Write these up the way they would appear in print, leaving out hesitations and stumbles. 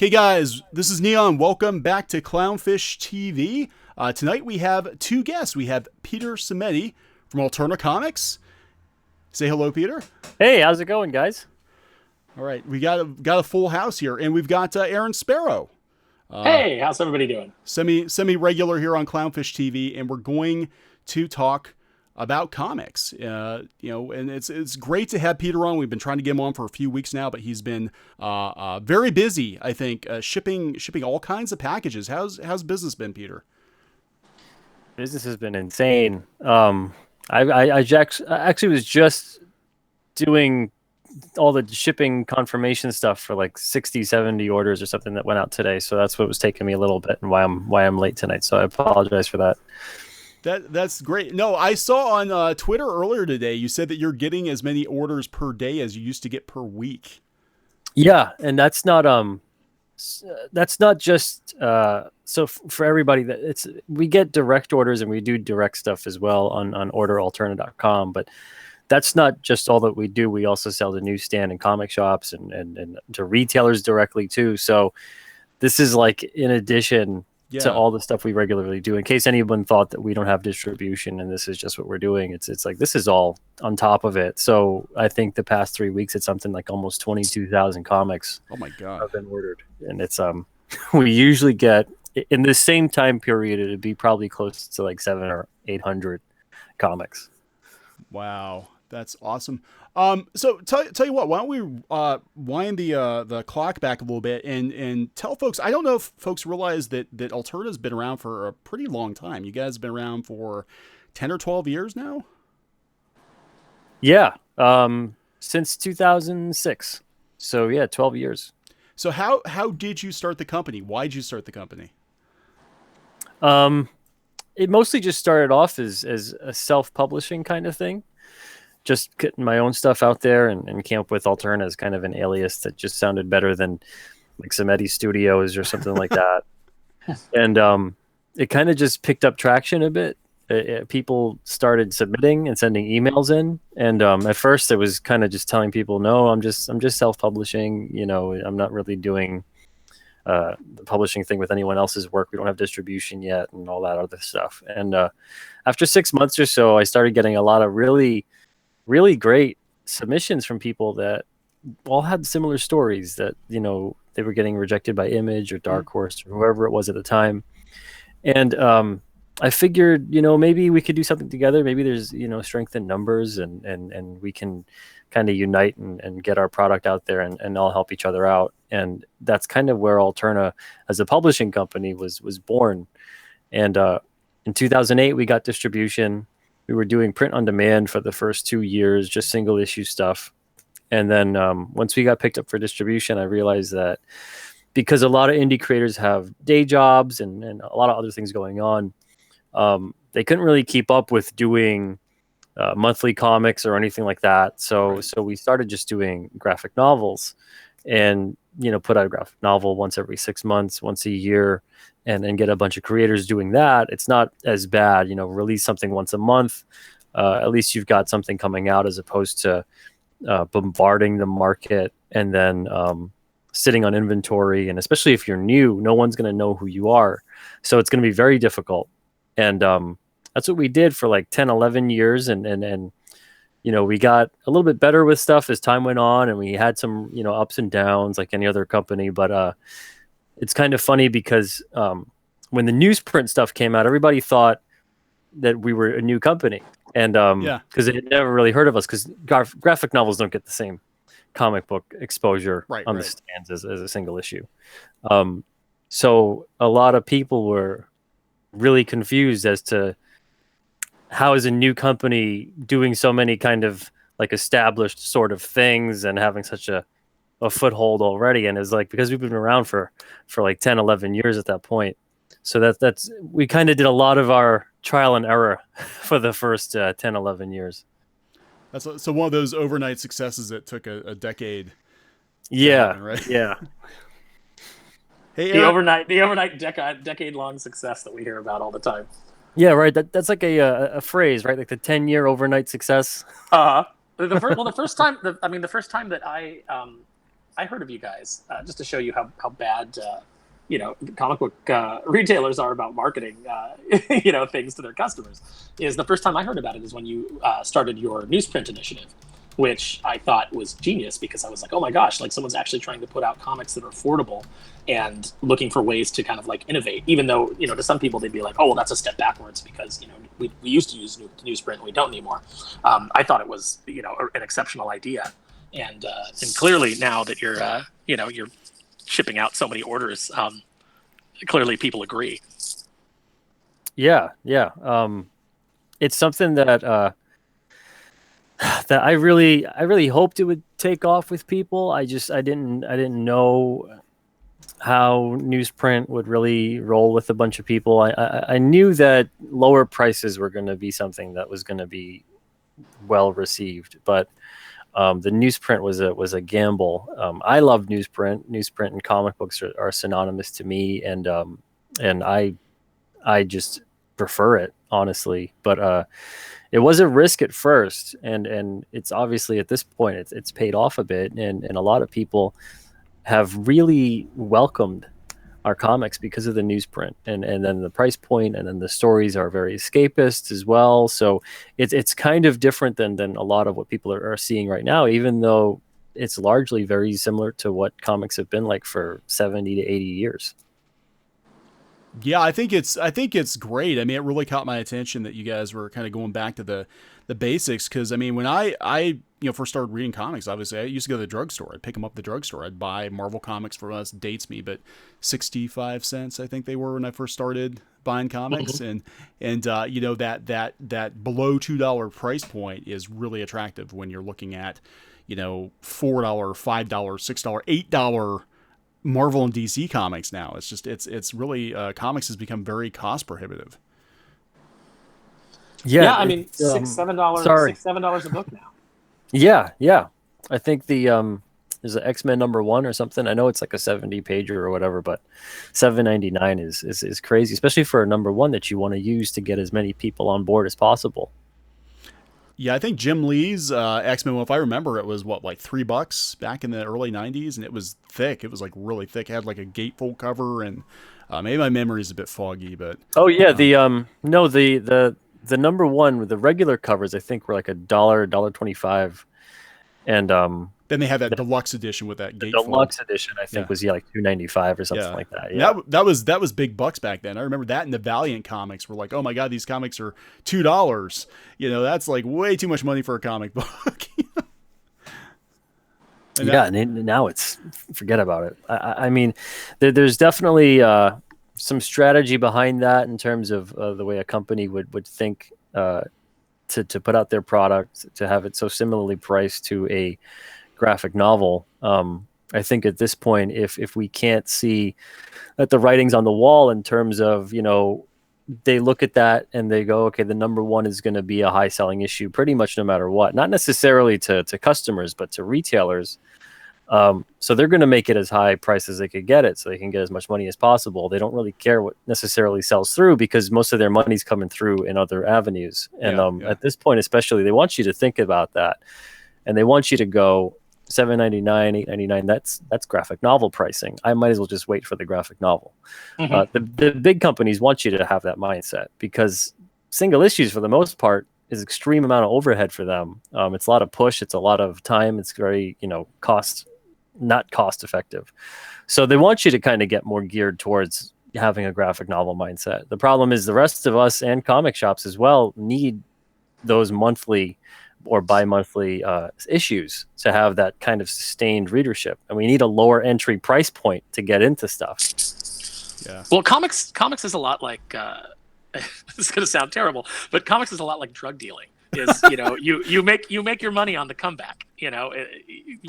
Okay, guys, this is Neon. Welcome back to CLOWNFISH TV. Tonight we have two guests. We have Peter Simeti from Alterna Comics. Say hello, Peter. Hey, how's it going, guys? All right, we got a full house here, and we've got Aaron Sparrow, Hey, how's everybody doing? semi regular here on CLOWNFISH TV, and we're going to talk about comics. And it's great to have Peter on. We've been trying to get him on for a few weeks now, but he's been very busy. I think shipping all kinds of packages. How's business been, Peter? Business has been insane. I actually was just doing all the shipping confirmation stuff for like 60, 70 orders or something that went out today. So that's what was taking me a little bit and why I'm late tonight. So I apologize for that. That's great. No, I saw on Twitter earlier today, you said that you're getting as many orders per day as you used to get per week. Yeah, and that's not just so for everybody that we get direct orders and we do direct stuff as well on orderalterna.com, but that's not just all that we do. We also sell to newsstand and comic shops and to retailers directly too. So this is like in addition to all the stuff we regularly do. In case anyone thought that we don't have distribution and this is just what we're doing, it's like this is all on top of it. So I think the past 3 weeks it's something like almost 22,000 comics. Oh my god, have been ordered, and it's we usually get in the same time period it'd be probably close to like 700 or 800 comics. Wow, that's awesome. So tell you what, why don't we wind the clock back a little bit and tell folks. I don't know if folks realize that Alterna's been around for a pretty long time. You guys have been around for 10 or 12 years now. Yeah, since 2006. So yeah, 12 years. So how did you start the company? Why did you start the company? It mostly just started off as a self-publishing kind of thing. Just getting my own stuff out there and came up with Alterna as kind of an alias that just sounded better than like Simeti Studios or something like that. And it kind of just picked up traction a bit. People started submitting and sending emails in. And at first it was kind of just telling people, no, I'm just self-publishing. You know, I'm not really doing the publishing thing with anyone else's work. We don't have distribution yet and all that other stuff. And after 6 months or so, I started getting a lot of really great submissions from people that all had similar stories that, you know, they were getting rejected by Image or Dark Horse or whoever it was at the time. And I figured, you know, maybe we could do something together. Maybe there's, you know, strength in numbers and we can kind of unite and get our product out there and all help each other out. And that's kind of where Alterna as a publishing company was born. And in 2008, we got distribution. We were doing print on demand for the first 2 years, just single issue stuff. And then once we got picked up for distribution, I realized that because a lot of indie creators have day jobs and a lot of other things going on, they couldn't really keep up with doing monthly comics or anything like that. So we started just doing graphic novels and, you know, put out a graphic novel once every 6 months, once a year. And get a bunch of creators doing that. It's not as bad, you know, release something once a month. At least you've got something coming out as opposed to bombarding the market and then sitting on inventory. And especially if you're new, no one's going to know who you are. So it's going to be very difficult. And that's what we did for like 10, 11 years. And you know, we got a little bit better with stuff as time went on. And we had some, you know, ups and downs like any other company. But it's kind of funny because when the newsprint stuff came out, everybody thought that we were a new company. And because they had never really heard of us because graphic novels don't get the same comic book exposure on the stands as a single issue. So a lot of people were really confused as to how is a new company doing so many kind of like established sort of things and having such a foothold already. And it's like, because we've been around for like 10, 11 years at that point. So that's we kind of did a lot of our trial and error for the first 10, 11 years. That's so one of those overnight successes that took a decade. Yeah. Happen, right? Yeah. Hey, the overnight decade-long success that we hear about all the time. Yeah, right. That's like a phrase, right? Like the 10-year overnight success. The first time that I I heard of you guys just to show you how bad comic book retailers are about marketing things to their customers. Is the first time I heard about it is when you started your newsprint initiative, which I thought was genius, because I was like, oh my gosh, like someone's actually trying to put out comics that are affordable and looking for ways to kind of like innovate, even though, to some people they'd be like, oh, well, that's a step backwards because, we used to use newsprint and we don't anymore. I thought it was, an exceptional idea. And clearly now that you're shipping out so many orders, clearly people agree. Yeah. It's something that that I really hoped it would take off with people. I didn't know how newsprint would really roll with a bunch of people. I knew that lower prices were going to be something that was going to be well received, but the newsprint was a gamble. I love newsprint. Newsprint and comic books are synonymous to me, and I just prefer it, honestly. But it was a risk at first, and it's obviously at this point it's paid off a bit, and a lot of people have really welcomed our comics because of the newsprint, and then the price point, and then the stories are very escapist as well. So it's kind of different than a lot of what people are seeing right now, even though it's largely very similar to what comics have been like for 70 to 80 years. Yeah, I think it's great. I mean, it really caught my attention that you guys were kind of going back to the basics, because I mean, when I first started reading comics, obviously I used to go to the drugstore. I'd pick them up at the drugstore. I'd buy Marvel comics for us, dates me, but 65 cents I think they were when I first started buying comics. Mm-hmm. and that below $2 price point is really attractive when you're looking at $4, $5, $6, $8 Marvel and DC comics now. It's just it's really comics has become very cost prohibitive. Yeah, I mean $6-7 $6-7 a book now. Yeah. I think there's an X-Men #1 or something. I know it's like a 70 pager or whatever, but $7.99 is crazy, especially for a #1 that you want to use to get as many people on board as possible. Yeah, I think Jim Lee's X-Men, if I remember, it was like $3 back in the early 90s, and it was thick. It was like really thick. It had like a gatefold cover, and maybe my memory is a bit foggy, but oh yeah, the #1 with the regular covers I think were like $1.25, and then they had that deluxe edition with that gatefold. Deluxe edition I think was like $2.95 or something like that. Yeah, that was big bucks back then. I remember that, and the Valiant comics were like, oh my god, these comics are $2. That's like way too much money for a comic book. And now it's, forget about it. I mean, there's definitely some strategy behind that in terms of the way a company would think to put out their product, to have it so similarly priced to a graphic novel. I think at this point, if we can't see that the writing's on the wall in terms of, they look at that and they go, okay, the #1 is going to be a high selling issue pretty much no matter what, not necessarily to customers, but to retailers. So they're going to make it as high price as they could get it so they can get as much money as possible. They don't really care what necessarily sells through, because most of their money's coming through in other avenues. And at this point, especially, they want you to think about that, and they want you to go $7.99, $8.99. That's graphic novel pricing. I might as well just wait for the graphic novel. Mm-hmm. The big companies want you to have that mindset, because single issues for the most part is extreme amount of overhead for them. It's a lot of push. It's a lot of time. It's very, not cost effective. So they want you to kind of get more geared towards having a graphic novel mindset. The problem is the rest of us and comic shops as well need those monthly or bi-monthly issues to have that kind of sustained readership. And we need a lower entry price point to get into stuff. Yeah. Well, comics is a lot like this is going to sound terrible, but comics is a lot like drug dealing. Is you make your money on the comeback.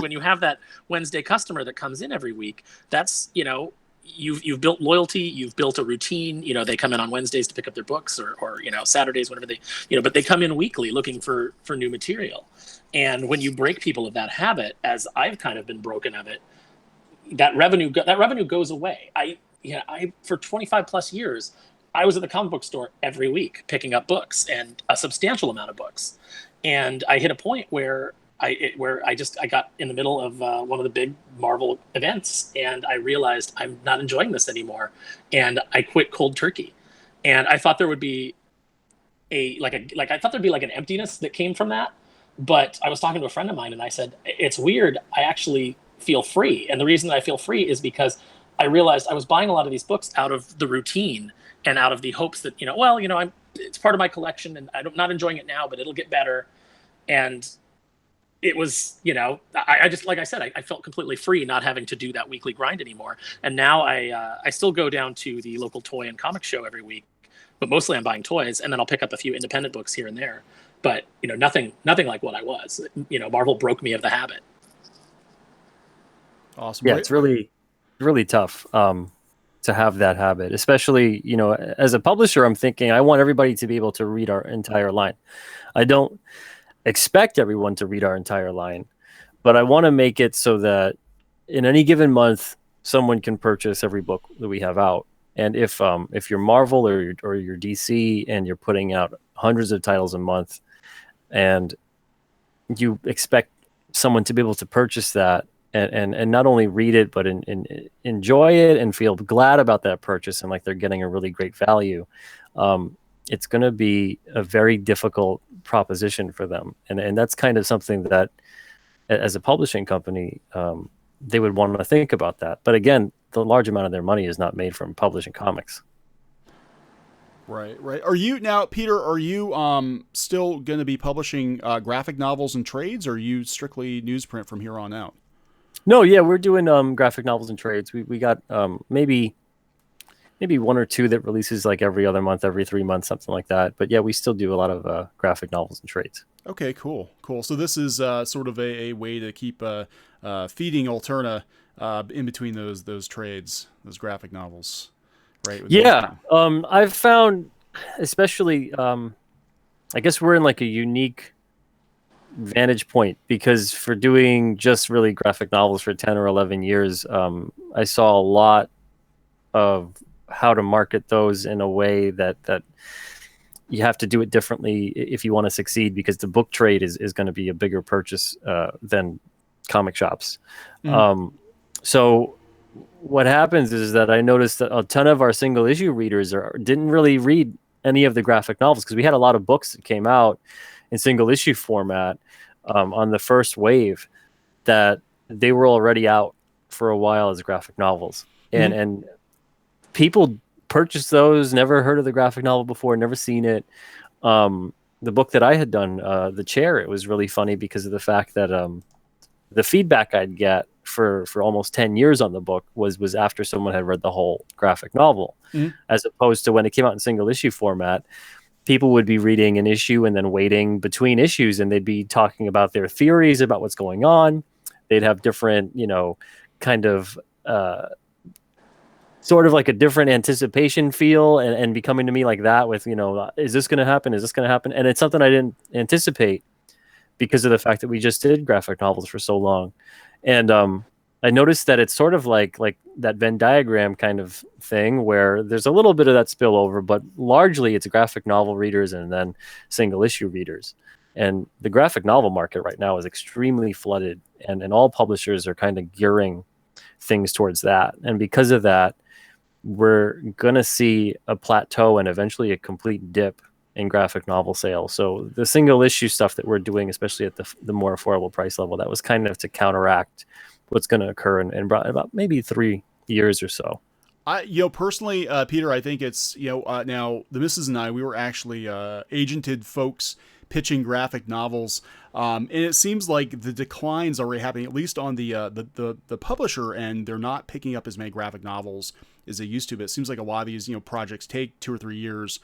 When you have that Wednesday customer that comes in every week, that's you've built loyalty, you've built a routine. They come in on Wednesdays to pick up their books, or Saturdays, whenever they but they come in weekly looking for new material. And when you break people of that habit, as I've kind of been broken of it, that revenue goes away. I for 25 plus years, I was at the comic book store every week picking up books, and a substantial amount of books. And I hit a point where where I got in the middle of one of the big Marvel events, and I realized I'm not enjoying this anymore, and I quit cold turkey. And I thought there would be I thought there'd be like an emptiness that came from that. But I was talking to a friend of mine, and I said, it's weird. I actually feel free, and the reason that I feel free is because I realized I was buying a lot of these books out of the routine and out of the hopes that, it's part of my collection, and I'm not enjoying it now, but it'll get better. And it was, I just, like I said, I felt completely free not having to do that weekly grind anymore. And now I still go down to the local toy and comic show every week, but mostly I'm buying toys, and then I'll pick up a few independent books here and there. But, nothing like what I was. Marvel broke me of the habit. Awesome. Yeah, it's really, really tough to have that habit, especially, as a publisher, I'm thinking I want everybody to be able to read our entire line. I don't expect everyone to read our entire line, but I want to make it so that in any given month, someone can purchase every book that we have out. And if you're Marvel or you're DC and you're putting out hundreds of titles a month, and you expect someone to be able to purchase that and not only read it, but enjoy it and feel glad about that purchase and like they're getting a really great value, it's going to be a very difficult proposition for them. And that's kind of something that, as a publishing company, they would want to think about that. But again, the large amount of their money is not made from publishing comics. Right. Are you now, Peter? Are you still going to be publishing graphic novels and trades, or are you strictly newsprint from here on out? No, yeah, we're doing graphic novels and trades. We got maybe one or two that releases like every other month, every 3 months, something like that. But yeah, we still do a lot of graphic novels and trades. Okay, cool. So this is sort of a way to keep feeding Alterna in between those trades, those graphic novels, right? Yeah, I've found, especially, I guess we're in like a unique vantage point, because for doing just really graphic novels for 10 or 11 years, I saw a lot of how to market those in a way that you have to do it differently if you want to succeed, because the book trade is going to be a bigger purchase than comic shops. Mm-hmm. So what happens is that I noticed that a ton of our single issue readers didn't really read any of the graphic novels, because we had a lot of books that came out in single issue format on the first wave that they were already out for a while as graphic novels. Mm-hmm. And people purchased those, never heard of the graphic novel before, never seen it. The book that I had done, The Chair, it was really funny because of the fact that the feedback I'd get for almost 10 years on the book was after someone had read the whole graphic novel, mm-hmm. as opposed to when it came out in single issue format. People would be reading an issue and then waiting between issues, and they'd be talking about their theories about what's going on. They'd have different, kind of sort of like a different anticipation feel, and be coming to me like that with, is this going to happen? Is this going to happen? And it's something I didn't anticipate because of the fact that we just did graphic novels for so long. And I noticed that it's sort of like that Venn diagram kind of thing, where there's a little bit of that spillover, but largely it's graphic novel readers and then single issue readers. And the graphic novel market right now is extremely flooded, and all publishers are kind of gearing things towards that. And because of that, we're going to see a plateau and eventually a complete dip in graphic novel sales. So the single issue stuff that we're doing, especially at the more affordable price level, that was kind of to counteract what's going to occur in about maybe 3 years or so. Personally, Peter, I think it's, now the missus and I, we were actually agented folks pitching graphic novels. And it seems like the decline's already happening, at least on the publisher end. They're not picking up as many graphic novels as they used to, but it seems like a lot of these, projects take 2 or 3 years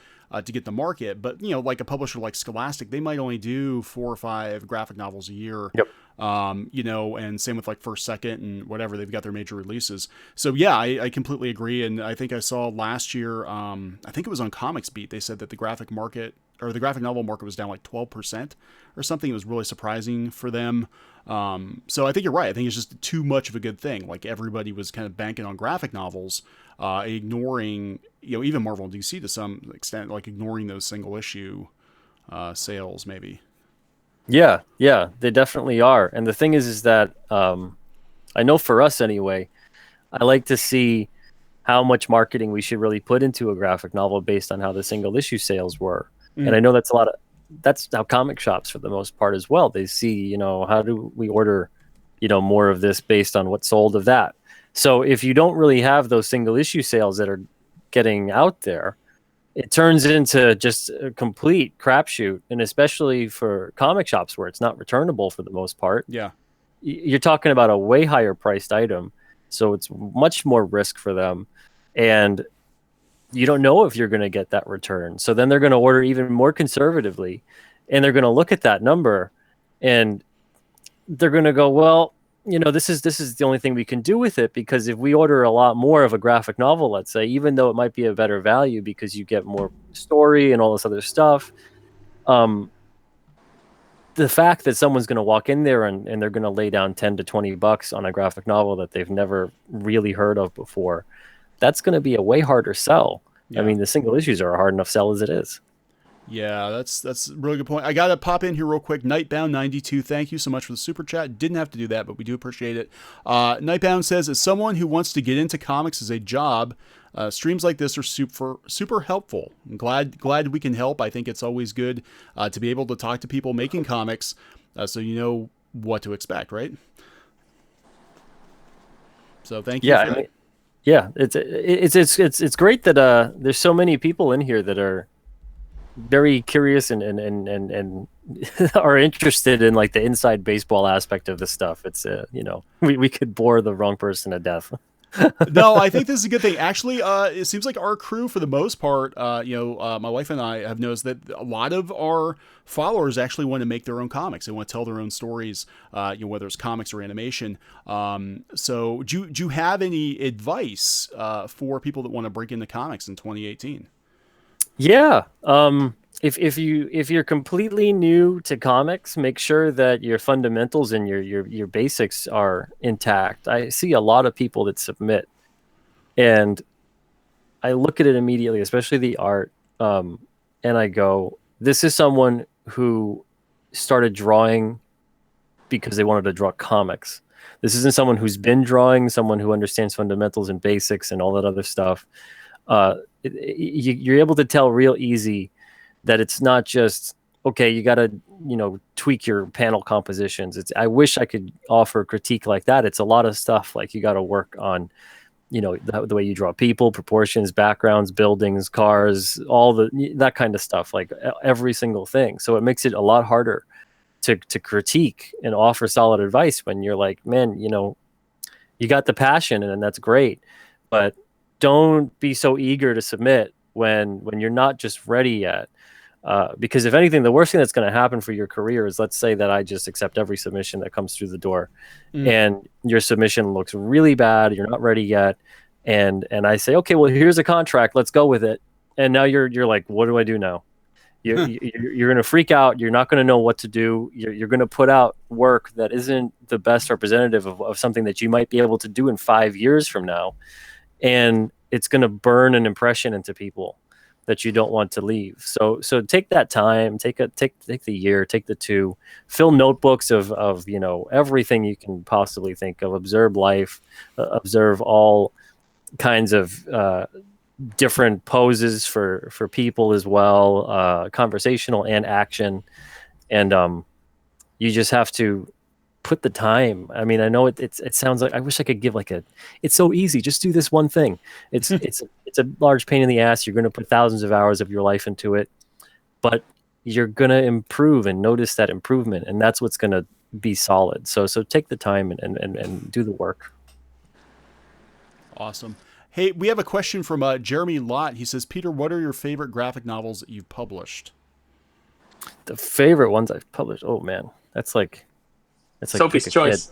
to get the market. But, like a publisher like Scholastic, they might only do 4 or 5 graphic novels a year. Yep. And same with like First Second and whatever, they've got their major releases. So yeah, I completely agree. And I think I saw last year, I think it was on Comics Beat, they said that the graphic novel market was down like 12% or something. It was really surprising for them. So I think you're right. I think it's just too much of a good thing. Like everybody was kind of banking on graphic novels, ignoring, even Marvel and DC to some extent, like ignoring those single issue sales maybe. Yeah, yeah, they definitely are. And the thing is that I know for us anyway, I like to see how much marketing we should really put into a graphic novel based on how the single issue sales were. And I know that's how comic shops for the most part as well. They see, how do we order, more of this based on what sold of that. So if you don't really have those single issue sales that are getting out there, it turns into just a complete crapshoot. And especially for comic shops where it's not returnable for the most part, Yeah. you're talking about a way higher priced item. So it's much more risk for them. And you don't know if you're going to get that return. So then they're going to order even more conservatively, and they're going to look at that number and they're going to go, well, this is the only thing we can do with it, because if we order a lot more of a graphic novel, let's say, even though it might be a better value because you get more story and all this other stuff, the fact that someone's going to walk in there and they're going to lay down 10 to 20 bucks on a graphic novel that they've never really heard of before, that's going to be a way harder sell. Yeah. I mean, the single issues are a hard enough sell as it is. Yeah, that's a really good point. I got to pop in here real quick. Nightbound92, thank you so much for the super chat. Didn't have to do that, but we do appreciate it. Nightbound says, as someone who wants to get into comics as a job, streams like this are super helpful. I'm glad we can help. I think it's always good to be able to talk to people making comics, so you know what to expect, right? So thank you. Yeah, yeah, it's great that there's so many people in here that are very curious and are interested in like the inside baseball aspect of this stuff. It's we could bore the wrong person to death. No, I think this is a good thing. Actually, it seems like our crew, for the most part, my wife and I have noticed that a lot of our followers actually want to make their own comics. They want to tell their own stories, whether it's comics or animation. So do you have any advice for people that want to break into comics in 2018? Yeah. If you're completely new to comics, make sure that your fundamentals and your basics are intact. I see a lot of people that submit, and I look at it immediately, especially the art, and I go, this is someone who started drawing because they wanted to draw comics. This isn't someone who's been drawing, someone who understands fundamentals and basics and all that other stuff. You're able to tell real easy that it's not just, okay, you got to, tweak your panel compositions. I wish I could offer a critique like that. It's a lot of stuff. Like you got to work on, the way you draw people, proportions, backgrounds, buildings, cars, that kind of stuff, like every single thing. So it makes it a lot harder to critique and offer solid advice when you're like, man, you got the passion and that's great, but don't be so eager to submit when you're not just ready yet. Because if anything, the worst thing that's going to happen for your career is, let's say that I just accept every submission that comes through the door, and your submission looks really bad. You're not ready yet. And I say, okay, well, here's a contract. Let's go with it. And now you're like, what do I do now? You're going to freak out. You're not going to know what to do. You're going to put out work that isn't the best representative of something that you might be able to do in 5 years from now. And it's going to burn an impression into people that you don't want to leave. So take that time, take the year, take the 2, fill notebooks of everything you can possibly think of, observe life, observe all kinds of different poses for people as well, conversational and action. And you just have to put the time. I mean, I know it sounds like, I wish I could give it's so easy. Just do this one thing. It's a large pain in the ass. You're going to put thousands of hours of your life into it, but you're going to improve and notice that improvement. And that's what's going to be solid. So take the time and do the work. Awesome. Hey, we have a question from Jeremy Lott. He says, Peter, what are your favorite graphic novels that you've published? The favorite ones I've published. Oh man, that's like Sophie's Choice.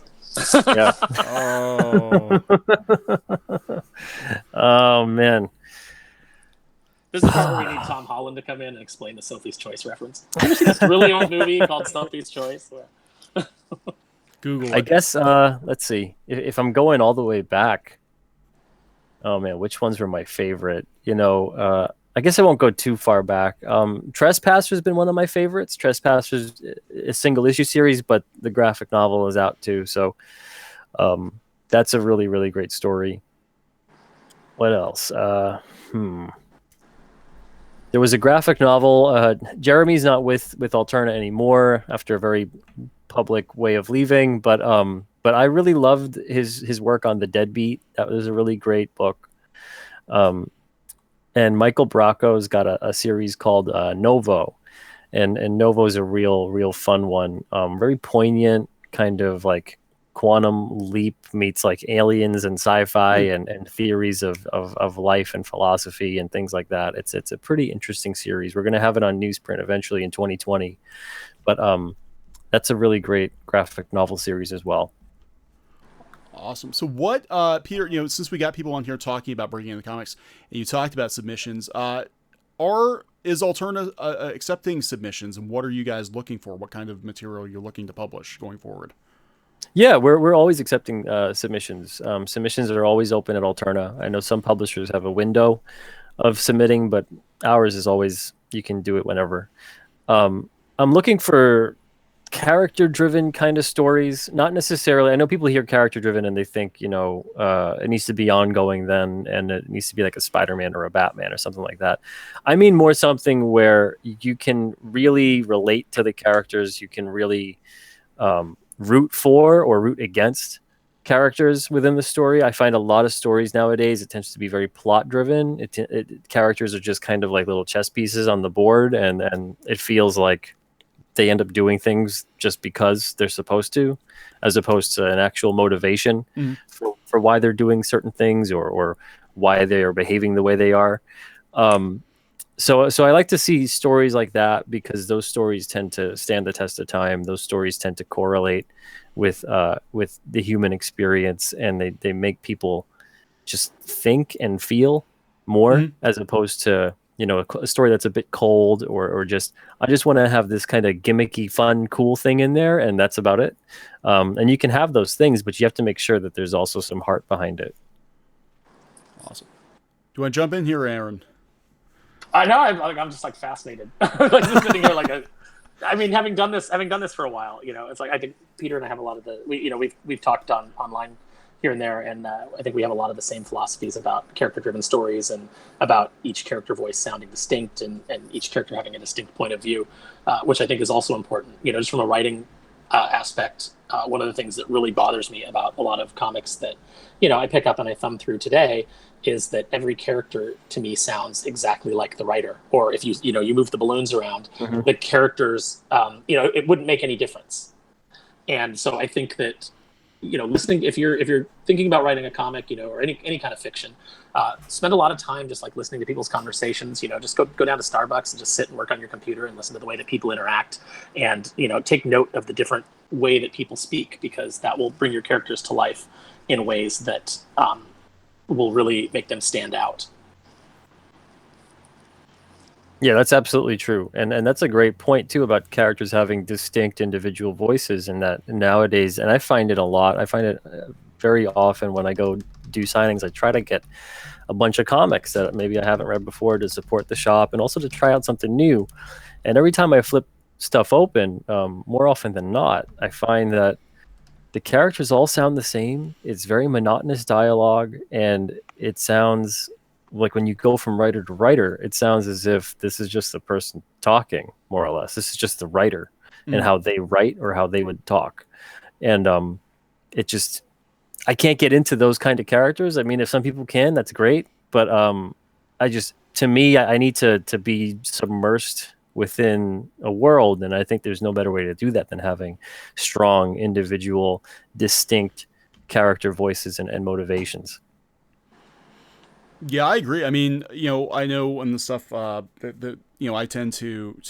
Yeah. Oh. Oh man. This is the part where we need Tom Holland to come in and explain the Sophie's Choice reference. Have you ever seen this really old movie called Sophie's Choice? Google it. I guess let's see. If I'm going all the way back, oh man, which ones were my favorite? I I guess I won't go too far back. Trespasser's been one of my favorites. Trespasser's a single issue series, but the graphic novel is out too. So that's a really, really great story. What else? There was a graphic novel. Jeremy's not with Alterna anymore after a very public way of leaving, but I really loved his work on The Deadbeat. That was a really great book. And Michael Bracco's got a series called Novo, and Novo is a real fun one. Very poignant, kind of like quantum leap meets like aliens and sci-fi and theories of life and philosophy and things like that. It's a pretty interesting series. We're going to have it on newsprint eventually in 2020, but that's a really great graphic novel series as well. Awesome. So what, Peter, since we got people on here talking about bringing in the comics, and you talked about submissions, is Alterna accepting submissions, and what are you guys looking for? What kind of material you're looking to publish going forward? Yeah, we're always accepting submissions. Submissions are always open at Alterna. I know some publishers have a window of submitting, but ours is always, you can do it whenever. I'm looking for character-driven kind of stories, not necessarily. I know people hear character-driven and they think, it needs to be ongoing then, and it needs to be like a Spider-Man or a Batman or something like that. I mean more something where you can really relate to the characters, you can really root for or root against characters within the story. I find a lot of stories nowadays, it tends to be very plot-driven. Characters are just kind of like little chess pieces on the board, and it feels like they end up doing things just because they're supposed to, as opposed to an actual motivation for why they're doing certain things or why they are behaving the way they are. So I like to see stories like that, because those stories tend to stand the test of time. Those stories tend to correlate with the human experience, and they make people just think and feel more, as opposed to a story that's a bit cold or just, I just want to have this kind of gimmicky, fun, cool thing in there, and that's about it. And you can have those things, but you have to make sure that there's also some heart behind it. Awesome. Do you want to jump in here, Aaron? I know. I'm just like fascinated, like just sitting here having done this for a while. It's like I think Peter and I have a lot of we've talked online here and there, and I think we have a lot of the same philosophies about character-driven stories and about each character voice sounding distinct and each character having a distinct point of view, which I think is also important. Just from a writing aspect, one of the things that really bothers me about a lot of comics that I pick up and I thumb through today is that every character to me sounds exactly like the writer. Or if you move the balloons around, the characters, it wouldn't make any difference. And so I think that listening, if you're thinking about writing a comic, or any kind of fiction, spend a lot of time just like listening to people's conversations. Just go down to Starbucks and just sit and work on your computer and listen to the way that people interact, and take note of the different way that people speak, because that will bring your characters to life in ways that will really make them stand out. Yeah, that's absolutely true. And that's a great point too, about characters having distinct individual voices, and that nowadays, and I find it a lot. I find it very often when I go do signings, I try to get a bunch of comics that maybe I haven't read before to support the shop, and also to try out something new. And every time I flip stuff open, more often than not, I find that the characters all sound the same. It's very monotonous dialogue, and it sounds like, when you go from writer to writer, it sounds as if this is just the person talking, more or less. This is just the writer and how they write or how they would talk. And it just, I can't get into those kind of characters. I mean, if some people can, that's great. But to me, I need to be submersed within a world. And I think there's no better way to do that than having strong, individual, distinct character voices and motivations. Yeah, I agree. I mean, I know on the stuff that I tend to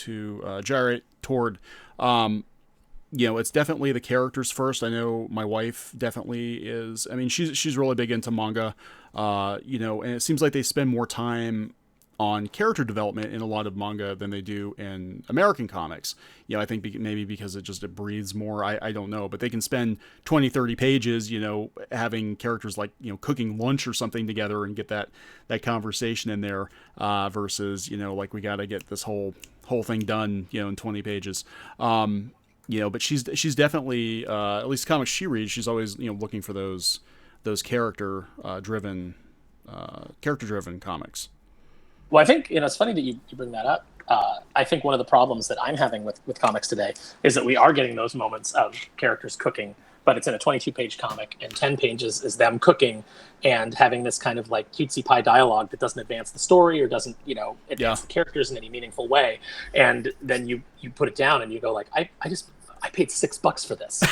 gyrate toward, it's definitely the characters first. I know my wife definitely is. I mean, she's really big into manga, and it seems like they spend more time on character development in a lot of manga than they do in American comics. You know, I think maybe because it breathes more. I don't know, but they can spend 20, 30 pages, you know, having characters like, you know, cooking lunch or something together and get that conversation in there, versus, you know, like we got to get this whole thing done, you know, in 20 pages. You know, but she's definitely, at least comics she reads, she's always, you know, looking for those character driven comics. Well, I think, you know, it's funny that you bring that up. I think one of the problems that I'm having with comics today is that we are getting those moments of characters cooking, but it's in a 22-page comic, and 10 pages is them cooking and having this kind of like cutesy pie dialogue that doesn't advance the story or doesn't, you know, advance the characters in any meaningful way. And then you put it down and you go like, I paid $6 for this.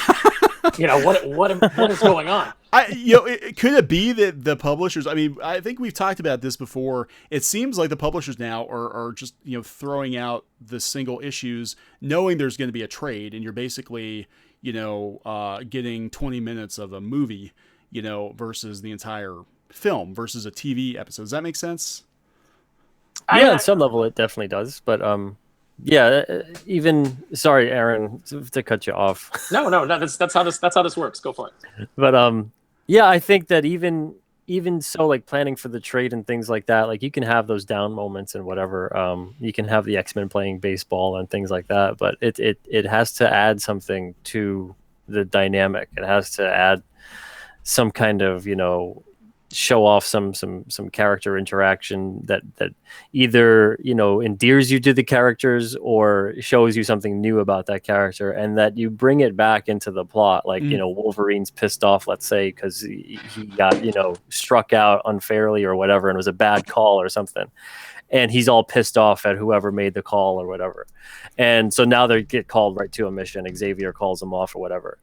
You know, what is going on? You know, could it be that the publishers, I mean, I think we've talked about this before. It seems like the publishers now are just, you know, throwing out the single issues, knowing there's going to be a trade, and you're basically, you know, getting 20 minutes of a movie, you know, versus the entire film versus a TV episode. Does that make sense? Yeah, on some level it definitely does, but yeah, even sorry, Aaron, to cut you off. No, that's how this works. Go for it. But yeah, I think that even so, like planning for the trade and things like that, like you can have those down moments and whatever. You can have the X-Men playing baseball and things like that, but it has to add something to the dynamic. It has to add some kind of, you know, show off some character interaction that either, you know, endears you to the characters or shows you something new about that character, and that you bring it back into the plot. Like, you know, Wolverine's pissed off, let's say, because he got, you know, struck out unfairly or whatever, and it was a bad call or something. And he's all pissed off at whoever made the call or whatever. And so now they get called right to a mission. Xavier calls him off or whatever.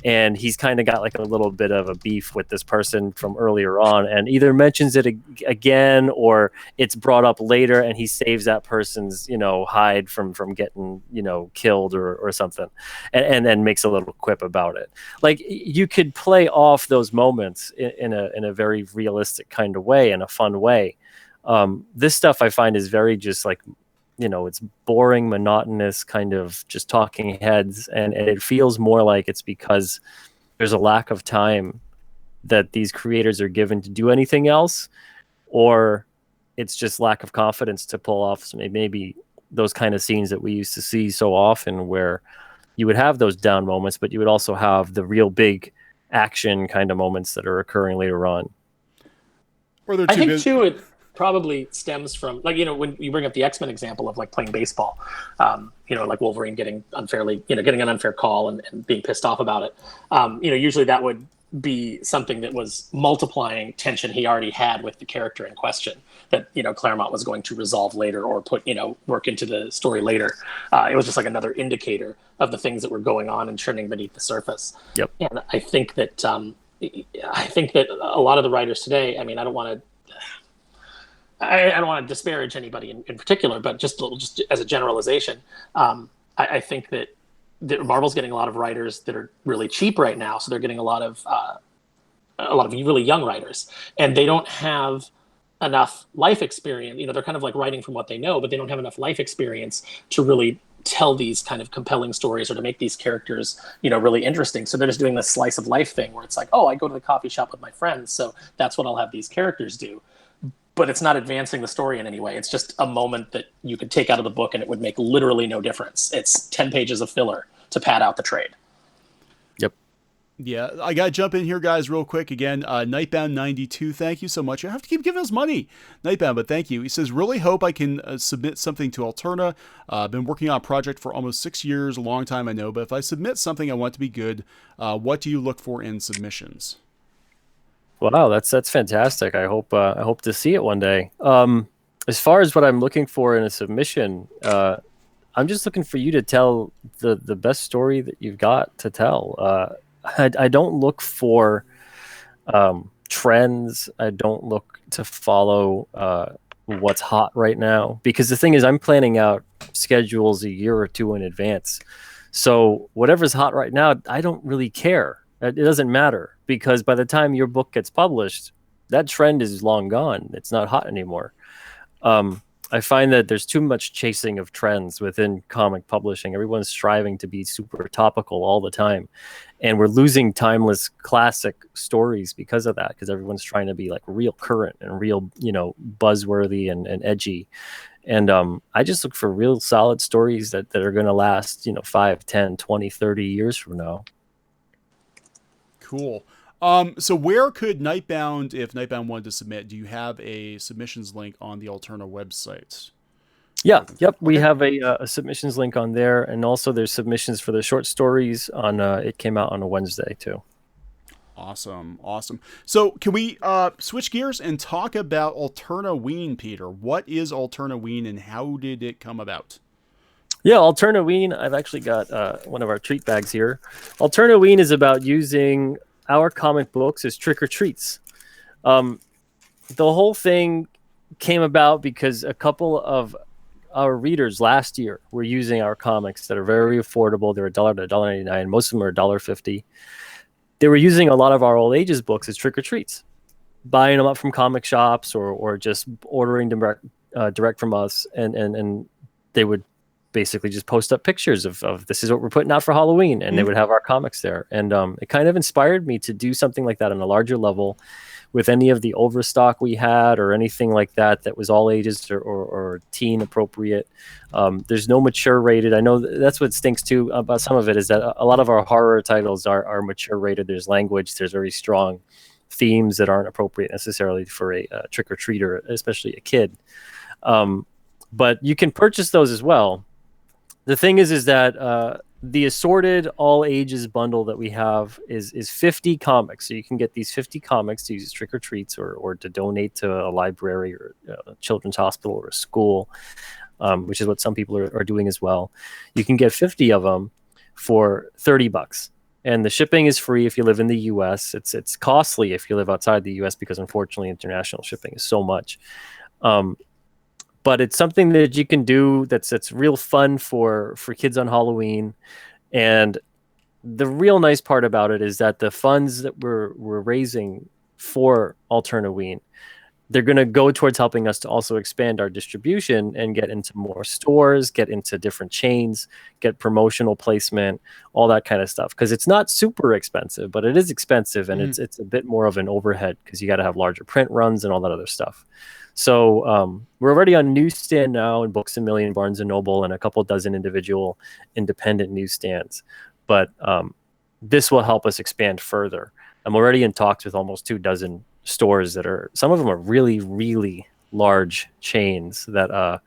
And he's kind of got like a little bit of a beef with this person from earlier on, and either mentions it again or it's brought up later and he saves that person's, you know, hide from getting, you know, killed or something. And then makes a little quip about it. Like, you could play off those moments in a very realistic kind of way, in a fun way. This stuff I find is very just like, you know, it's boring, monotonous, kind of just talking heads, and it feels more like it's because there's a lack of time that these creators are given to do anything else, or it's just lack of confidence to pull off maybe those kind of scenes that we used to see so often, where you would have those down moments, but you would also have the real big action kind of moments that are occurring later on. I think too, it probably stems from, like, you know, when you bring up the X-Men example of like playing baseball, you know, like Wolverine getting an unfair call and being pissed off about it. You know, usually that would be something that was multiplying tension he already had with the character in question that, you know, Claremont was going to resolve later or put, you know, work into the story later. It was just like another indicator of the things that were going on and churning beneath the surface. Yep. And I think that a lot of the writers today, I mean, I don't want to disparage anybody in particular, but just as a generalization, I think that Marvel's getting a lot of writers that are really cheap right now. So they're getting a lot of really young writers, and they don't have enough life experience. You know, they're kind of like writing from what they know, but they don't have enough life experience to really tell these kind of compelling stories or to make these characters, you know, really interesting. So they're just doing this slice of life thing where it's like, oh, I go to the coffee shop with my friends, so that's what I'll have these characters do. But it's not advancing the story in any way. It's just a moment that you could take out of the book and it would make literally no difference. It's 10 pages of filler to pad out the trade. Yep. Yeah, I got to jump in here, guys, real quick. Again, Nightbound92, thank you so much. I have to keep giving us money, Nightbound, but thank you. He says, really hope I can submit something to Alterna. I've been working on a project for almost 6 years, a long time, I know, but if I submit something I want to be good, what do you look for in submissions? Wow, that's fantastic. I hope to see it one day. As far as what I'm looking for in a submission, I'm just looking for you to tell the best story that you've got to tell. I don't look for trends. I don't look to follow what's hot right now, because the thing is, I'm planning out schedules a year or two in advance. So whatever's hot right now, I don't really care. It doesn't matter, because by the time your book gets published, that trend is long gone. It's not hot anymore. I find that there's too much chasing of trends within comic publishing. Everyone's striving to be super topical all the time, and we're losing timeless classic stories because of that, because everyone's trying to be like real current and real, buzzworthy and edgy. And I just look for real solid stories that are going to last, 5, 10, 20, 30 years from now. Cool. So where could Nightbound, if Nightbound wanted to submit, do you have a submissions link on the Alterna website? Yeah, yep. We Okay. have a submissions link on there, and also there's submissions for the short stories on. It came out on a Wednesday too. Awesome. So can we switch gears and talk about Alternaween, Peter? What is Alternaween and how did it come about? Yeah, Alternaween. I've actually got one of our treat bags here. Alternaween is about using our comic books as trick or treats. The whole thing came about because a couple of our readers last year were using our comics that are very affordable. They're $1 to $1.99. Most of them are $1.50. They were using a lot of our old ages books as trick or treats, buying them up from comic shops or just ordering direct from us, and they would basically just post up pictures of this is what we're putting out for Halloween, and they would have our comics there. And it kind of inspired me to do something like that on a larger level with any of the overstock we had or anything like that was all ages or teen appropriate. There's no mature rated. I know that's what stinks too about some of it, is that a lot of our horror titles are mature rated. There's language, there's very strong themes that aren't appropriate necessarily for a trick-or-treater, especially a kid. But you can purchase those as well. The thing is that the assorted all ages bundle that we have is 50 comics. So you can get these 50 comics to use as trick or treats or to donate to a library or a children's hospital or a school, which is what some people are doing as well. You can get 50 of them for $30. And the shipping is free if you live in the US. It's costly if you live outside the US because unfortunately international shipping is so much. But it's something that you can do that's real fun for kids on Halloween. And the real nice part about it is that the funds that we're raising for Alternaween, they're going to go towards helping us to also expand our distribution and get into more stores, get into different chains, get promotional placement, all that kind of stuff. Because it's not super expensive, but it is expensive, and it's a bit more of an overhead because you got to have larger print runs and all that other stuff. So we're already on newsstand now in Books A Million, Barnes and Noble, and a couple dozen individual independent newsstands. But this will help us expand further. I'm already in talks with almost 24 stores that are, some of them are really, really large chains that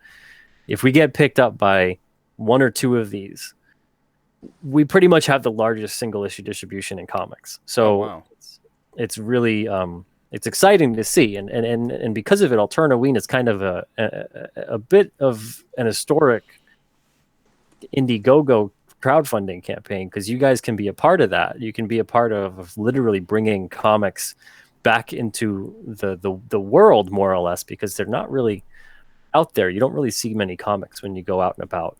if we get picked up by one or two of these, we pretty much have the largest single issue distribution in comics. So it's really it's exciting to see, and because of it, Alternaween is kind of a bit of an historic Indiegogo crowdfunding campaign, because you guys can be a part of that. You can be a part of literally bringing comics back into the world, more or less, because they're not really out there. You don't really see many comics when you go out and about.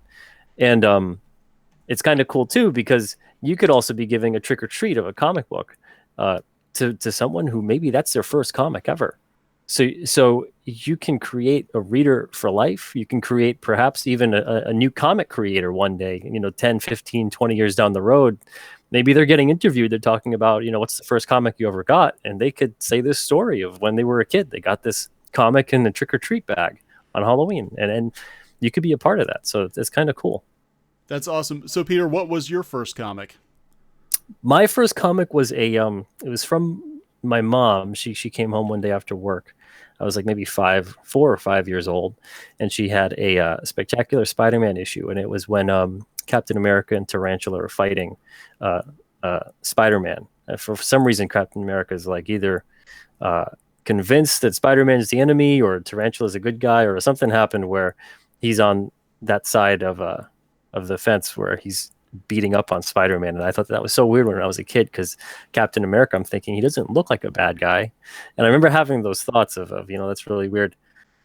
And it's kind of cool too, because you could also be giving a trick or treat of a comic book to someone who maybe that's their first comic ever. So you can create a reader for life. You can create perhaps even a new comic creator one day, 10, 15, 20 years down the road. Maybe they're getting interviewed. They're talking about, what's the first comic you ever got? And they could say this story of when they were a kid. They got this comic in a trick or treat bag on Halloween. And you could be a part of that. So it's kind of cool. That's awesome. So Peter, what was your first comic? My first comic was it was from my mom. She came home one day after work. I was like maybe 4 or 5 years old, and she had a Spectacular Spider-Man issue, and it was when Captain America and Tarantula are fighting Spider-Man. For some reason, Captain America is like either convinced that Spider-Man is the enemy or Tarantula is a good guy, or something happened where he's on that side of the fence where he's beating up on Spider-Man. And I thought that was so weird when I was a kid, because Captain America, I'm thinking he doesn't look like a bad guy. And I remember having those thoughts of that's really weird.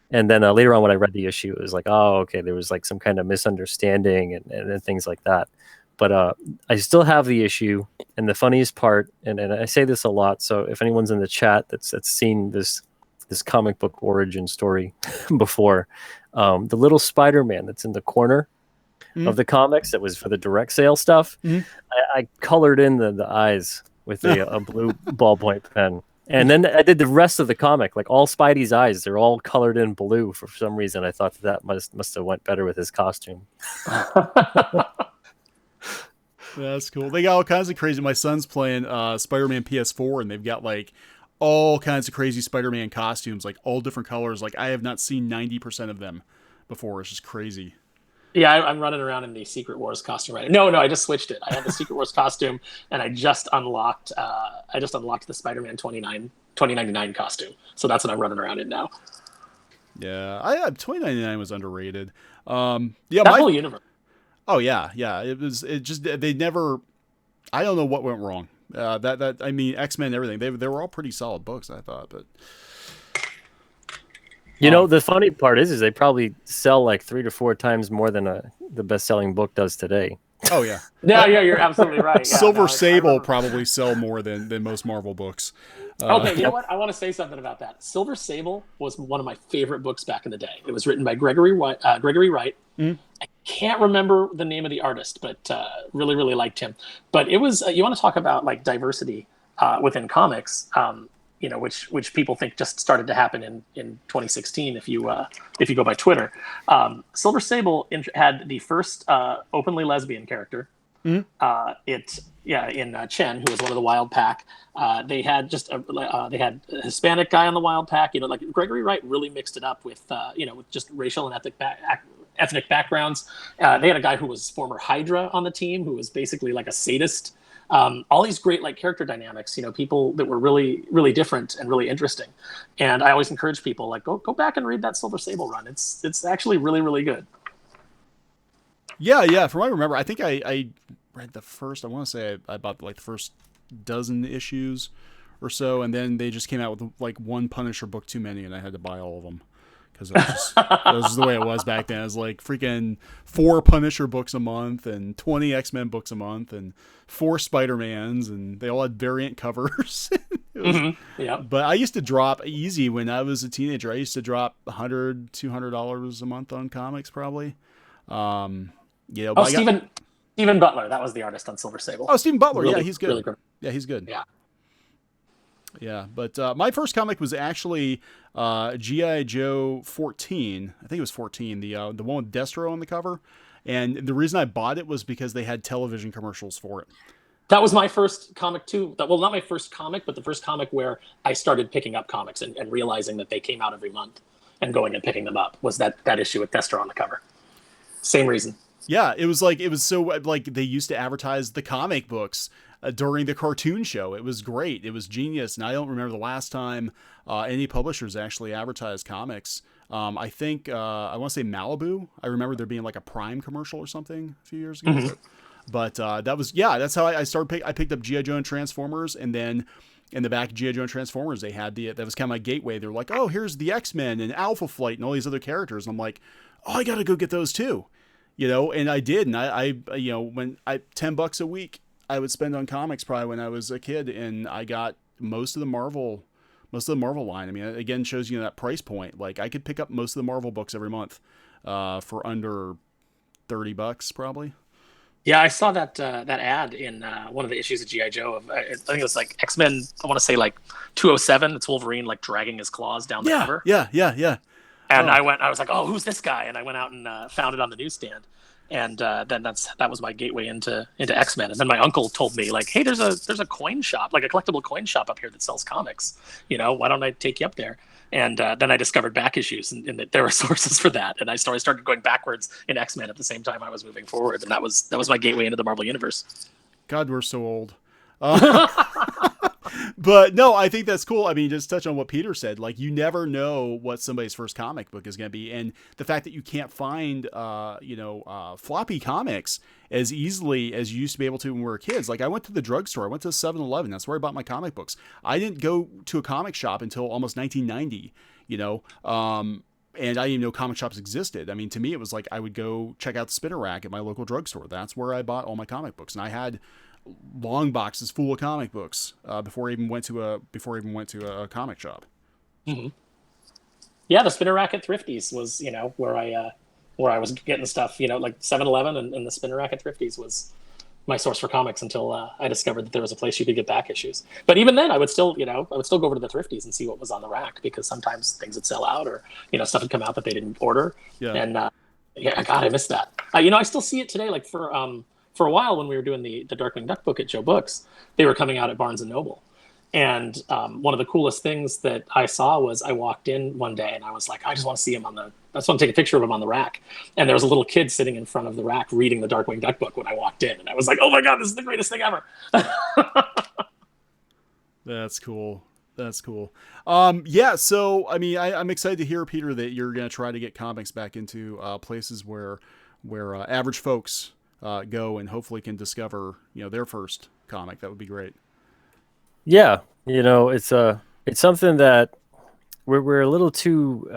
And then later on when I read the issue, it was like, oh, okay, there was like some kind of misunderstanding and things like that. But I still have the issue. And the funniest part, and I say this a lot, so if anyone's in the chat that's seen this comic book origin story before, The little Spider-Man that's in the corner of the comics that was for the direct sale stuff. I colored in the eyes with a blue ballpoint pen. And then I did the rest of the comic, like all Spidey's eyes. They're all colored in blue for some reason. I thought that must have went better with his costume. That's cool. They got all kinds of crazy. My son's playing Spider-Man PS4, and they've got like all kinds of crazy Spider-Man costumes, like all different colors. Like I have not seen 90% of them before. It's just crazy. Yeah, I'm running around in the Secret Wars costume right now. No, I just switched it. I had the Secret Wars costume, and I just unlocked the Spider-Man 2099 costume. So that's what I'm running around in now. Yeah, 2099 was underrated. Yeah, that whole universe. Oh yeah. It just they never. I don't know what went wrong. I mean, X-Men and everything. They were all pretty solid books, I thought, but. You know, the funny part is they probably sell like 3 to 4 times more than the best-selling book does today. Oh yeah. Yeah, you're absolutely right. Yeah, Silver Sable probably sell more than most Marvel books. Okay, you know what? I want to say something about that. Silver Sable was one of my favorite books back in the day. It was written by Gregory Wright. I can't remember the name of the artist, but really, really liked him. But it was you want to talk about like diversity within comics. You know, which people think just started to happen in 2016. If you go by Twitter, Silver Sable had the first openly lesbian character. In Chen, who was one of the Wild Pack. They had they had a Hispanic guy on the Wild Pack. You know, like Gregory Wright really mixed it up with with just racial and ethnic backgrounds. They had a guy who was former Hydra on the team, who was basically like a sadist. All these great like character dynamics, you know, people that were really, really different and really interesting. And I always encourage people like go back and read that Silver Sable run. It's actually really, really good. Yeah. From what I remember, I think I read the first. I want to say I bought like the first dozen issues or so, and then they just came out with like one Punisher book too many, and I had to buy all of them. Because that was the way it was back then. It was like freaking 4 Punisher books a month and 20 X-Men books a month and 4 Spider-Mans, and they all had variant covers. Yeah. But I used to drop easy when I was a teenager. I used to drop $100, $200 a month on comics probably. Stephen Butler, that was the artist on Silver Sable. Oh, Stephen Butler. Really, yeah, he's good. Really good. Yeah, he's good. Yeah. Yeah, but my first comic was actually G.I. Joe 14. I think it was 14, the one with Destro on the cover. And the reason I bought it was because they had television commercials for it. That was my first comic too. Well, not my first comic, but the first comic where I started picking up comics and realizing that they came out every month and going and picking them up was that issue with Destro on the cover. Same reason. Yeah, it was so like they used to advertise the comic books during the cartoon show. It was great. It was genius. And I don't remember the last time any publishers actually advertised comics. I think, I want to say Malibu. I remember there being like a Prime commercial or something a few years ago. Mm-hmm. But that's how I started. I picked up G.I. Joe and Transformers, and then in the back of G.I. Joe and Transformers, they had that was kind of my gateway. They're like, oh, here's the X-Men and Alpha Flight and all these other characters. And I'm like, oh, I got to go get those too. You know, and I did. And I when $10 a week, I would spend on comics probably when I was a kid, and I got most of the Marvel line. I mean, again, shows you that price point. Like I could pick up most of the Marvel books every month for under $30 probably. Yeah, I saw that ad in one of the issues of G.I. Joe. I think it was like X-Men. I want to say like 207. It's Wolverine like dragging his claws down the cover. Yeah. And I was like, oh, who's this guy? And I went out and found it on the newsstand. And then that was my gateway into X-Men. And then my uncle told me like, hey, there's a coin shop, like a collectible coin shop up here that sells comics. You know, why don't I take you up there? And then I discovered back issues and that there were sources for that. And I started going backwards in X-Men at the same time I was moving forward. And that was my gateway into the Marvel Universe. God, we're so old. But no, I think that's cool. I mean, just touch on what Peter said. Like, you never know what somebody's first comic book is going to be. And the fact that you can't find, floppy comics as easily as you used to be able to when we were kids. Like, I went to the drugstore. I went to 7-Eleven. That's where I bought my comic books. I didn't go to a comic shop until almost 1990, and I didn't even know comic shops existed. I mean, to me, it was like I would go check out the spinner rack at my local drugstore. That's where I bought all my comic books. And I had long boxes full of comic books before I even went to a comic shop. Mm-hmm. Yeah, the spinner rack at Thrifties was, where I was getting stuff, like 7-Eleven and the spinner rack at Thrifties was my source for comics until I discovered that there was a place you could get back issues. But even then, I would still go over to the Thrifties and see what was on the rack, because sometimes things would sell out, or stuff had come out that they didn't order. Yeah. And yeah, God, I missed that. I still see it today. Like for a while when we were doing the Darkwing Duck book at Joe Books, they were coming out at Barnes and Noble. And one of the coolest things that I saw was I walked in one day and I was like, I just want to see him I just want to take a picture of him on the rack. And there was a little kid sitting in front of the rack reading the Darkwing Duck book when I walked in. And I was like, oh my God, this is the greatest thing ever. That's cool. That's cool. Yeah. So, I mean, I'm excited to hear, Peter, that you're going to try to get comics back into places where average folks go and hopefully can discover, their first comic. That would be great. Yeah, it's something that we're a little too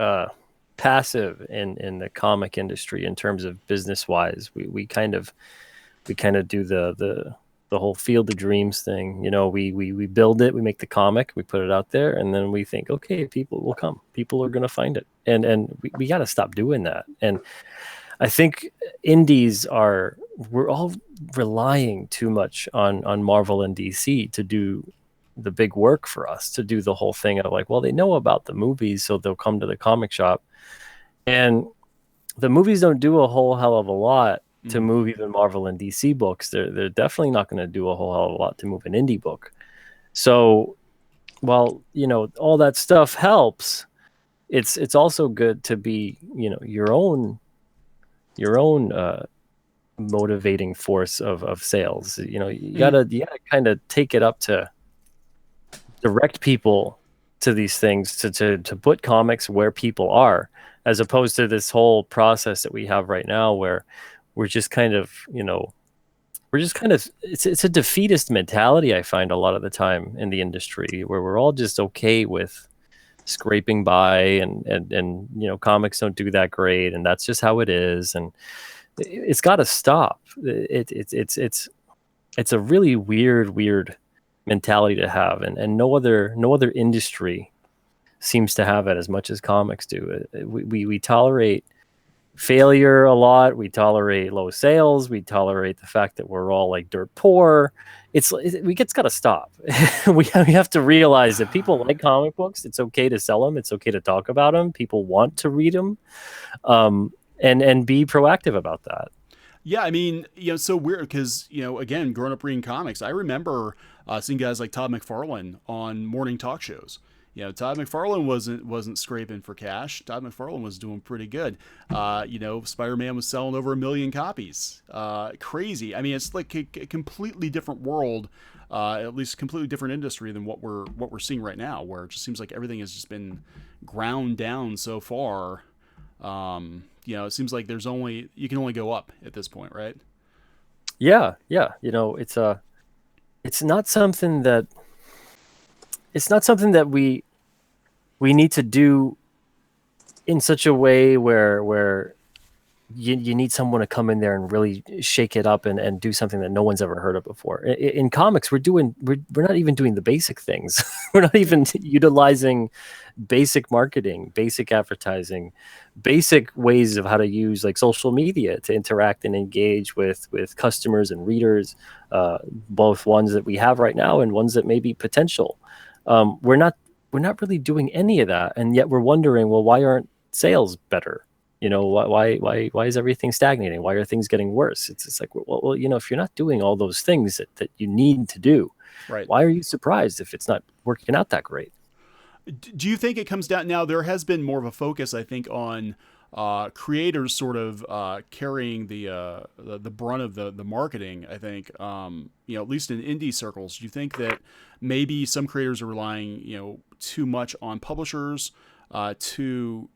passive in the comic industry in terms of business wise. We kind of do the whole Field of Dreams thing. We build it, we make the comic, we put it out there, and then we think, okay, people will come, people are going to find it, and we got to stop doing that. And I think indies we're all relying too much on Marvel and DC to do the big work for us, to do the whole thing of like, well, they know about the movies, so they'll come to the comic shop. And the movies don't do a whole hell of a lot to move even Marvel and DC books. They're definitely not going to do a whole hell of a lot to move an indie book. So while, all that stuff helps, it's also good to be, your own motivating force of sales. You gotta kind of take it up to direct people to these things, to put comics where people are, as opposed to this whole process that we have right now where we're just kind of, it's a defeatist mentality, I find, a lot of the time in the industry, where we're all just okay with scraping by and comics don't do that great, and that's just how it is, and it's got to stop. It's a really weird mentality to have, and no other industry seems to have it as much as comics do. We tolerate failure a lot, we tolerate low sales, we tolerate the fact that we're all like dirt poor. It's got to stop. we have to realize that people like comic books. It's okay to sell them, it's okay to talk about them, people want to read them, and be proactive about that. Yeah, I mean, so weird because, again, growing up reading comics, I remember seeing guys like Todd McFarlane on morning talk shows. Todd McFarlane wasn't scraping for cash. Todd McFarlane was doing pretty good. Spider-Man was selling over 1 million copies. Crazy. I mean, it's like a completely different world, at least completely different industry than what we're seeing right now, where it just seems like everything has just been ground down so far. It seems like you can only go up at this point, right? Yeah. It's not something that we need to do in such a way where you need someone to come in there and really shake it up and do something that no one's ever heard of before. In comics, we're not even doing the basic things. We're not even utilizing basic marketing, basic advertising, basic ways of how to use like social media to interact and engage with customers and readers, both ones that we have right now and ones that may be potential. We're not really doing any of that, and yet we're wondering, well, why aren't sales better? Why is everything stagnating? Why are things getting worse? It's like, well, if you're not doing all those things that you need to do, right, why are you surprised if it's not working out that great? Do you think it comes down now? There has been more of a focus, I think, on creators sort of carrying the brunt of the marketing. I think, at least in indie circles. Do you think that maybe some creators are relying, too much on publishers to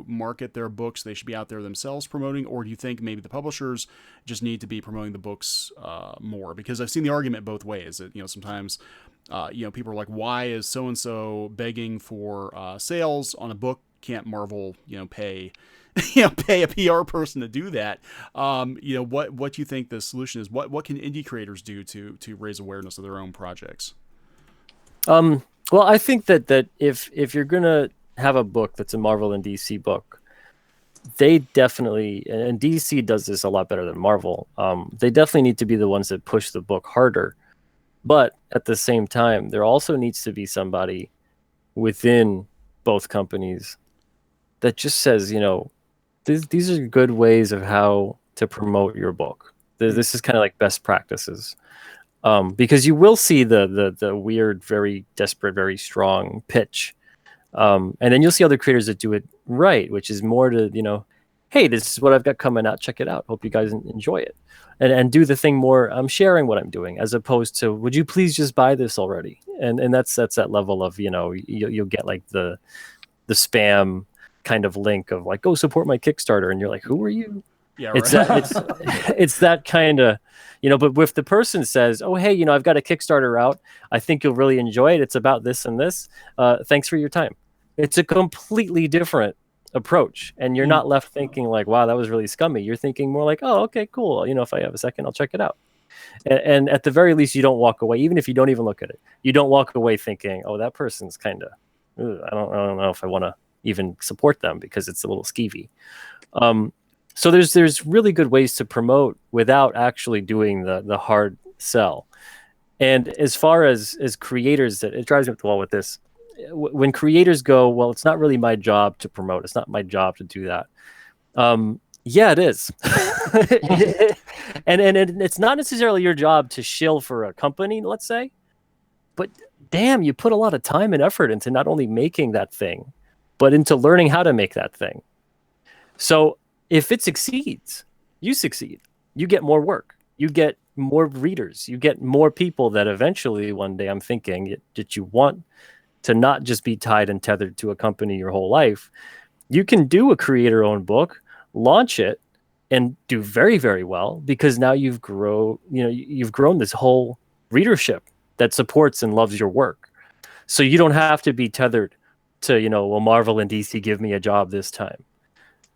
market their books? They should be out there themselves promoting, or do you think maybe the publishers just need to be promoting the books more? Because I've seen the argument both ways. That sometimes people are like, why is so and so begging for sales on a book? Can't Marvel pay pay a PR person to do that? What do you think the solution is? What can indie creators do to raise awareness of their own projects? Well, I think that if you're gonna have a book that's a Marvel and DC book, they definitely, and DC does this a lot better than Marvel, they definitely need to be the ones that push the book harder. But at the same time, there also needs to be somebody within both companies that just says, these are good ways of how to promote your book. This is kind of like best practices. Because you will see the weird, very desperate, very strong pitch. And then you'll see other creators that do it right, which is more to, hey, this is what I've got coming out. Check it out. Hope you guys enjoy it. And do the thing more, I'm sharing what I'm doing, as opposed to, would you please just buy this already? And that's that level of, you'll get like the spam kind of link of like, go support my Kickstarter. And you're like, who are you? Yeah, right. It's that kind of, but if the person says, oh, hey, I've got a Kickstarter out, I think you'll really enjoy it. It's about this and this. Thanks for your time. It's a completely different approach. And you're not left thinking like, wow, that was really scummy. You're thinking more like, oh, okay, cool. If I have a second, I'll check it out. And at the very least, you don't walk away, even if you don't even look at it. You don't walk away thinking, oh, that person's kind of, I don't know if I want to even support them because it's a little skeevy. So there's really good ways to promote without actually doing the hard sell. And as far as creators, it drives me up the wall with this. When creators go, well, it's not really my job to promote. It's not my job to do that. Yeah, it is. and it's not necessarily your job to shill for a company, let's say. But damn, you put a lot of time and effort into not only making that thing, but into learning how to make that thing. So if it succeeds, you succeed. You get more work. You get more readers. You get more people that eventually one day, I'm thinking, that you want to not just be tied and tethered to a company your whole life. You can do a creator-owned book, launch it, and do very, very well because now you've grown this whole readership that supports and loves your work. So you don't have to be tethered to, well, Marvel and DC give me a job this time.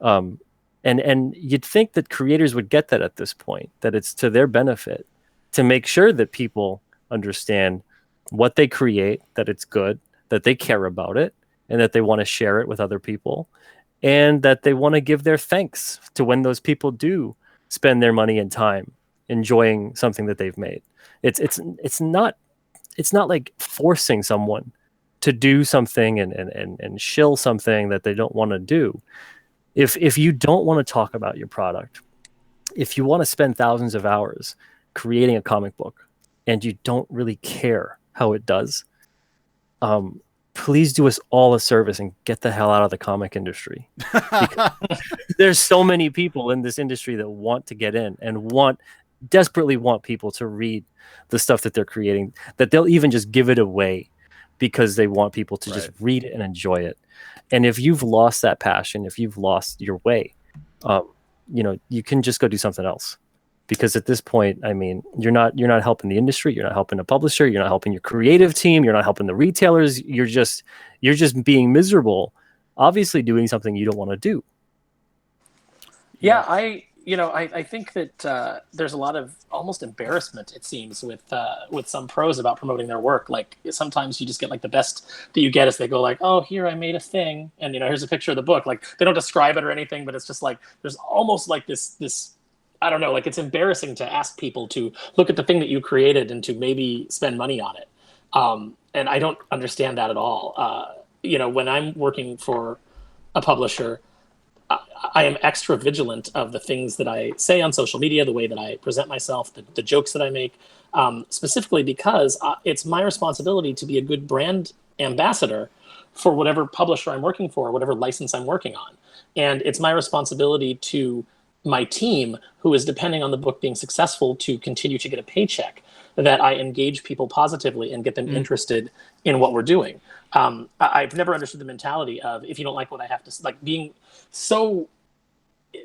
And you'd think that creators would get that at this point, that it's to their benefit to make sure that people understand what they create, that it's good, that they care about it, and that they want to share it with other people, and that they want to give their thanks to when those people do spend their money and time enjoying something that they've made. It's not like forcing someone to do something and shill something that they don't want to do. If you don't want to talk about your product, if you want to spend thousands of hours creating a comic book and you don't really care how it does, please do us all a service and get the hell out of the comic industry. There's so many people in this industry that want to get in and desperately want people to read the stuff that they're creating, that they'll even just give it away because they want people to just read it and enjoy it. And if you've lost that passion, if you've lost your way, you can just go do something else. Because at this point, I mean, you're not helping the industry, you're not helping a publisher, you're not helping your creative team, you're not helping the retailers, you're just being miserable, obviously doing something you don't want to do. Yeah, I think that there's a lot of almost embarrassment, it seems, with some pros about promoting their work. Like sometimes you just get like the best that you get is they go like, oh, here I made a thing, and here's a picture of the book. Like they don't describe it or anything, but it's just like there's almost like this. I don't know, like it's embarrassing to ask people to look at the thing that you created and to maybe spend money on it. And I don't understand that at all. When I'm working for a publisher, I am extra vigilant of the things that I say on social media, the way that I present myself, the jokes that I make, specifically because it's my responsibility to be a good brand ambassador for whatever publisher I'm working for, whatever license I'm working on. And it's my responsibility to my team, who is depending on the book being successful to continue to get a paycheck, that I engage people positively and get them interested in what we're doing. I've never understood the mentality of, if you don't like what I have to, like being so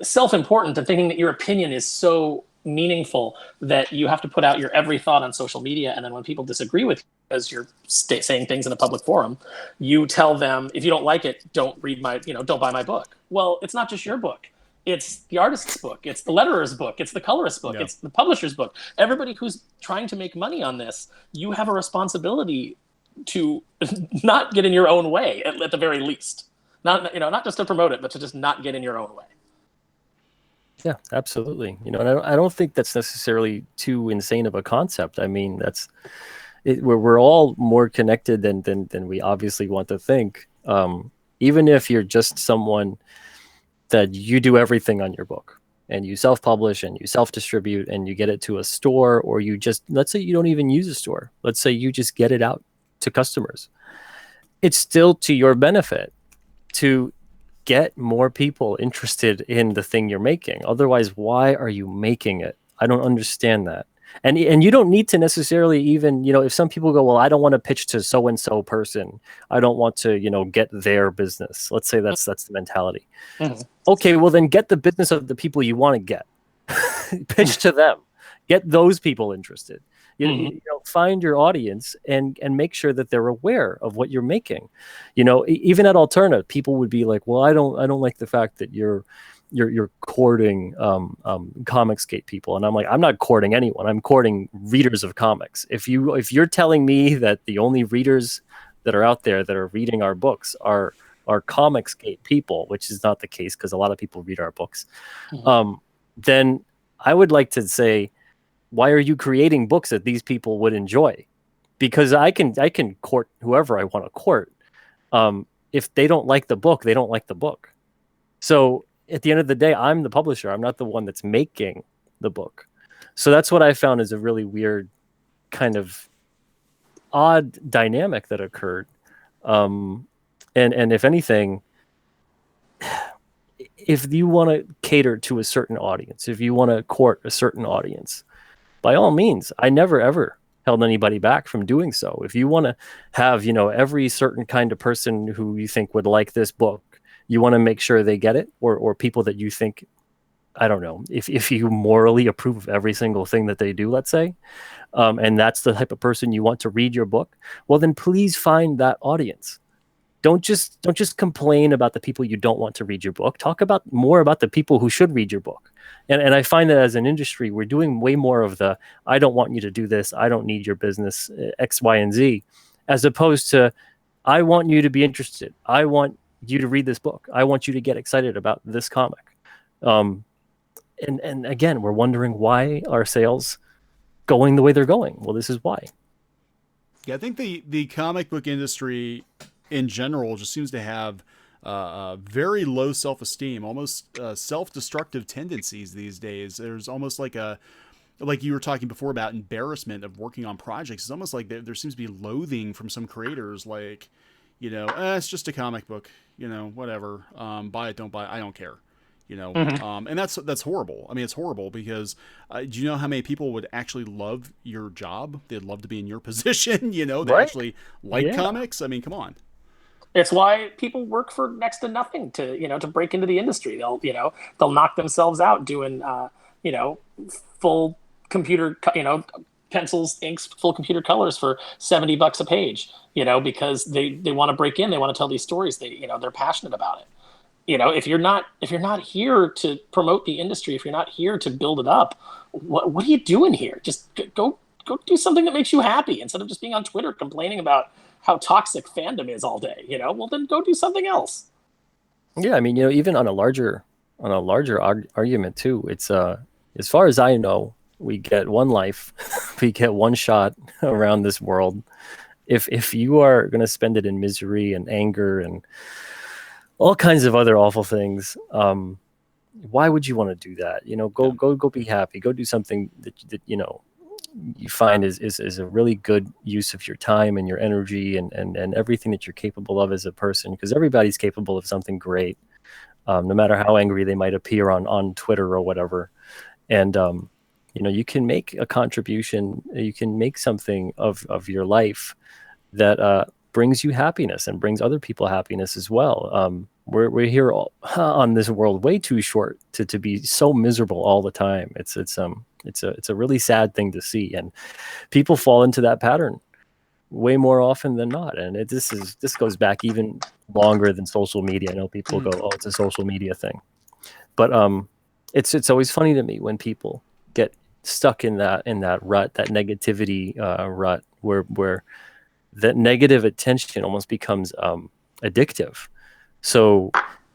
self-important and thinking that your opinion is so meaningful that you have to put out your every thought on social media. And then when people disagree with you because you're saying things in a public forum, you tell them, if you don't like it, don't buy my book. Well, it's not just your book. It's the artist's book. It's the letterer's book. It's the colorist's book. Yeah. It's the publisher's book. Everybody who's trying to make money on this, you have a responsibility to not get in your own way at the very least. Not just to promote it, but to just not get in your own way. Yeah, absolutely. And I don't think that's necessarily too insane of a concept. I mean, we're all more connected than we obviously want to think. Even if you're just someone that you do everything on your book and you self-publish and you self-distribute and you get it to a store, or let's say you don't even use a store. Let's say you just get it out to customers. It's still to your benefit to get more people interested in the thing you're making. Otherwise, why are you making it? I don't understand that. And you don't need to necessarily even, if some people go, well, I don't want to pitch to so-and-so person. I don't want to, get their business. Let's say that's the mentality. Mm-hmm. Okay, well then get the business of the people you want to get. Pitch to them. Get those people interested. Find your audience and make sure that they're aware of what you're making. Even at Alterna, people would be like, well, I don't like the fact that you're courting Comicsgate people. And I'm like, I'm not courting anyone. I'm courting readers of comics. If you're telling me that the only readers that are out there that are reading our books are Comicsgate people, which is not the case because a lot of people read our books, then I would like to say, why are you creating books that these people would enjoy? Because I can court whoever I want to court. If they don't like the book, they don't like the book. So at the end of the day, I'm the publisher. I'm not the one that's making the book. So that's what I found is a really weird kind of odd dynamic that occurred. And if anything, if you want to cater to a certain audience, if you want to court a certain audience, by all means, I never ever held anybody back from doing so. If you want to have, every certain kind of person who you think would like this book, you want to make sure they get it, or people that you think, I don't know, if you morally approve of every single thing that they do, let's say, and that's the type of person you want to read your book, well, then please find that audience. Don't just complain about the people you don't want to read your book. Talk more about the people who should read your book. And I find that as an industry, we're doing way more of the, I don't want you to do this, I don't need your business, X, Y, and Z, as opposed to, I want you to be interested. I want you to read this book. I want you to get excited about this comic. And again, we're wondering why our sales going the way they're going. Well, this is why. Yeah, I think the comic book industry in general just seems to have very low self-esteem, almost self-destructive tendencies these days. There's almost like you were talking before about embarrassment of working on projects. It's almost like there seems to be loathing from some creators, like, it's just a comic book, whatever. Buy it, don't buy it, I don't care. And that's horrible. I mean, it's horrible because do you know how many people would actually love your job? They'd love to be in your position, they right? Actually like comics. I mean, come on. It's why people work for next to nothing to break into the industry. They'll knock themselves out doing, full computer, pencils, inks, full computer colors for $70 a page, because they want to break in. They want to tell these stories. They're passionate about it. If you're not here to promote the industry, if you're not here to build it up, what are you doing here? Just go do something that makes you happy instead of just being on Twitter complaining about how toxic fandom is all day. Well, then go do something else. Yeah, I mean, even on a larger argument too. It's as far as I know, we get one life, we get one shot around this world. If you are going to spend it in misery and anger and all kinds of other awful things, why would you want to do that? Go be happy. Go do something that you find is a really good use of your time and your energy and everything that you're capable of as a person, because everybody's capable of something great, no matter how angry they might appear on Twitter or whatever. And you can make a contribution, you can make something of your life that brings you happiness and brings other people happiness as well. We're here on this world way too short to be so miserable all the time. It's a really sad thing to see, and people fall into that pattern way more often than not. And this goes back even longer than social media. I know people go, "Oh, it's a social media thing," but it's always funny to me when people get stuck in that rut, that negativity rut, where that negative attention almost becomes addictive. So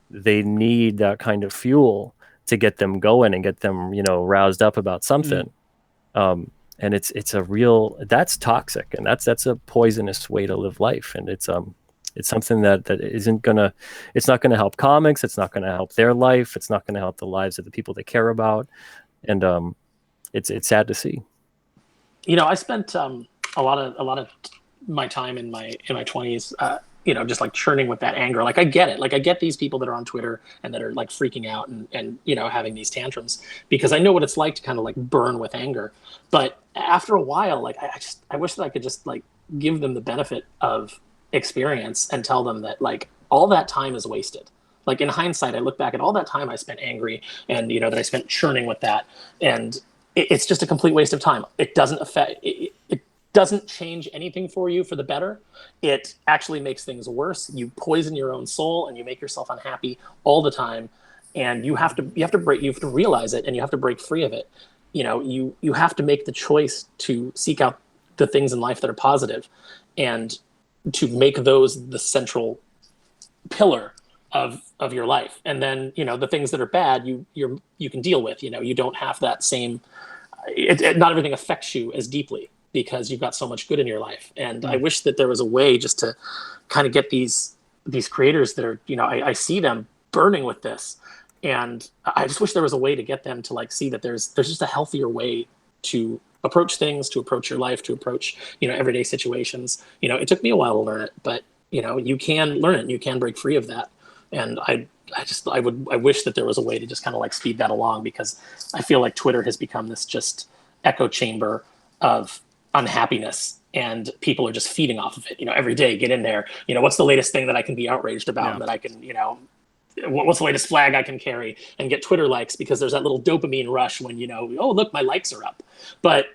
they need that kind of fuel to get them going and get them, roused up about something. And it's a real, that's toxic, and that's a poisonous way to live life. And it's something that isn't gonna, it's not gonna help comics. It's not gonna help their life. It's not gonna help the lives of the people they care about. And it's sad to see. I spent a lot of my time in my 20s, just like churning with that anger. Like, I get it. Like, I get these people that are on Twitter and that are like freaking out and having these tantrums, because I know what it's like to kind of like burn with anger. But after a while, like, I wish that I could just like give them the benefit of experience and tell them that like all that time is wasted. Like, in hindsight, I look back at all that time I spent angry and, that I spent churning with that. And it's just a complete waste of time. It doesn't affect, it doesn't change anything for you for the better. It actually makes things worse. You poison your own soul and you make yourself unhappy all the time. And you have to realize it, and you have to break free of it. You have to make the choice to seek out the things in life that are positive, and to make those the central pillar of your life. And then, the things that are bad, you can deal with. You don't have that same, not everything affects you as deeply, because you've got so much good in your life. And I wish that there was a way just to kind of get these creators that are, I see them burning with this. And I just wish there was a way to get them to like see that there's just a healthier way to approach things, to approach your life, to approach, everyday situations. It took me a while to learn it, but you can learn it and you can break free of that. And I wish that there was a way to just kind of like speed that along, because I feel like Twitter has become this just echo chamber of unhappiness, and people are just feeding off of it. Every day, get in there. What's the latest thing that I can be outraged about, that I can, what's the latest flag I can carry, and get Twitter likes, because there's that little dopamine rush when, oh, look, my likes are up. But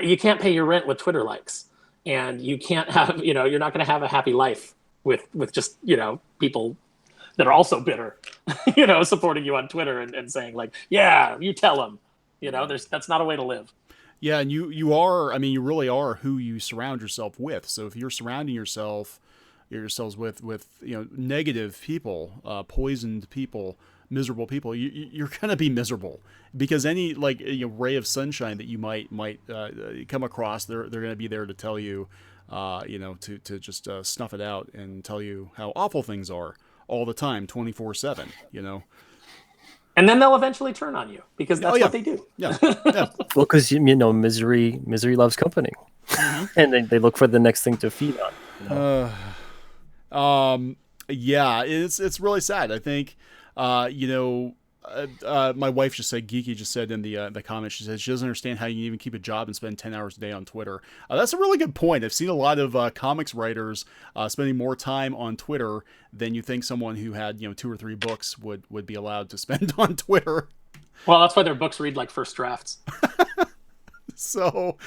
you can't pay your rent with Twitter likes, and you can't have, you're not going to have a happy life with just, people that are also bitter, supporting you on Twitter and saying like, yeah, you tell them, that's not a way to live. Yeah, and you are, I mean, you really are who you surround yourself with. So if you're surrounding yourselves with negative people, poisoned people, miserable people, you're gonna be miserable, because any like ray of sunshine that you might come across, they're gonna be there to tell you, to just snuff it out and tell you how awful things are all the time, 24/7. And then they'll eventually turn on you, because that's what they do. Yeah. Well, because misery loves company, and they look for the next thing to feed on. Yeah, it's really sad. I think, my wife just said, Geeky just said in the comments, she says she doesn't understand how you can even keep a job and spend 10 hours a day on Twitter. That's a really good point. I've seen a lot of comics writers spending more time on Twitter than you think someone who had 2 or 3 books would be allowed to spend on Twitter. Well, that's why their books read like first drafts. So,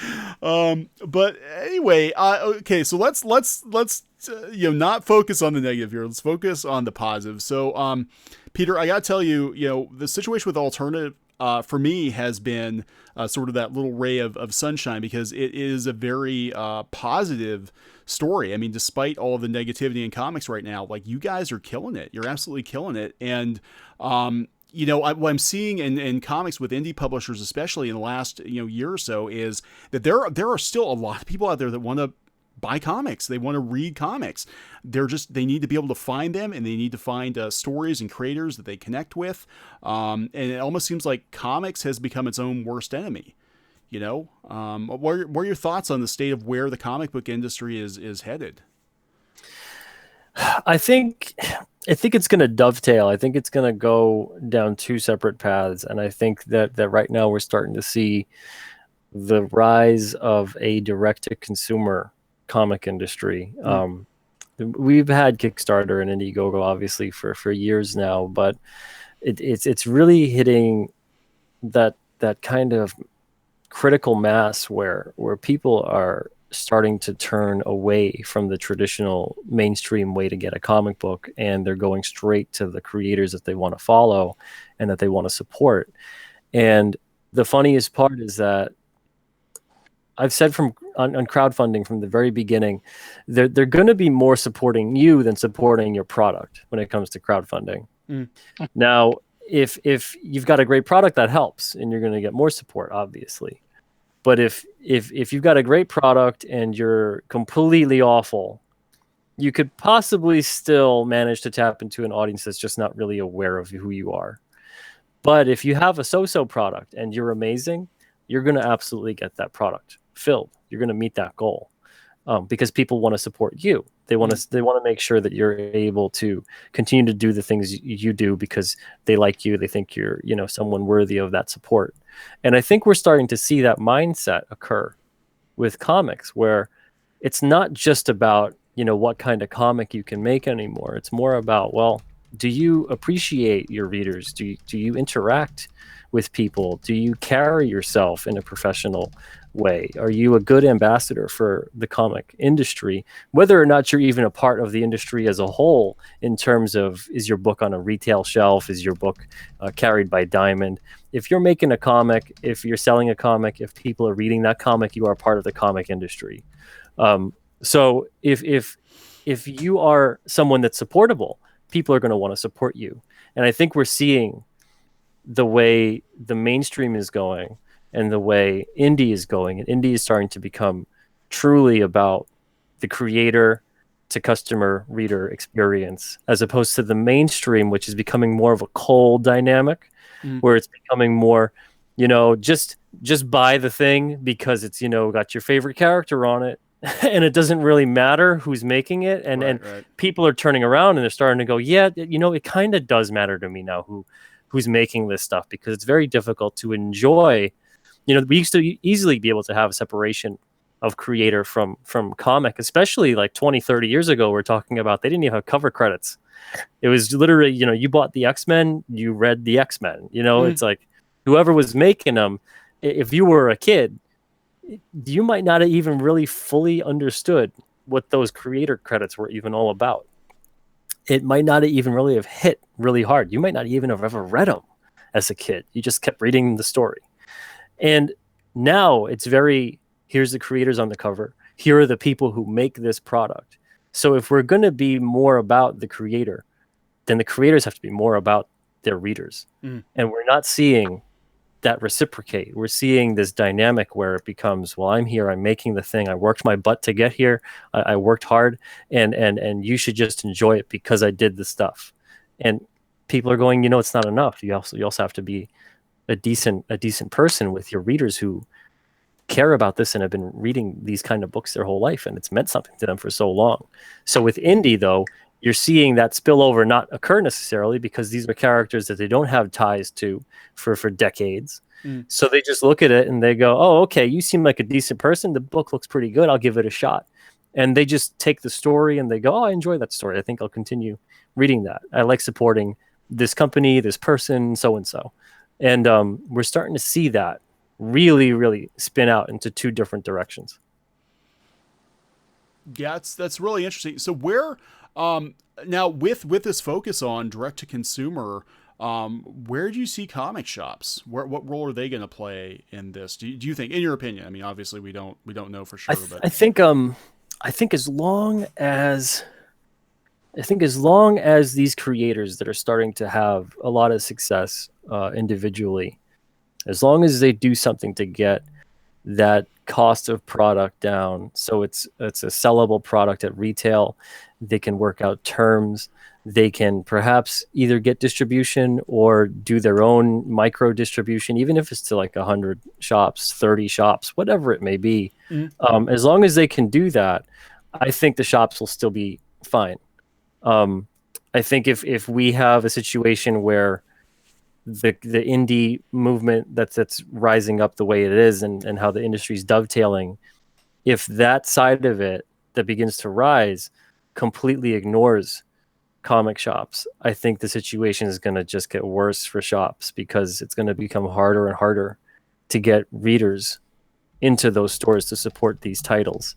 but anyway, okay, so let's not focus on the negative here. Let's focus on the positive. So, Peter, I gotta tell you, the situation with Alternative, for me, has been sort of that little ray of sunshine, because it is a very positive story. I mean, despite all of the negativity in comics right now, like, you guys are killing it. You're absolutely killing it. And what I'm seeing in comics with indie publishers, especially in the last year or so, is that there are still a lot of people out there that want to buy comics. They want to read comics. They need to be able to find them, and they need to find stories and creators that they connect with. And it almost seems like comics has become its own worst enemy. What are your thoughts on the state of where the comic book industry is headed? I think it's going to dovetail. I think it's going to go down 2 separate paths. And I think that right now we're starting to see the rise of a direct-to-consumer comic industry. We've had Kickstarter and Indiegogo obviously for years now, but it's really hitting that kind of critical mass where people are starting to turn away from the traditional mainstream way to get a comic book, and they're going straight to the creators that they want to follow and that they want to support. And the funniest part is that I've said on crowdfunding from the very beginning, they're going to be more supporting you than supporting your product when it comes to crowdfunding. Now, if you've got a great product, that helps, and you're going to get more support, obviously. But if you've got a great product and you're completely awful, you could possibly still manage to tap into an audience that's just not really aware of who you are. But if you have a so-so product and you're amazing, you're going to absolutely get that product filled. You're going to meet that goal, because people want to support you. They want to make sure that you're able to continue to do the things you do because they like you. They think you're, someone worthy of that support. And I think we're starting to see that mindset occur with comics, where it's not just about, what kind of comic you can make anymore. It's more about, well, do you appreciate your readers? Do you interact with people? Do you carry yourself in a professional way? Are you a good ambassador for the comic industry? Whether or not you're even a part of the industry as a whole, in terms of, is your book on a retail shelf? Is your book carried by Diamond? If you're making a comic, if you're selling a comic, if people are reading that comic, you are part of the comic industry. So if you are someone that's supportable, people are going to want to support you. And I think we're seeing the way the mainstream is going and the way indie is going. And indie is starting to become truly about the creator to customer reader experience, as opposed to the mainstream, which is becoming more of a cold dynamic, where it's becoming more, just buy the thing because it's, got your favorite character on it. And it doesn't really matter who's making it. And people are turning around and they're starting to go, yeah, it kind of does matter to me now who's making this stuff, because it's very difficult to enjoy. We used to easily be able to have a separation of creator from comic, especially like 20, 30 years ago. We're talking about, they didn't even have cover credits. It was literally, you bought the X-Men, you read the X-Men. It's like whoever was making them, if you were a kid, you might not have even really fully understood what those creator credits were even all about. It might not even really have hit really hard. You might not even have ever read them as a kid. You just kept reading the story. And now it's here's the creators on the cover. Here are the people who make this product. So if we're going to be more about the creator, then the creators have to be more about their readers. And we're not seeing that reciprocate. We're seeing this dynamic where it becomes, well, I'm here, I'm making the thing, I worked my butt to get here, I worked hard, and you should just enjoy it because I did the stuff. And people are going, it's not enough. You also have to be a decent person with your readers who care about this and have been reading these kind of books their whole life, and it's meant something to them for so long. So with indie, though, you're seeing that spillover not occur necessarily, because these are characters that they don't have ties to for decades. So they just look at it and they go, oh, okay, you seem like a decent person. The book looks pretty good. I'll give it a shot. And they just take the story and they go, oh, I enjoy that story. I think I'll continue reading that. I like supporting this company, this person, so-and-so. And we're starting to see that really, really spin out into two different directions. Yeah, that's really interesting. So where... now with this focus on direct to consumer, where do you see comic shops? What role are they going to play in this? Do you think, in your opinion? I mean, obviously we don't know for sure, but I think as long as these creators that are starting to have a lot of success individually, as long as they do something to get that cost of product down, so it's a sellable product at retail, they can work out terms, they can perhaps either get distribution or do their own micro distribution, even if it's to like 100 shops, 30 shops, whatever it may be. As long as they can do that, I think the shops will still be fine. I think if we have a situation where the indie movement that's rising up the way it is, and how the industry's dovetailing, if that side of it that begins to rise completely ignores comic shops, I think the situation is going to just get worse for shops, because it's going to become harder and harder to get readers into those stores to support these titles.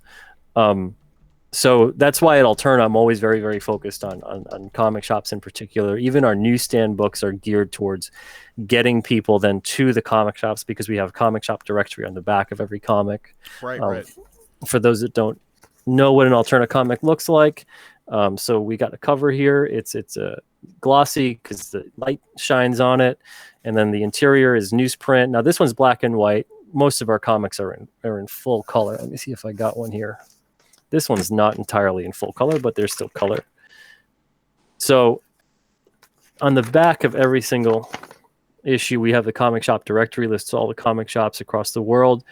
So that's why at Alterna, I'm always very, very focused on comic shops in particular. Even our newsstand books are geared towards getting people then to the comic shops, because we have comic shop directory on the back of every comic. Right. For those that don't know what an Alterna comic looks like, so we got a cover here. It's a glossy because the light shines on it, and then the interior is newsprint. Now this one's black and white. Most of our comics are in full color. Let me see if I got one here. This one's not entirely in full color, but there's still color. So on the back of every single issue, we have the comic shop directory, lists all the comic shops across the world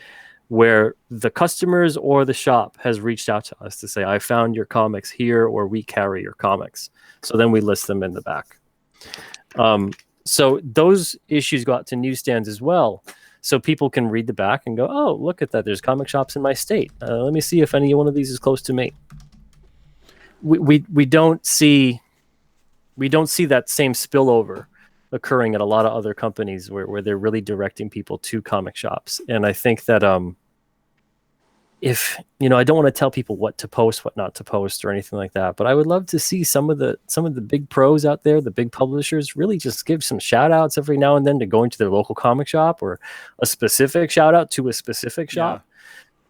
where the customers or the shop has reached out to us to say, I found your comics here, or we carry your comics. So then we list them in the back. So those issues go out to newsstands as well. So people can read the back and go, oh, look at that. There's comic shops in my state. Let me see if any one of these is close to me. We don't see that same spillover occurring at a lot of other companies where they're really directing people to comic shops. And I think that if, I don't want to tell people what to post, what not to post or anything like that, but I would love to see some of the big pros out there, the big publishers, really just give some shout outs every now and then to going to their local comic shop, or a specific shout out to a specific shop.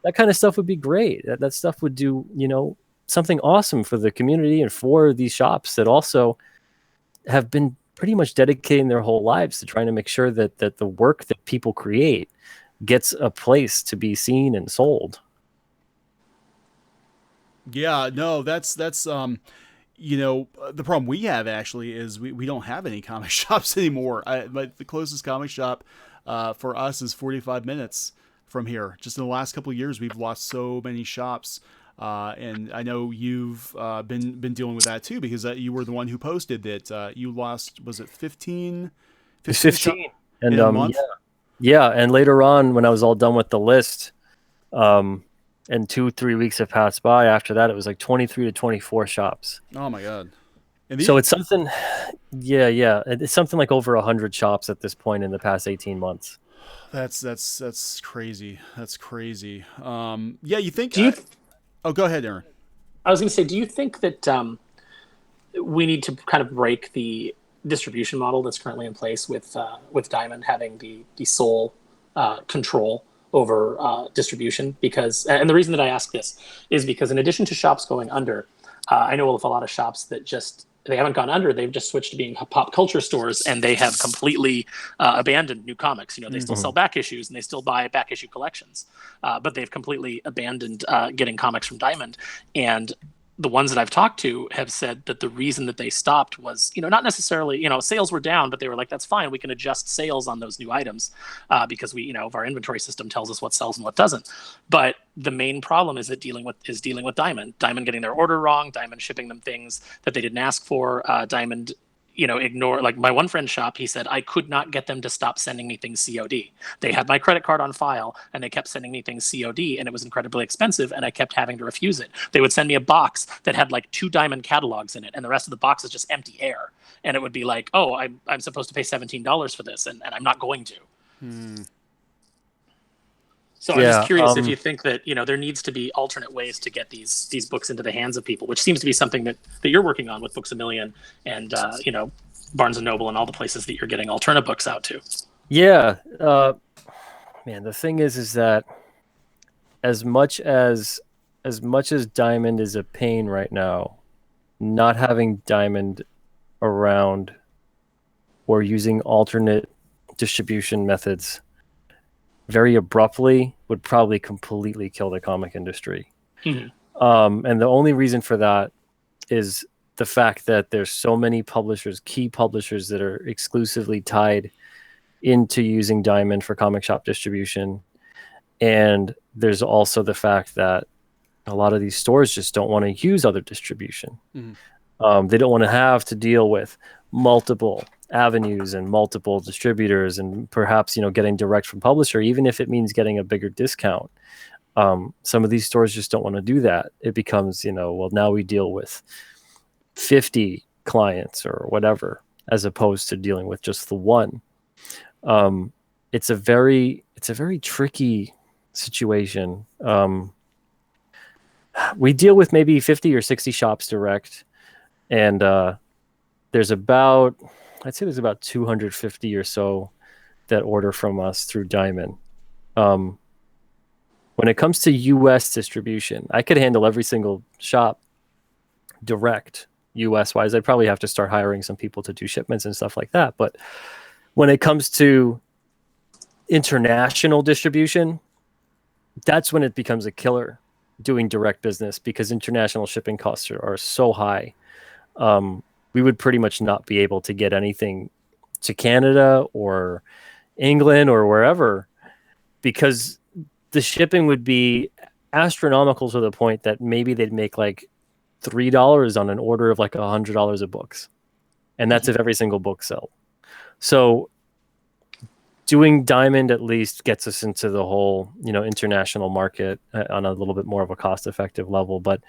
That kind of stuff would be great. That stuff would do, something awesome for the community and for these shops that also have been pretty much dedicating their whole lives to trying to make sure that the work that people create gets a place to be seen and sold. Yeah, no, that's the problem we have actually is we don't have any comic shops anymore. The closest comic shop for us is 45 minutes from here. Just in the last couple of years, we've lost so many shops. And I know you've been dealing with that too, because you were the one who posted that you lost, was it 15 and in a month? Yeah, and later on when I was all done with the list, and 2-3 weeks have passed by after that, it was like 23 to 24 shops. Oh my god. So it's something, it's something like over 100 shops at this point in the past 18 months. That's crazy. That's crazy. You think oh, go ahead, Aaron. I was going to say, do you think that we need to kind of break the distribution model that's currently in place with Diamond having the sole control over distribution? And the reason that I ask this is because in addition to shops going under, I know of a lot of shops that they haven't gone under. They've just switched to being pop culture stores, and they have completely abandoned new comics. They still sell back issues and they still buy back issue collections, but they've completely abandoned getting comics from Diamond. And the ones that I've talked to have said that the reason that they stopped was, not necessarily, sales were down, but they were like, that's fine. We can adjust sales on those new items because our inventory system tells us what sells and what doesn't. But the main problem is dealing with Diamond getting their order wrong, Diamond shipping them things that they didn't ask for, Diamond ignore, like my one friend's shop, he said, I could not get them to stop sending me things COD. They had my credit card on file and they kept sending me things COD, and it was incredibly expensive and I kept having to refuse it. They would send me a box that had like 2 Diamond catalogs in it and the rest of the box is just empty air. And it would be like, oh, I'm supposed to pay $17 for this and I'm not going to. So I'm just curious if you think that, there needs to be alternate ways to get these books into the hands of people, which seems to be something that you're working on with Books A Million and, Barnes & Noble and all the places that you're getting Alterna books out to. Yeah. Man, the thing is that as much as Diamond is a pain right now, not having Diamond around or using alternate distribution methods very abruptly would probably completely kill the comic industry. And the only reason for that is the fact that there's so many publishers, key publishers, that are exclusively tied into using Diamond for comic shop distribution. And there's also the fact that a lot of these stores just don't want to use other distribution. They don't want to have to deal with multiple avenues and multiple distributors and perhaps, getting direct from publisher, even if it means getting a bigger discount. Some of these stores just don't want to do that. It becomes, well, now we deal with 50 clients or whatever, as opposed to dealing with just the one. It's a very tricky situation. we deal with maybe 50 or 60 shops direct, and there's about, I'd say there's about 250 or so that order from us through Diamond. When it comes to US distribution, I could handle every single shop direct US wise. I'd probably have to start hiring some people to do shipments and stuff like that. But when it comes to international distribution, that's when it becomes a killer doing direct business, because international shipping costs are so high. We would pretty much not be able to get anything to Canada or England or wherever, because the shipping would be astronomical to the point that maybe they'd make like $3 on an order of like $100 of books. And that's if every single book sells. So doing Diamond at least gets us into the whole, international market on a little bit more of a cost-effective level. But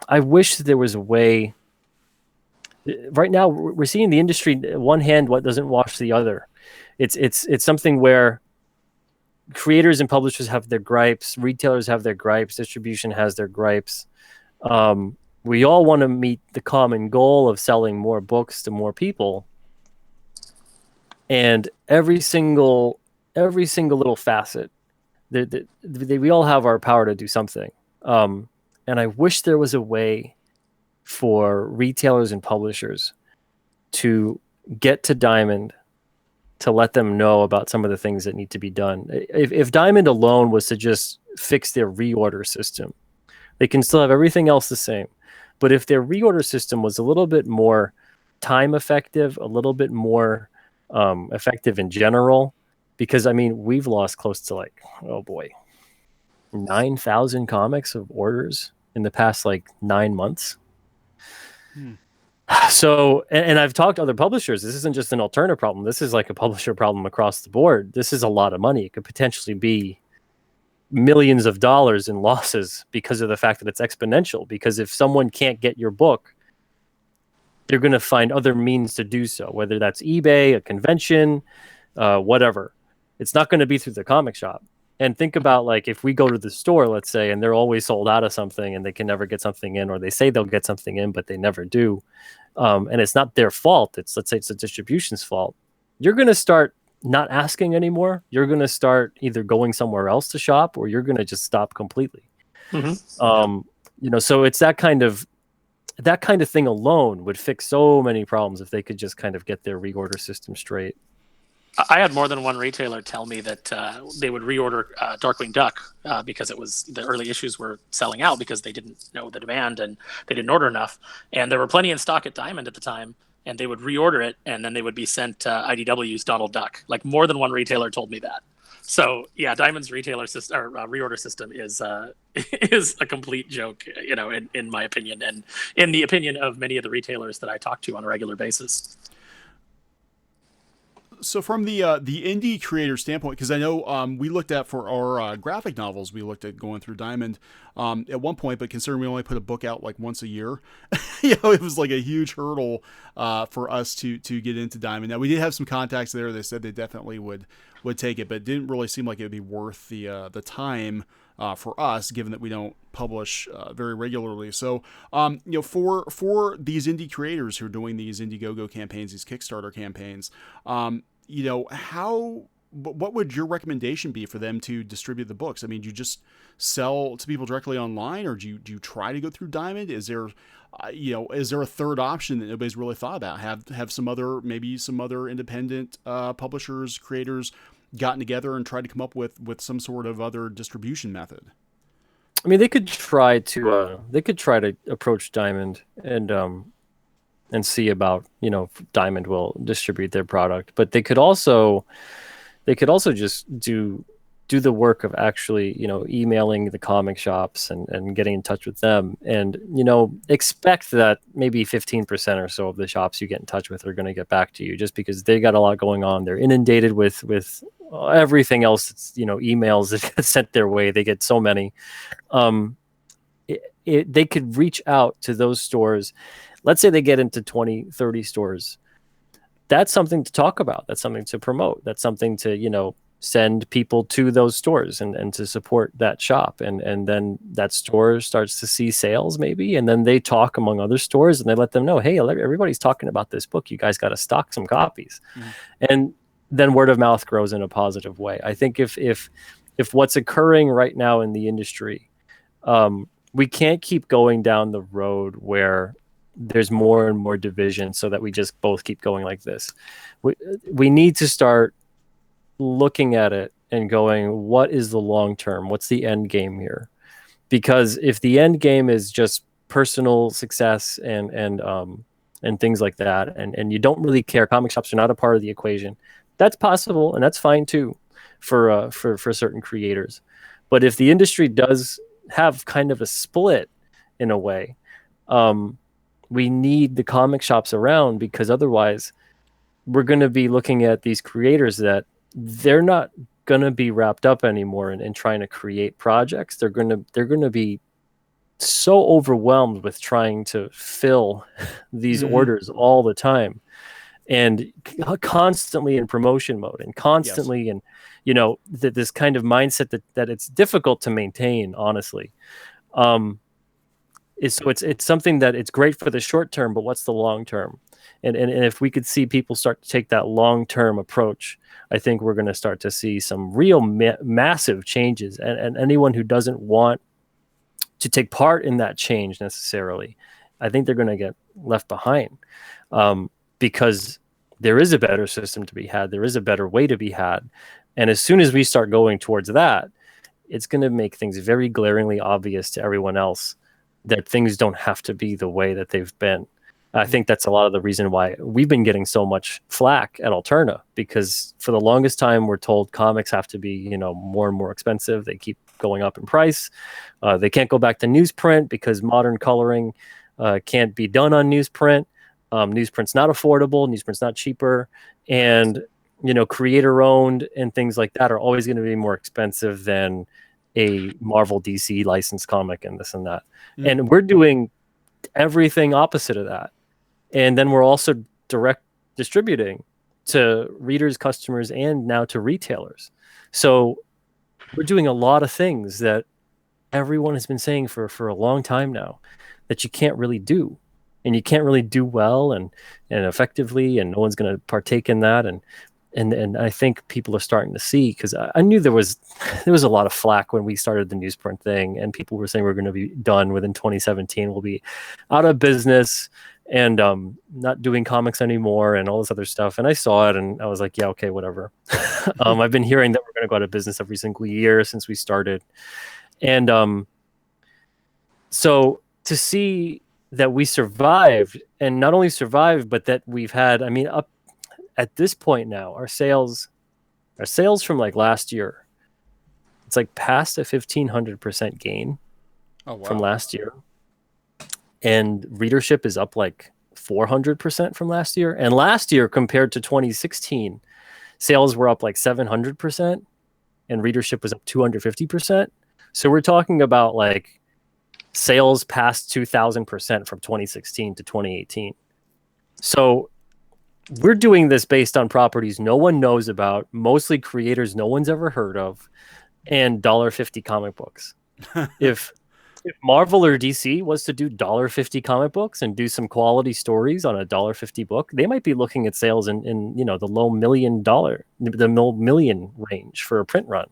I wish there was a way. Right now, we're seeing the industry, one hand, what doesn't wash the other. It's something where creators and publishers have their gripes, retailers have their gripes, distribution has their gripes. We all want to meet the common goal of selling more books to more people. And every single little facet, we all have our power to do something. And I wish there was a way for retailers and publishers to get to Diamond, to let them know about some of the things that need to be done. If Diamond alone was to just fix their reorder system, they can still have everything else the same. But if their reorder system was a little bit more time effective, a little bit more effective in general, because we've lost close to 9,000 comics of orders in the past 9 months. So, and I've talked to other publishers. This isn't just an Alterna problem. This is like a publisher problem across the board. This is a lot of money. It could potentially be millions of dollars in losses because of the fact that it's exponential. Because if someone can't get your book, they're going to find other means to do so, whether that's eBay, a convention, whatever. It's not going to be through the comic shop. And think about if we go to the store, let's say, and they're always sold out of something and they can never get something in, or they say they'll get something in, but they never do. And it's not their fault. Let's say it's the distribution's fault. You're going to start not asking anymore. You're going to start either going somewhere else to shop, or you're going to just stop completely. So it's that kind of thing alone would fix so many problems if they could just kind of get their reorder system straight. I had more than one retailer tell me that they would reorder Darkwing Duck because the early issues were selling out because they didn't know the demand and they didn't order enough. And there were plenty in stock at Diamond at the time, and they would reorder it, and then they would be sent IDW's Donald Duck. More than one retailer told me that. So yeah, Diamond's retailer system or reorder system is a complete joke, in my opinion, and in the opinion of many of the retailers that I talk to on a regular basis. So from the indie creator standpoint, because I know we looked at for our graphic novels, we looked at going through Diamond at one point, but considering we only put a book out once a year, it was a huge hurdle for us to get into Diamond. Now we did have some contacts there. They said they definitely would take it, but it didn't really seem like it would be worth the time for us, given that we don't publish very regularly. So, for these indie creators who are doing these Indiegogo campaigns, these Kickstarter campaigns, what would your recommendation be for them to distribute the books? Do you just sell to people directly online, or do you try to go through Diamond? Is there a third option that nobody's really thought about? Have some other independent publishers, creators gotten together and tried to come up with some sort of other distribution method? They could try to approach Diamond and see about if Diamond will distribute their product, but they could also just do the work of actually emailing the comic shops and getting in touch with them, and expect that maybe 15% or so of the shops you get in touch with are going to get back to you, just because they got a lot going on. They're inundated with everything else that's emails that get sent their way. They get so many. They could reach out to those stores. Let's say they get into 20, 30 stores. That's something to talk about. That's something to promote. That's something to, send people to those stores and to support that shop. And then that store starts to see sales maybe. And then they talk among other stores and they let them know, hey, everybody's talking about this book. You guys got to stock some copies. And then word of mouth grows in a positive way. I think if what's occurring right now in the industry, we can't keep going down the road where there's more and more division so that we just both keep going like this. We need to start looking at it and going, what is the long term? What's the end game here? Because if the end game is just personal success and things like that, and you don't really care, comic shops are not a part of the equation, that's possible and that's fine too for certain creators. But if the industry does have kind of a split in a way, we need the comic shops around, because otherwise we're going to be looking at these creators that they're not going to be wrapped up anymore in trying to create projects. They're going to be so overwhelmed with trying to fill these orders all the time, and constantly in promotion mode, and constantly in, you know, this kind of mindset that it's difficult to maintain, honestly. So it's something that it's great for the short term, but what's the long term? And if we could see people start to take that long term approach, I think we're going to start to see some real massive changes. And anyone who doesn't want to take part in that change necessarily, I think they're going to get left behind, because there is a better system to be had. There is a better way to be had. And as soon as we start going towards that, it's going to make things very glaringly obvious to everyone else that things don't have to be the way that they've been. I think that's a lot of the reason why we've been getting so much flack at Alterna, because for the longest time we're told comics have to be, you know, more and more expensive. They keep going up in price. They can't go back to newsprint because modern coloring can't be done on newsprint. Newsprint's not affordable. Newsprint's not cheaper. And, you know, creator owned and things like that are always going to be more expensive than a Marvel DC licensed comic and this and that. And we're doing everything opposite of that. And then we're also direct distributing to readers, customers, and now to retailers. So we're doing a lot of things that everyone has been saying for a long time now that you can't really do. And you can't really do well and effectively, and no one's going to partake in that. And I think people are starting to see, because I knew there was a lot of flack when we started the newsprint thing, and people were saying we're going to be done within 2017. We'll be out of business and not doing comics anymore and all this other stuff. And I saw it and I was like, yeah, okay, whatever. I've been hearing that we're going to go out of business every single year since we started. And so to see that we survived, and not only survived, but that we've had, I mean, up at this point now, our sales from like last year, it's like past a 1,500% gain from last year. And readership is up like 400% from last year. And last year, compared to 2016, sales were up like 700% and readership was up 250%. So we're talking about like sales past 2,000% from 2016 to 2018. So we're doing this based on properties no one knows about, mostly creators no one's ever heard of, and $1.50 comic books. If Marvel or DC was to do $1.50 comic books and do some quality stories on a $1.50 book, they might be looking at sales in you know, the low million range for a print run.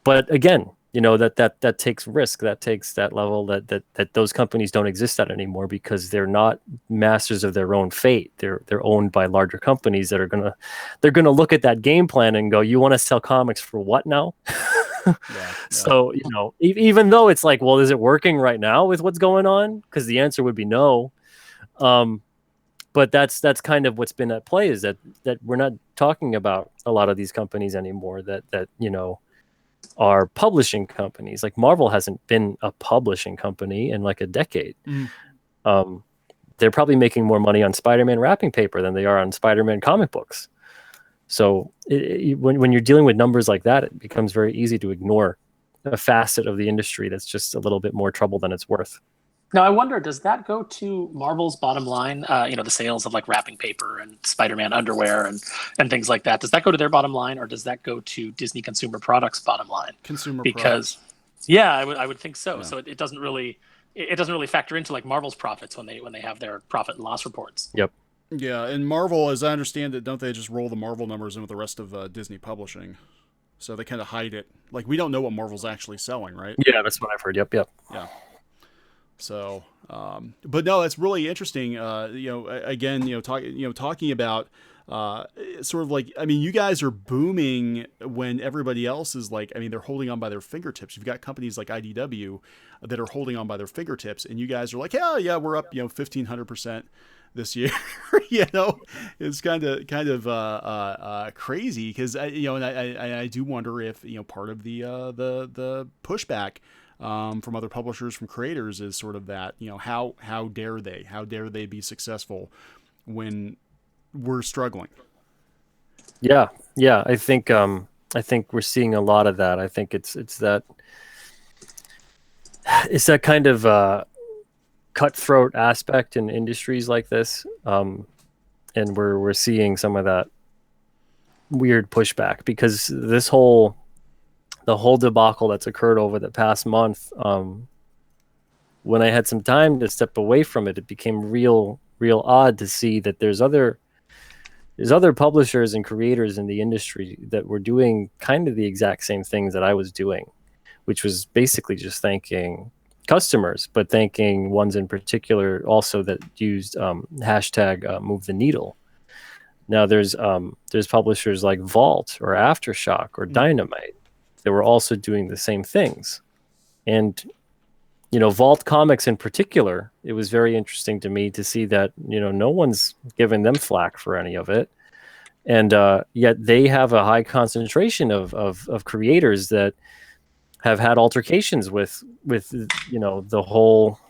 But again, you know, that takes risk, that takes that level that those companies don't exist at anymore, because they're not masters of their own fate. They're owned by larger companies that are gonna look at that game plan and go, you want to sell comics for what now? Yeah. So, you know, even though it's like, well, is it working right now with what's going on? Because the answer would be no. But that's kind of what's been at play, is that we're not talking about a lot of these companies anymore that you know, are publishing companies. Like Marvel hasn't been a publishing company in like a decade. They're probably making more money on Spider-Man wrapping paper than they are on Spider-Man comic books. So when you're dealing with numbers like that, it becomes very easy to ignore a facet of the industry that's just a little bit more trouble than it's worth. Now, I wonder, does that go to Marvel's bottom line? The sales of like wrapping paper and Spider-Man underwear and things like that. Does that go to their bottom line, or does that go to Disney Consumer Products bottom line? Consumer Because, products. yeah, I would think so. Yeah. So it doesn't really factor into like Marvel's profits when they have their profit and loss reports. Yep. Yeah, and Marvel, as I understand it, don't they just roll the Marvel numbers in with the rest of Disney Publishing? So they kind of hide it. Like, we don't know what Marvel's actually selling, right? Yeah, that's what I've heard. Yep. Yep. Yeah. So, but no, it's really interesting. Again, talking about sort of like, I mean, you guys are booming when everybody else is like, I mean, they're holding on by their fingertips. You've got companies like IDW that are holding on by their fingertips, and you guys are like, yeah, we're up, 1,500% this year. It's kind of crazy because and I do wonder if part of the pushback from other publishers, from creators, is sort of that, how dare they be successful when we're struggling. Yeah. Yeah. I think we're seeing a lot of that. I think it's that kind of cutthroat aspect in industries like this, and we're seeing some of that weird pushback because the whole debacle that's occurred over the past month, when I had some time to step away from it, it became real odd to see that there's other publishers and creators in the industry that were doing kind of the exact same things that I was doing, which was basically just thanking customers, but thanking ones in particular also that used hashtag move the needle. Now there's publishers like Vault or Aftershock or Dynamite that were also doing the same things. And, Vault Comics in particular, it was very interesting to me to see that, no one's giving them flack for any of it. And yet they have a high concentration of creators that have had altercations with the whole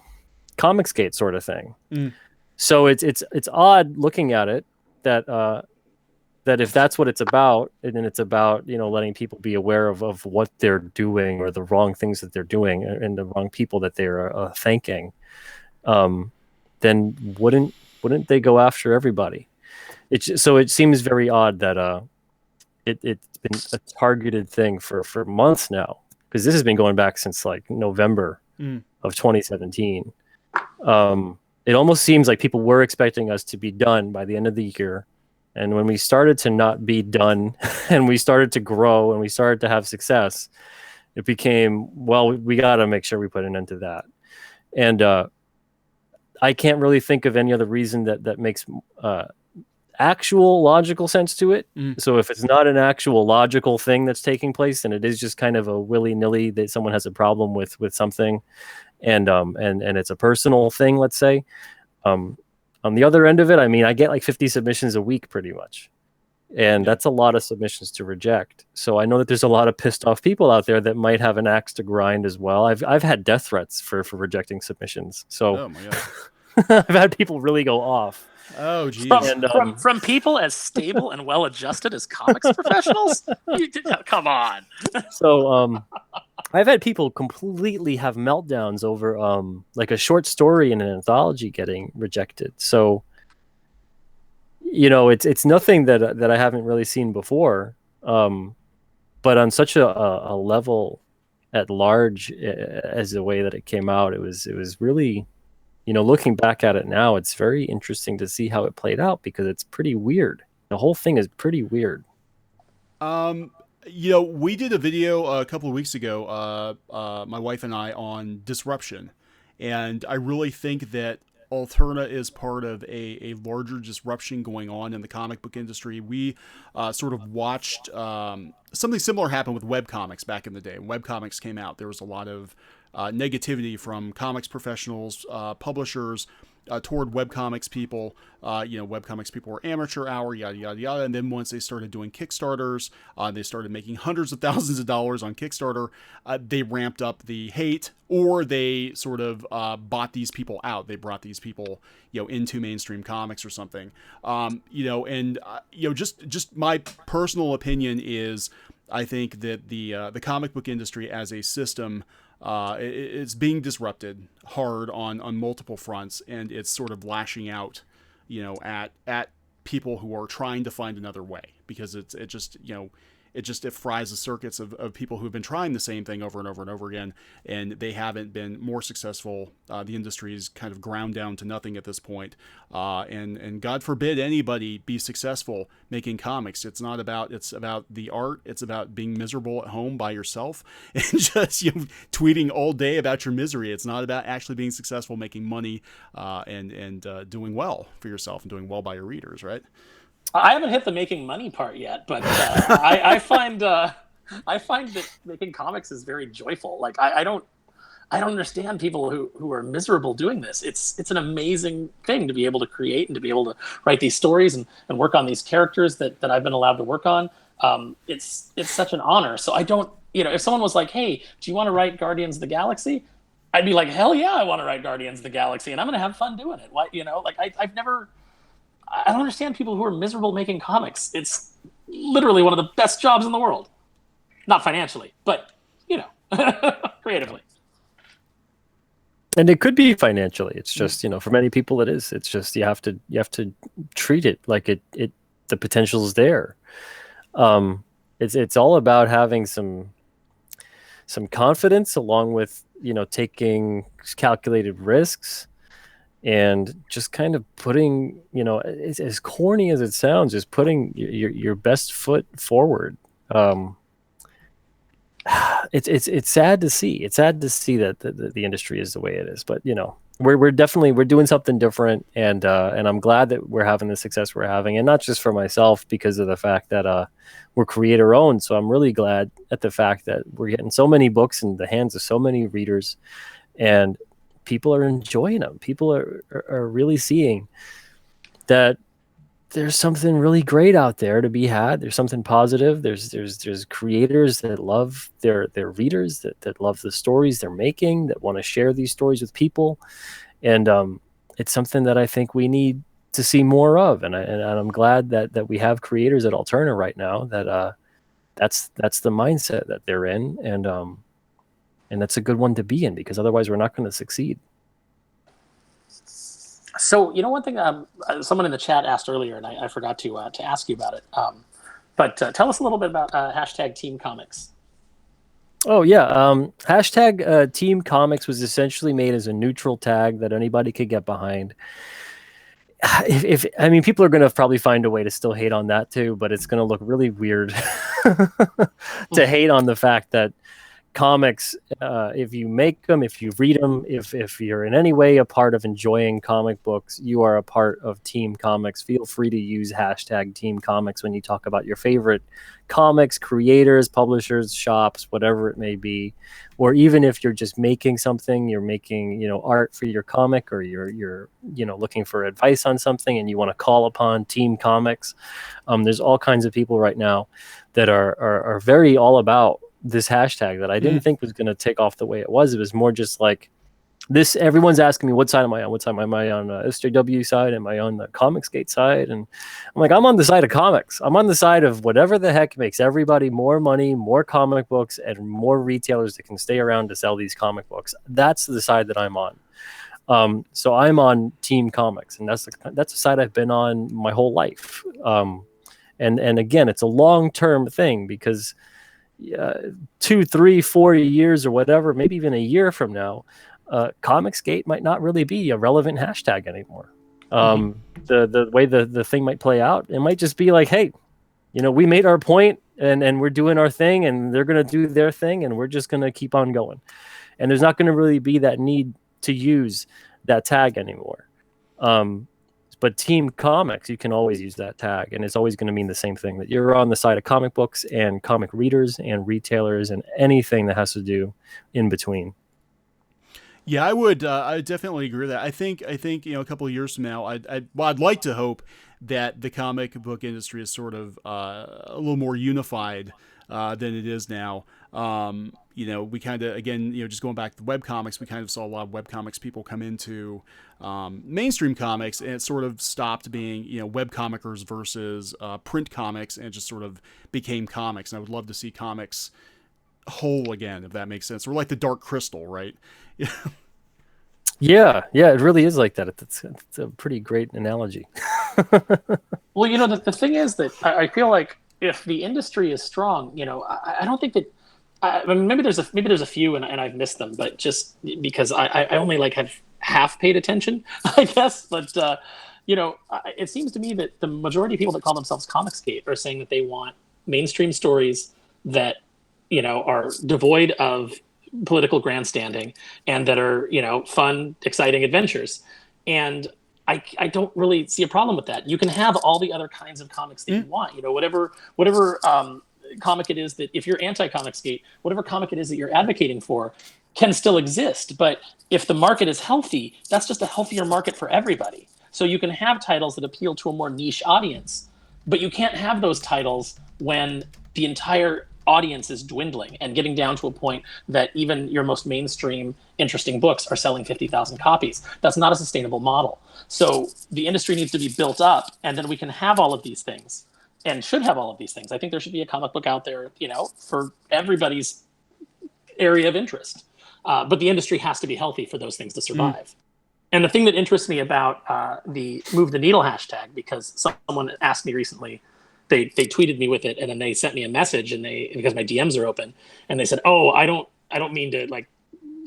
Comicsgate sort of thing. So it's odd looking at it that if that's what it's about, and then it's about letting people be aware of what they're doing or the wrong things that they're doing and the wrong people that they're thanking, then wouldn't they go after everybody? So it seems very odd that it's been a targeted thing for months now, because this has been going back since like November of 2017. It almost seems like people were expecting us to be done by the end of the year. And when we started to not be done and we started to grow and we started to have success, it became, well, we got to make sure we put an end to that. And I can't really think of any other reason that makes actual logical sense to it. So if it's not an actual logical thing that's taking place, and it is just kind of a willy-nilly that someone has a problem with something, and it's a personal thing, let's say. On the other end of it, I mean, I get like 50 submissions a week pretty much. And that's a lot of submissions to reject. So I know that there's a lot of pissed off people out there that might have an axe to grind as well. I've had death threats for rejecting submissions. So Oh my God. I've had people really go off. Oh, geez. From people as stable and well-adjusted as comics professionals? Come on. So I've had people completely have meltdowns over like a short story in an anthology getting rejected. So it's nothing that I haven't really seen before. But on such a level at large as the way that it came out, it was really, looking back at it now, it's very interesting to see how it played out, because it's pretty weird. The whole thing is pretty weird. We did a video a couple of weeks ago, my wife and I, on disruption. And I really think that Alterna is part of a larger disruption going on in the comic book industry. We sort of watched something similar happen with webcomics back in the day. When webcomics came out, there was a lot of negativity from comics professionals, publishers, toward webcomics people. Webcomics people were amateur hour, yada, yada, yada. And then once they started doing Kickstarters, they started making hundreds of thousands of dollars on Kickstarter. They ramped up the hate, or they sort of bought these people out. They brought these people, into mainstream comics or something. Just my personal opinion is, I think that the comic book industry as a system it's being disrupted hard on multiple fronts, and it's sort of lashing out, at people who are trying to find another way, because it fries the circuits of people who've been trying the same thing over and over and over again, and they haven't been more successful. The industry's kind of ground down to nothing at this point. And God forbid anybody be successful making comics. It's about the art. It's about being miserable at home by yourself and just tweeting all day about your misery. It's not about actually being successful, making money, and doing well for yourself and doing well by your readers, right? I haven't hit the making money part yet, but I find that making comics is very joyful. Like I don't understand people who are miserable doing this. It's an amazing thing to be able to create and to be able to write these stories and work on these characters that I've been allowed to work on. It's such an honor. So I don't, if someone was like, hey, do you want to write Guardians of the Galaxy? I'd be like, hell yeah, I want to write Guardians of the Galaxy, and I'm going to have fun doing it. Why, I don't understand people who are miserable making comics. It's literally one of the best jobs in the world. Not financially, but, creatively. And it could be financially. It's just, for many people it is. It's just you have to treat it like the potential is there. It's all about having some confidence, along with, taking calculated risks. And just kind of putting, as corny as it sounds, just putting your best foot forward. It's sad to see. It's sad to see that the industry is the way it is. But we're doing something different, and I'm glad that we're having the success we're having, and not just for myself, because of the fact that we're creator owned. So I'm really glad at the fact that we're getting so many books in the hands of so many readers, and people are enjoying them. People are really seeing that there's something really great out there to be had. There's something positive. There's creators that love their readers, that love the stories they're making, that want to share these stories with people. And it's something that I think we need to see more of. And I'm glad that we have creators at Alterna right now that's the mindset that they're in. And that's a good one to be in, because otherwise we're not going to succeed. So, one thing someone in the chat asked earlier, and I forgot to ask you about it. But tell us a little bit about hashtag Team Comics. Oh, yeah. Hashtag Team Comics was essentially made as a neutral tag that anybody could get behind. People are going to probably find a way to still hate on that too, but it's going to look really weird to hate on the fact that comics, if you make them, if you read them, if you're in any way a part of enjoying comic books, you are a part of Team Comics. Feel free to use hashtag Team Comics when you talk about your favorite comics, creators, publishers, shops, whatever it may be. Or even if you're just making something, you're making, art for your comic, or you're looking for advice on something and you want to call upon Team Comics. There's all kinds of people right now that are very all about this hashtag that I didn't think was going to take off the way it was. It was more just like this. Everyone's asking me, what side am I on? What side am I on? SJW side? Am I on the Comicsgate side? And I'm like, I'm on the side of comics. I'm on the side of whatever the heck makes everybody more money, more comic books, and more retailers that can stay around to sell these comic books. That's the side that I'm on. So I'm on Team Comics, and that's the side I've been on my whole life. And again, it's a long-term thing, because 2, 3, 4 years or whatever, maybe even a year from now, Comicsgate might not really be a relevant hashtag anymore. The way the thing might play out, it might just be like, hey, we made our point, and we're doing our thing, and they're going to do their thing, and we're just going to keep on going. And there's not going to really be that need to use that tag anymore. But Team Comics, you can always use that tag, and it's always going to mean the same thing, that you're on the side of comic books and comic readers and retailers and anything that has to do in between. Yeah, I would definitely agree with that. I think a couple of years from now, I'd like to hope that the comic book industry is sort of a little more unified than it is now. We kind of, again, just going back to the webcomics, we kind of saw a lot of webcomics people come into mainstream comics, and it sort of stopped being, webcomicers versus print comics, and it just sort of became comics. And I would love to see comics whole again, if that makes sense. We're like the dark crystal, right? Yeah, it really is like that. It's a pretty great analogy. Well, the thing is that I feel like if the industry is strong, I don't think that. I mean, maybe there's a few, and I've missed them, but just because I only like have half paid attention, I guess. But it seems to me that the majority of people that call themselves Comicsgate are saying that they want mainstream stories that are devoid of political grandstanding and that are fun, exciting adventures. And I don't really see a problem with that. You can have all the other kinds of comics that you want. Whatever comic it is that, if you're anti-Comicsgate, whatever comic it is that you're advocating for can still exist. But if the market is healthy, that's just a healthier market for everybody. So you can have titles that appeal to a more niche audience, but you can't have those titles when the entire audience is dwindling and getting down to a point that even your most mainstream interesting books are selling 50,000 copies. That's not a sustainable model. So the industry needs to be built up, and then we can have all of these things, and should have all of these things. I think there should be a comic book out there, for everybody's area of interest. But the industry has to be healthy for those things to survive. And the thing that interests me about the Move the Needle hashtag, because someone asked me recently, they tweeted me with it, and then they sent me a message, and because my DMs are open, and they said, "Oh, I don't mean to like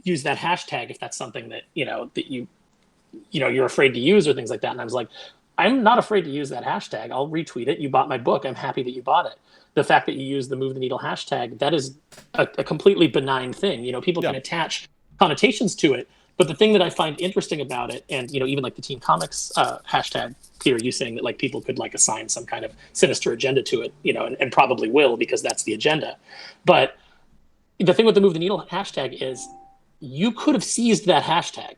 use that hashtag if that's something that you're afraid to use or things like that." And I was like, I'm not afraid to use that hashtag. I'll retweet it. You bought my book. I'm happy that you bought it. The fact that you use the Move the Needle hashtag, that is a completely benign thing. People can attach connotations to it. But the thing that I find interesting about it, and even like the Teen Comics hashtag, Peter, you saying that like people could like assign some kind of sinister agenda to it, and probably will, because that's the agenda. But the thing with the Move the Needle hashtag is you could have seized that hashtag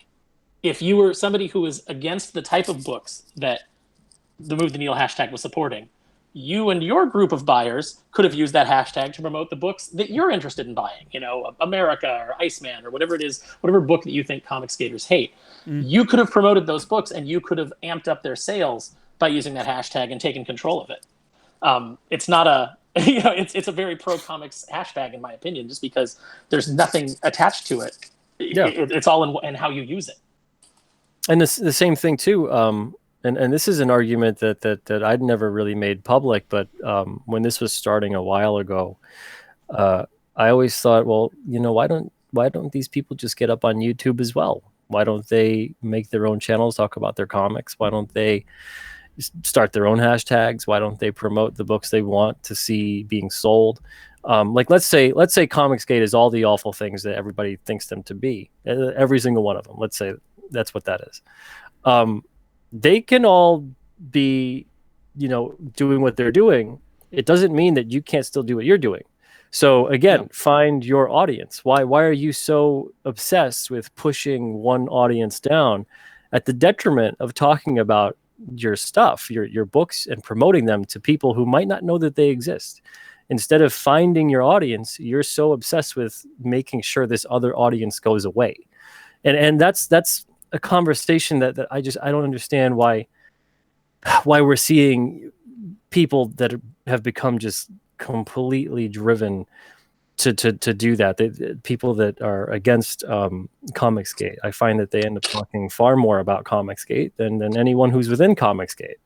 if you were somebody who was against the type of books that the Move the Needle hashtag was supporting. You and your group of buyers could have used that hashtag to promote the books that you're interested in buying, America or Iceman or whatever it is, whatever book that you think Comicsgaters hate. You could have promoted those books, and you could have amped up their sales by using that hashtag and taken control of it. It's not a, it's a very pro-comics hashtag, in my opinion, just because there's nothing attached to it. Yeah. It's all in how you use it. And the same thing too. And this is an argument that I'd never really made public, but when this was starting a while ago, I always thought, well, why don't these people just get up on YouTube as well? Why don't they make their own channels, talk about their comics? Why don't they start their own hashtags? Why don't they promote the books they want to see being sold? Like let's say Comicsgate is all the awful things that everybody thinks them to be, every single one of them. Let's say that's what that is. They can all be, doing what they're doing. It doesn't mean that you can't still do what you're doing. So again, find your audience. Why are you so obsessed with pushing one audience down at the detriment of talking about your stuff, your books, and promoting them to people who might not know that they exist? Instead of finding your audience, you're so obsessed with making sure this other audience goes away. And that's a conversation that I don't understand why we're seeing people that have become just completely driven to do that. People that are against Comicsgate, I find that they end up talking far more about Comicsgate than anyone who's within Comicsgate.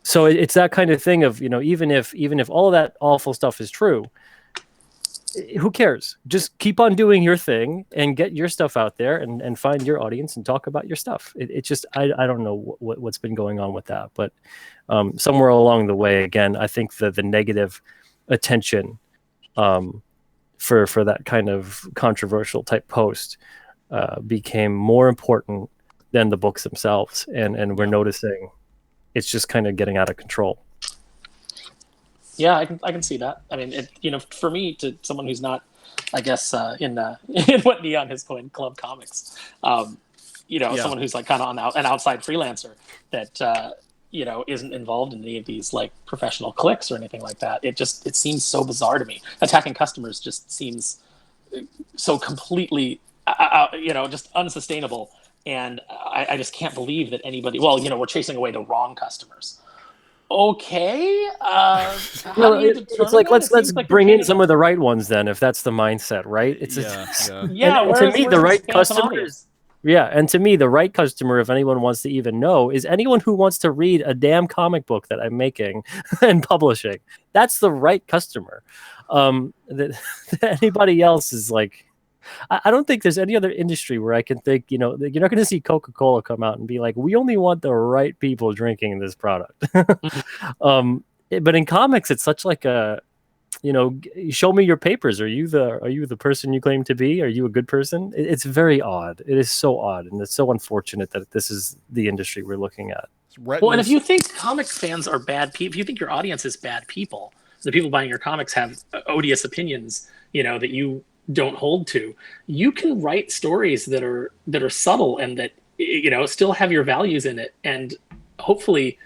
So it's that kind of thing of, even if all of that awful stuff is true, who cares? Just keep on doing your thing and get your stuff out there and find your audience and talk about your stuff. It's just, I don't know what's been going on with that, but somewhere along the way, again, I think the negative attention for that kind of controversial type post became more important than the books themselves. And we're noticing it's just kind of getting out of control. Yeah, I can see that. I mean, for me, to someone who's not, I guess, in what Neon has coined club comics, someone who's like kind of an outside freelancer that isn't involved in any of these like professional cliques or anything like that. It seems so bizarre to me. Attacking customers just seems so completely, just unsustainable. And I just can't believe that anybody. Well, we're chasing away the wrong customers. Okay. How Well, do you it's determine like that? It let's seems like you're bring in taking some of the right ones then, if that's the mindset, right? It's Yeah, yeah. yeah. and to Where's me the right expansion customers. audience? Yeah, and to me, the right customer, if anyone wants to even know, is anyone who wants to read a damn comic book that I'm making and publishing. That's the right customer. That anybody else is like, I don't think there's any other industry where I can think, you're not going to see Coca-Cola come out and be like, we only want the right people drinking this product. But in comics, it's such like a, show me your papers. Are you the person you claim to be? Are you a good person? It's very odd. It is so odd, and it's so unfortunate that this is the industry we're looking at. Well, and if you think comics fans are bad people, if you think your audience is bad people, the people buying your comics have odious opinions, that you don't hold to, you can write stories that are subtle and that still have your values in it, and hopefully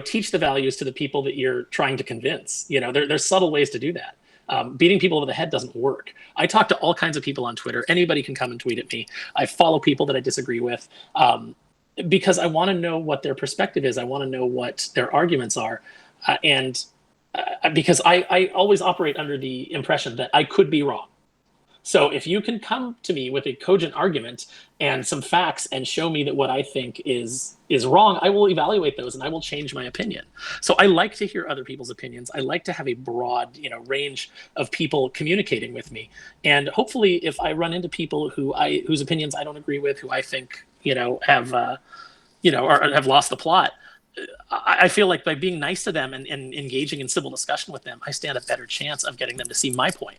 teach the values to the people that you're trying to convince. There's subtle ways to do that. Beating people over the head doesn't work. I talk to all kinds of people on Twitter. Anybody can come and tweet at me. I follow people that I disagree with, because I want to know what their perspective is. I want to know what their arguments are, and because I always operate under the impression that I could be wrong. So if you can come to me with a cogent argument and some facts and show me that what I think is wrong, I will evaluate those and I will change my opinion. So I like to hear other people's opinions. I like to have a broad, range of people communicating with me. And hopefully if I run into people whose opinions I don't agree with, who I think, have or have lost the plot, I feel like by being nice to them and engaging in civil discussion with them, I stand a better chance of getting them to see my point.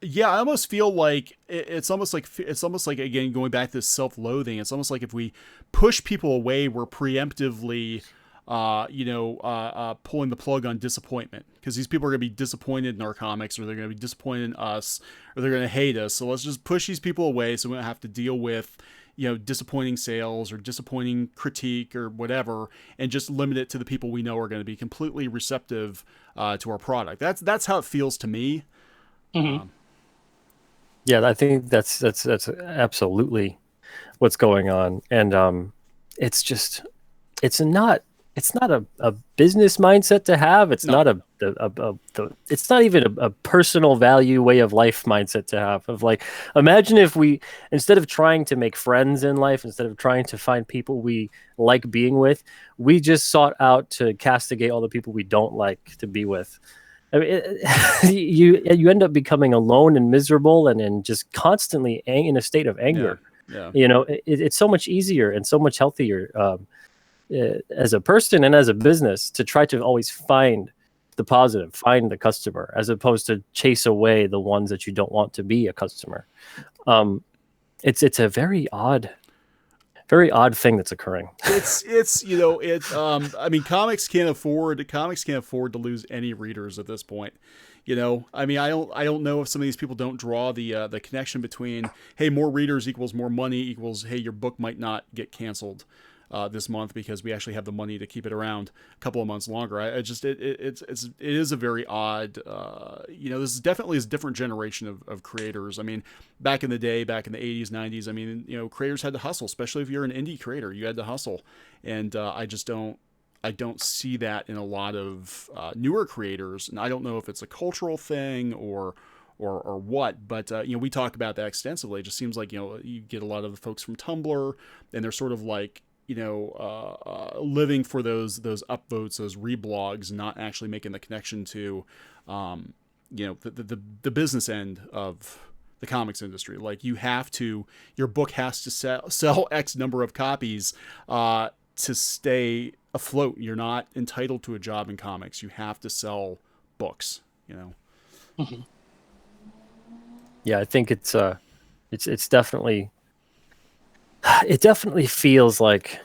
Yeah, I almost feel like it's almost like again going back to this self-loathing. It's almost like if we push people away, we're preemptively, pulling the plug on disappointment, because these people are going to be disappointed in our comics, or they're going to be disappointed in us, or they're going to hate us. So let's just push these people away, so we don't have to deal with disappointing sales or disappointing critique or whatever, and just limit it to the people we know are going to be completely receptive to our product. That's how it feels to me. Mm-hmm. Yeah, I think that's absolutely what's going on, and it's not a business mindset to have. It's not it's not even a personal value way of life mindset to have. Of like, imagine if we, instead of trying to make friends in life, instead of trying to find people we like being with, we just sought out to castigate all the people we don't like to be with. I mean, you end up becoming alone and miserable, and just constantly in a state of anger. Yeah. It's so much easier and so much healthier as a person and as a business to try to always find the positive, find the customer, as opposed to chase away the ones that you don't want to be a customer. It's a very odd thing that's occurring. I mean, comics can't afford to lose any readers at this point. I mean, I don't know if some of these people don't draw the connection between, hey, more readers equals more money equals, hey, your book might not get canceled this month because we actually have the money to keep it around a couple of months longer. It is a very odd, this is definitely a different generation of creators. I mean, back in the day, back in the 80s, 90s, I mean, creators had to hustle, especially if you're an indie creator, you had to hustle. And I don't see that in a lot of newer creators. And I don't know if it's a cultural thing or what, but we talk about that extensively. It just seems like, you get a lot of the folks from Tumblr, and they're sort of like, living for those upvotes, those reblogs, not actually making the connection to, the business end of the comics industry. Like, your book has to sell X number of copies to stay afloat. You're not entitled to a job in comics. You have to sell books, Mm-hmm. Yeah, I think it's definitely. It definitely feels like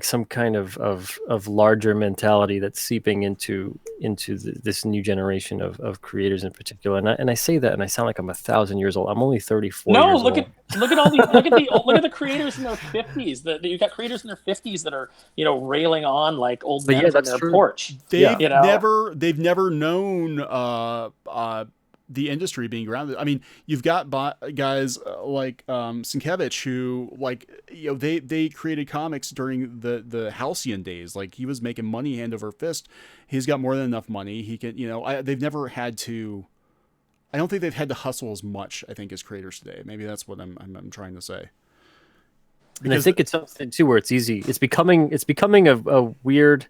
some kind of larger mentality that's seeping into this new generation of creators in particular. And I say that, and I sound like I'm 1,000 years old. I'm only 34 years old. Look at all these look at the creators in their 50s. You've got creators in their 50s that are railing on like old men from their porch. They've never known the industry being grounded. I mean, you've got guys like Sienkiewicz who, like, you know, they created comics during the halcyon days. Like, he was making money hand over fist. He's got more than enough money. He can, you know, they've never had to. I don't think they've had to hustle as much, I think, as creators today. Maybe that's what I'm trying to say. Because, and I think it's something too where it's easy. It's becoming a weird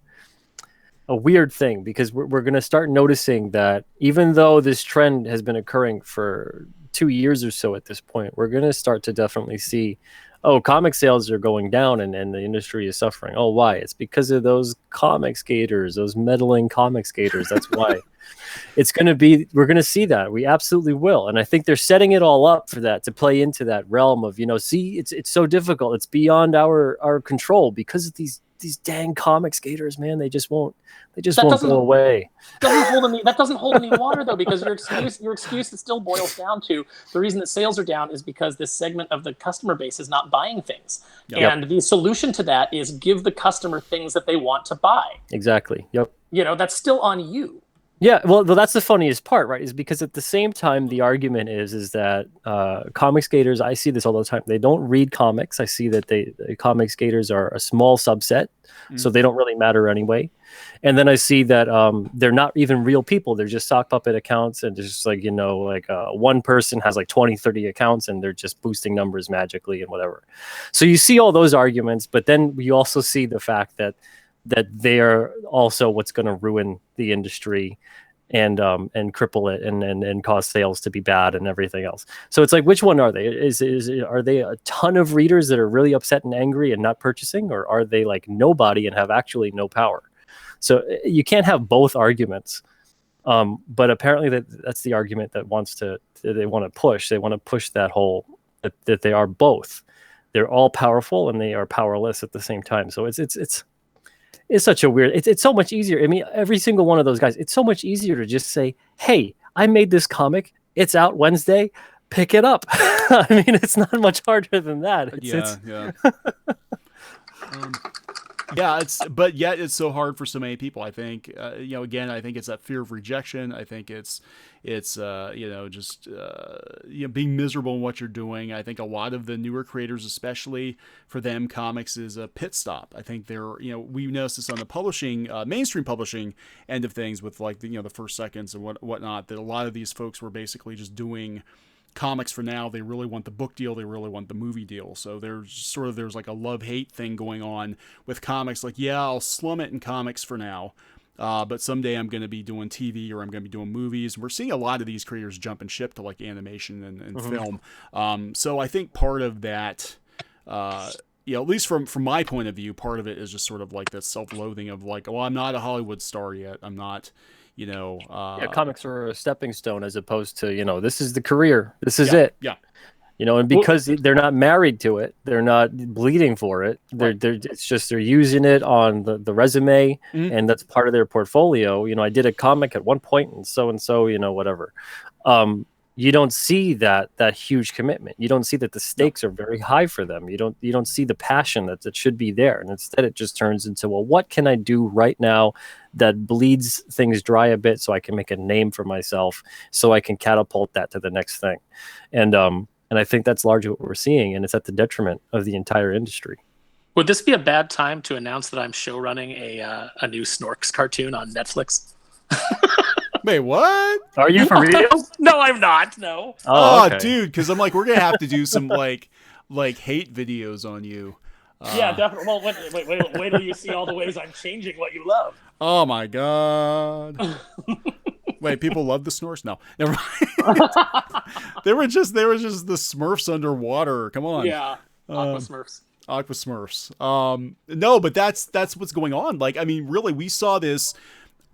thing, because we're going to start noticing that even though this trend has been occurring for 2 years or so at this point, we're going to start to definitely see, oh, comic sales are going down and the industry is suffering. Oh, why? It's because of those comic skaters, those meddling comic skaters. That's why. We're going to see that. We absolutely will. And I think they're setting it all up for that, to play into that realm of, you know, see, it's so difficult. It's beyond our control because of these dang comic skaters, man. They just won't go away. That doesn't hold any water, though, because your excuse still boils down to the reason that sales are down is because this segment of the customer base is not buying things. Yep. And the solution to that is give the customer things that they want to buy. Exactly. Yep. You know, that's still on you. Yeah, well, that's the funniest part, right? Is because at the same time, the argument is that comic skaters, I see this all the time. They don't read comics. I see that the comic skaters are a small subset, so they don't really matter anyway. And then I see that they're not even real people. They're just sock puppet accounts, and just like, you know, like one person has like 20, 30 accounts, and they're just boosting numbers magically and whatever. So you see all those arguments, but then you also see the fact that they are also what's going to ruin the industry and cripple it and cause sales to be bad and everything else. So it's like, which one are they? Are they a ton of readers that are really upset and angry and not purchasing, or are they like nobody and have actually no power? So you can't have both arguments. But apparently that's the argument that they want to push. They want to push that whole that they are both. They're all powerful and they are powerless at the same time. So it's such a weird, it's so much easier. I mean, every single one of those guys, it's so much easier to just say, hey, I made this comic. It's out Wednesday. Pick it up. I mean, it's not much harder than that. Yeah. But yet it's so hard for so many people. I think, you know, again, I think it's that fear of rejection. I think it's you know, just, you know, being miserable in what you're doing. I think a lot of the newer creators, especially for them, comics is a pit stop. I think they're, you know, we noticed this on the publishing, mainstream publishing end of things with like the, you know, the First Seconds and whatnot, that a lot of these folks were basically just doing comics for now. They really want the book deal, they really want the movie deal. So there's like a love-hate thing going on with comics. Like, yeah, I'll slum it in comics for now, but someday I'm going to be doing TV or I'm going to be doing movies. We're seeing a lot of these creators jump and ship to like animation and film. So I think part of that, you know, at least from my point of view, part of it is just sort of like that self-loathing of like, well, I'm not a Hollywood star yet. I'm not, you know, comics are a stepping stone as opposed to, you know, this is the career. This is it. Yeah. You know, and because they're not married to it, they're not bleeding for it. It's just they're using it on the resume, and that's part of their portfolio. You know, I did a comic at one point, and so, you know, whatever. You don't see that huge commitment. You don't see that the stakes are very high for them. You don't see the passion that should be there, and instead it just turns into, well, what can I do right now that bleeds things dry a bit, so I can make a name for myself, so I can catapult that to the next thing, and I think that's largely what we're seeing, and it's at the detriment of the entire industry. Would this be a bad time to announce that I'm show running a new Snorks cartoon on Netflix? Wait, what? Are you for real? No, I'm not. No. Oh, okay. dude, because I'm like, we're gonna have to do some like hate videos on you. Yeah, definitely. Well, wait till you see all the ways I'm changing what you love. Oh my god. Wait, people love the Snorks? No, never mind. they were just the Smurfs underwater. Come on. Yeah, Aqua Smurfs. Aqua Smurfs. No, but that's what's going on. Like, I mean, really, we saw this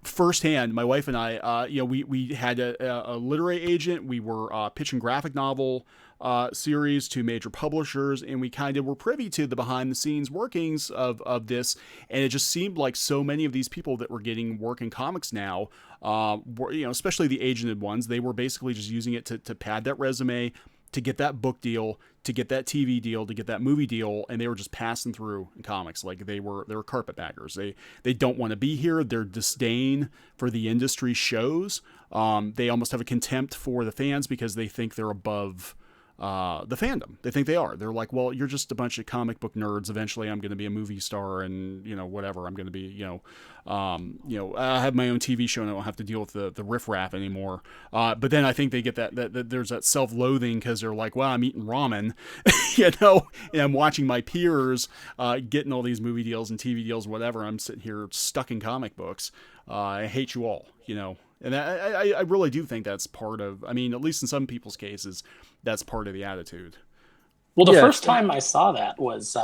firsthand. My wife and I, you know, we had a literary agent. We were pitching graphic novel series to major publishers, and we kind of were privy to the behind the scenes workings of this. And it just seemed like so many of these people that were getting work in comics now, were, you know, especially the agented ones, they were basically just using it to pad that resume, to get that book deal, to get that TV deal, to get that movie deal, and they were just passing through in comics. Like they were carpetbaggers. They don't want to be here. Their disdain for the industry shows. They almost have a contempt for the fans because they think they're above the fandom. They think they are. They're like, well, you're just a bunch of comic book nerds. Eventually I'm going to be a movie star and, whatever. I'm going to be, I have my own TV show and I don't have to deal with the riffraff anymore. But then I think they get that there's that self-loathing because they're like, well, I'm eating ramen, and I'm watching my peers getting all these movie deals and TV deals, whatever. I'm sitting here stuck in comic books. I hate you all, And I really do think that's part of, at least in some people's cases, that's part of the attitude. Well, the first time I saw that was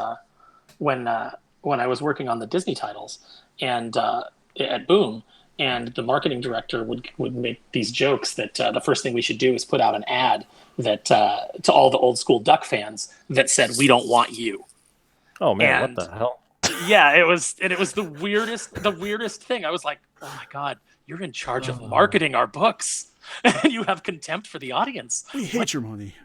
when I was working on the Disney titles and at Boom, and the marketing director would make these jokes that the first thing we should do is put out an ad that to all the old school Duck fans that said, "We don't want you." Oh man, what the hell? Yeah, it was the weirdest thing. I was like, oh my God, you're in charge of marketing our books and you have contempt for the audience. We hate your money.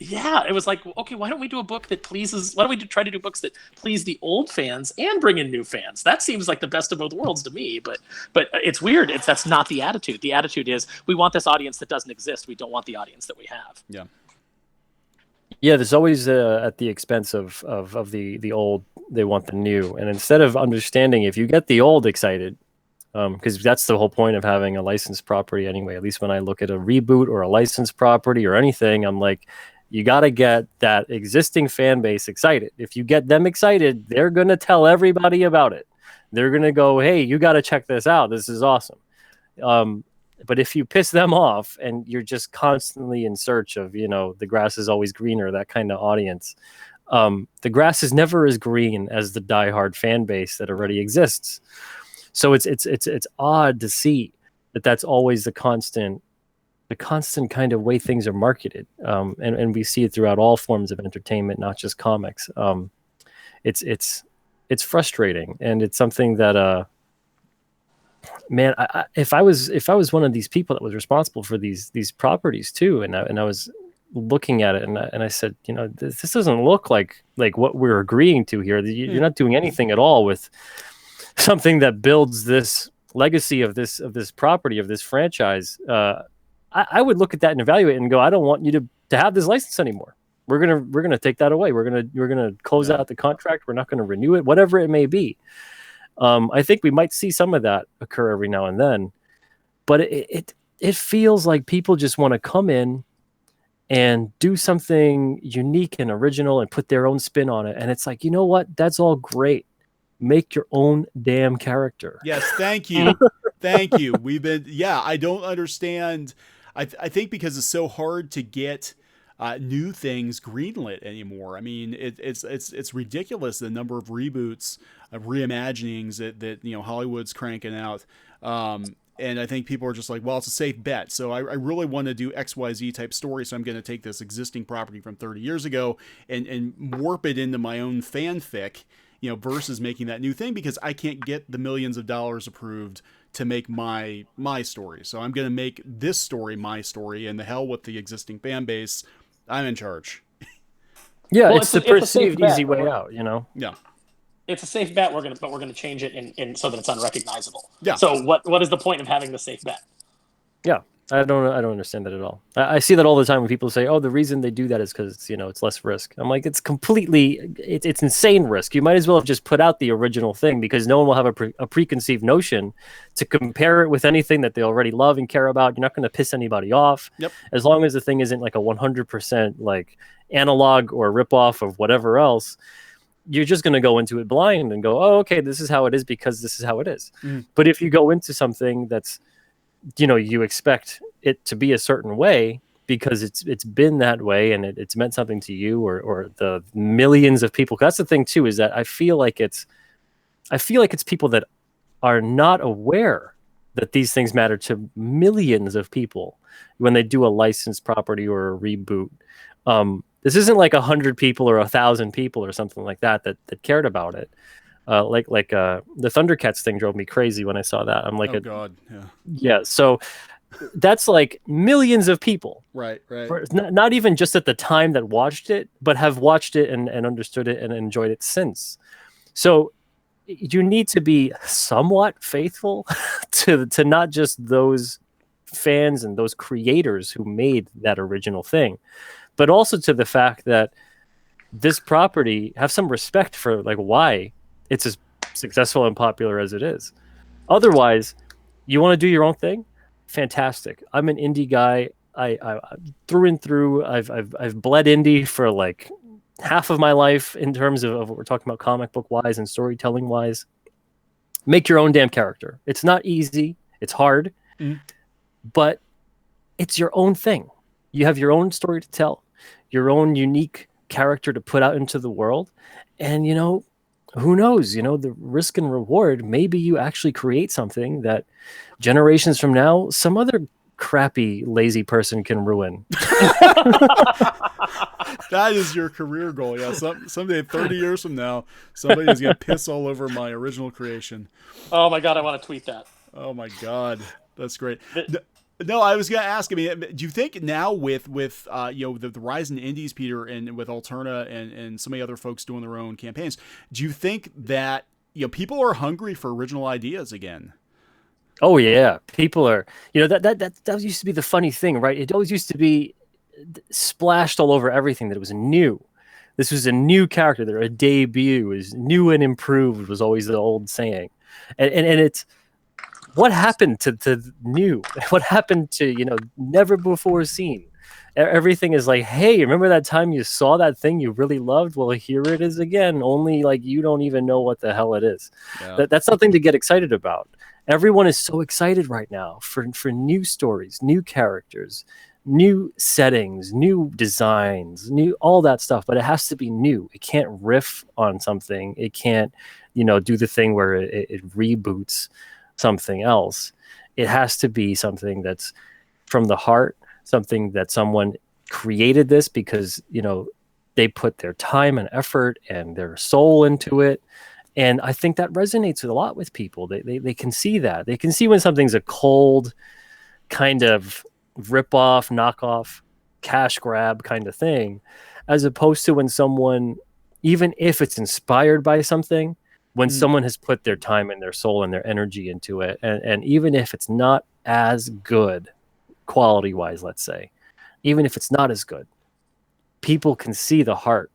Yeah, it was like, okay, why don't we do a book that pleases, why don't we try to do books that please the old fans and bring in new fans? That seems like the best of both worlds to me, but it's weird. That's not the attitude. The attitude is, we want this audience that doesn't exist. We don't want the audience that we have. Yeah. Yeah, there's always at the expense of the old, they want the new. And instead of understanding, if you get the old excited, because that's the whole point of having a licensed property anyway, at least when I look at a reboot or a licensed property or anything, I'm like, you got to get that existing fan base excited. If you get them excited, they're going to tell everybody about it. They're going to go, hey, you got to check this out. This is awesome. But if you piss them off and you're just constantly in search of, the grass is always greener, that kind of audience, the grass is never as green as the diehard fan base that already exists. So it's odd to see that that's always the constant kind of way things are marketed. And we see it throughout all forms of entertainment, not just comics. It's frustrating, and it's something that, man, if I was one of these people that was responsible for these properties too, and I was looking at it and I said, this doesn't look like what we're agreeing to here. You're not doing anything at all with something that builds this legacy of this property, of this franchise. I would look at that and evaluate it and go, I don't want you to have this license anymore. We're gonna take that away. We're gonna close out the contract. We're not gonna renew it, whatever it may be. I think we might see some of that occur every now and then, but it feels like people just want to come in and do something unique and original and put their own spin on it. And it's like, you know what? That's all great. Make your own damn character. Yes, thank you. Thank you. I don't understand. I think because it's so hard to get new things greenlit anymore. It's ridiculous the number of reboots, of reimaginings that Hollywood's cranking out. And I think people are just like, well, it's a safe bet. So I really want to do XYZ type story. So I'm going to take this existing property from 30 years ago and warp it into my own fanfic, versus making that new thing, because I can't get the millions of dollars approved to make my story. So I'm going to make this story my story, and the hell with the existing fan base. I'm in charge. Yeah, it's the perceived easy way out, Yeah. It's a safe bet. We're gonna change it in so that it's unrecognizable. Yeah. So what is the point of having the safe bet? Yeah, I don't understand that at all. I see that all the time when people say, "Oh, the reason they do that is because it's less risk." I'm like, it's insane risk. You might as well have just put out the original thing, because no one will have a preconceived notion to compare it with anything that they already love and care about. You're not going to piss anybody off. Yep. As long as the thing isn't like a 100% like analog or ripoff of whatever else. You're just going to go into it blind and go, oh, okay, this is how it is because this is how it is. Mm. But if you go into something that's, you expect it to be a certain way because it's been that way and it's meant something to you or the millions of people. That's the thing too, is that I feel like it's people that are not aware that these things matter to millions of people when they do a licensed property or a reboot. This isn't like 100 people or 1,000 people or something like that cared about it. Like the Thundercats thing drove me crazy when I saw that. I'm like, oh God, yeah. Yeah. So that's like millions of people. Right. Not even just at the time that watched it, but have watched it and understood it and enjoyed it since. So you need to be somewhat faithful to not just those fans and those creators who made that original thing, but also to the fact that this property, have some respect for like why it's as successful and popular as it is. Otherwise, you want to do your own thing? Fantastic. I'm an indie guy. I through and through. I've bled indie for like half of my life in terms of what we're talking about comic book wise and storytelling wise. Make your own damn character. It's not easy. It's hard, but it's your own thing. You have your own story to tell, your own unique character to put out into the world. And, you know, who knows, you know, the risk and reward, maybe you actually create something that generations from now, some other crappy, lazy person can ruin. That is your career goal. Yeah. Someday, 30 years from now, somebody is going to piss all over my original creation. Oh my God. I want to tweet that. Oh my God. That's great. No, I was going to ask, I mean, do you think now with you know, the rise in indies, Peter, and with Alterna and so many other folks doing their own campaigns, do you think that, you know, people are hungry for original ideas again? Oh yeah, people are. You know, that used to be the funny thing, right? It always used to be splashed all over everything that it was new. This was a new character. There, a debut is new and improved was always the old saying, and it's what happened to new? What happened to, you know, never before seen? Everything is like, hey, remember that time you saw that thing you really loved? Well, here it is again. Only like you don't even know what the hell it is. Yeah. That's something to get excited about. Everyone is so excited right now for new stories, new characters, new settings, new designs, new all that stuff. But it has to be new. It can't riff on something. It can't, you know, do the thing where it reboots something else. It has to be something that's from the heart, something that someone created this because, you know, they put their time and effort and their soul into it. And I think that resonates a lot with people. They can see that. They can see when something's a cold kind of rip-off, knockoff, cash grab kind of thing, as opposed to when someone, even if it's inspired by something, when someone has put their time and their soul and their energy into it, and even if it's not as good quality-wise, let's say, even if it's not as good, people can see the heart,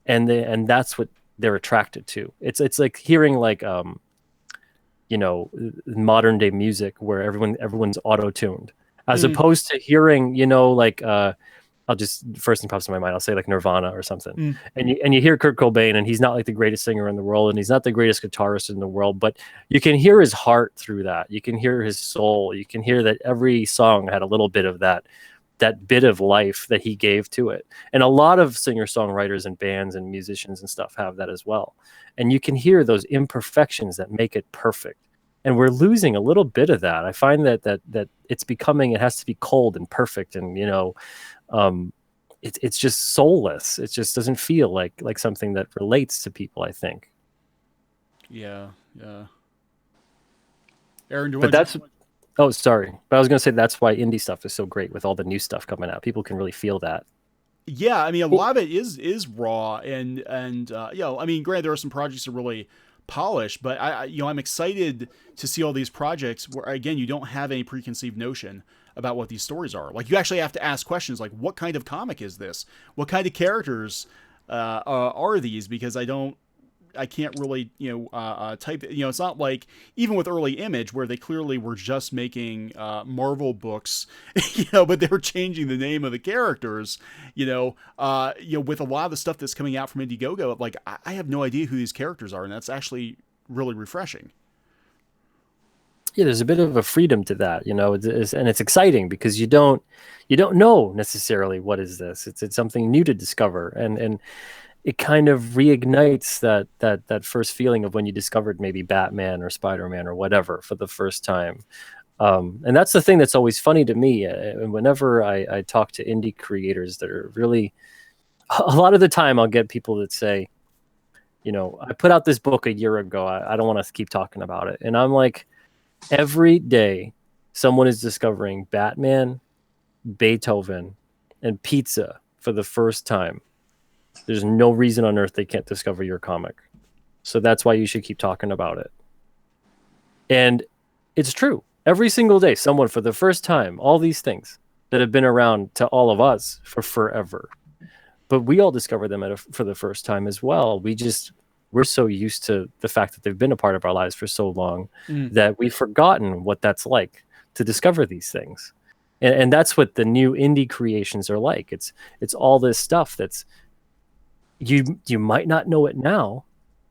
and that's what they're attracted to. It's like hearing like you know, modern day music where everyone's auto-tuned, as opposed to hearing, you know, like I'll just, first thing pops in my mind, I'll say like Nirvana or something. And you hear Kurt Cobain, and he's not like the greatest singer in the world, and he's not the greatest guitarist in the world, but you can hear his heart through that. You can hear his soul. You can hear that every song had a little bit of that bit of life that he gave to it. And a lot of singer-songwriters and bands and musicians and stuff have that as well. And you can hear those imperfections that make it perfect. And we're losing a little bit of that. I find that it's becoming, it has to be cold and perfect, and, you know, it's just soulless. It just doesn't feel like something that relates to people, I think. Yeah. Aaron, oh, sorry. But I was going to say that's why indie stuff is so great with all the new stuff coming out. People can really feel that. Yeah, I mean, a lot of it is raw, and you know, I mean, granted, there are some projects that really polished, but I'm excited to see all these projects where, again, you don't have any preconceived notion about what these stories are. Like, you actually have to ask questions like, what kind of comic is this? What kind of characters are these? Because I can't really, type it. It's not like, even with early Image, where they clearly were just making Marvel books, but they were changing the name of the characters, with a lot of the stuff that's coming out from Indiegogo, like, I have no idea who these characters are, and that's actually really refreshing. Yeah, there's a bit of a freedom to that, and it's exciting because you don't know necessarily what is this. It's something new to discover, and it kind of reignites that first feeling of when you discovered maybe Batman or Spider-Man or whatever for the first time. And that's the thing that's always funny to me. And whenever I talk to indie creators that are really, a lot of the time I'll get people that say, I put out this book a year ago. I don't want to keep talking about it. And I'm like, every day someone is discovering Batman, Beethoven, and pizza for the first time, there's no reason on earth they can't discover your comic. So that's why you should keep talking about it. And it's true. Every single day, someone for the first time, all these things that have been around to all of us for forever. But we all discover them for the first time as well. We're so used to the fact that they've been a part of our lives for so long that we've forgotten what that's like to discover these things. And that's what the new indie creations are like. It's all this stuff that's you might not know it now,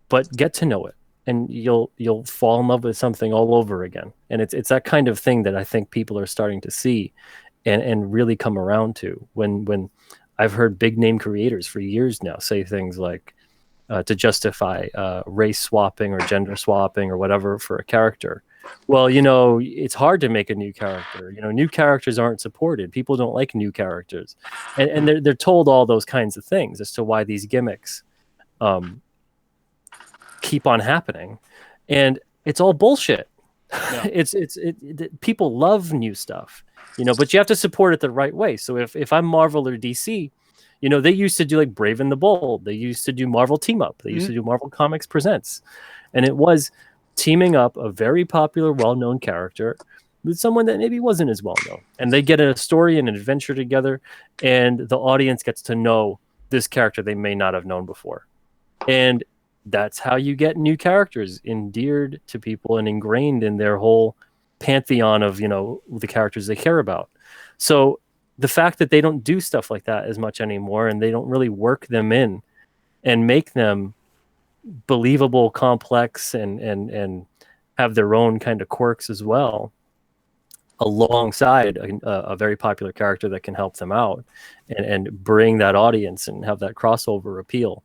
but get to know it, and you'll fall in love with something all over again. And it's that kind of thing that I think people are starting to see and really come around to. When I've heard big name creators for years now say things like to justify race swapping or gender swapping or whatever for a character. Well, it's hard to make a new character. New characters aren't supported. People don't like new characters, and they're told all those kinds of things as to why these gimmicks keep on happening, and it's all bullshit. Yeah. People love new stuff, but you have to support it the right way. So if I'm Marvel or DC, they used to do like Brave and the Bold. They used to do Marvel Team Up. They used to do Marvel Comics Presents, and it was teaming up a very popular, well-known character with someone that maybe wasn't as well-known. And they get a story and an adventure together, and the audience gets to know this character they may not have known before. And that's how you get new characters endeared to people and ingrained in their whole pantheon of, the characters they care about. So the fact that they don't do stuff like that as much anymore, and they don't really work them in and make them believable, complex, and have their own kind of quirks as well, alongside a very popular character that can help them out and bring that audience and have that crossover appeal.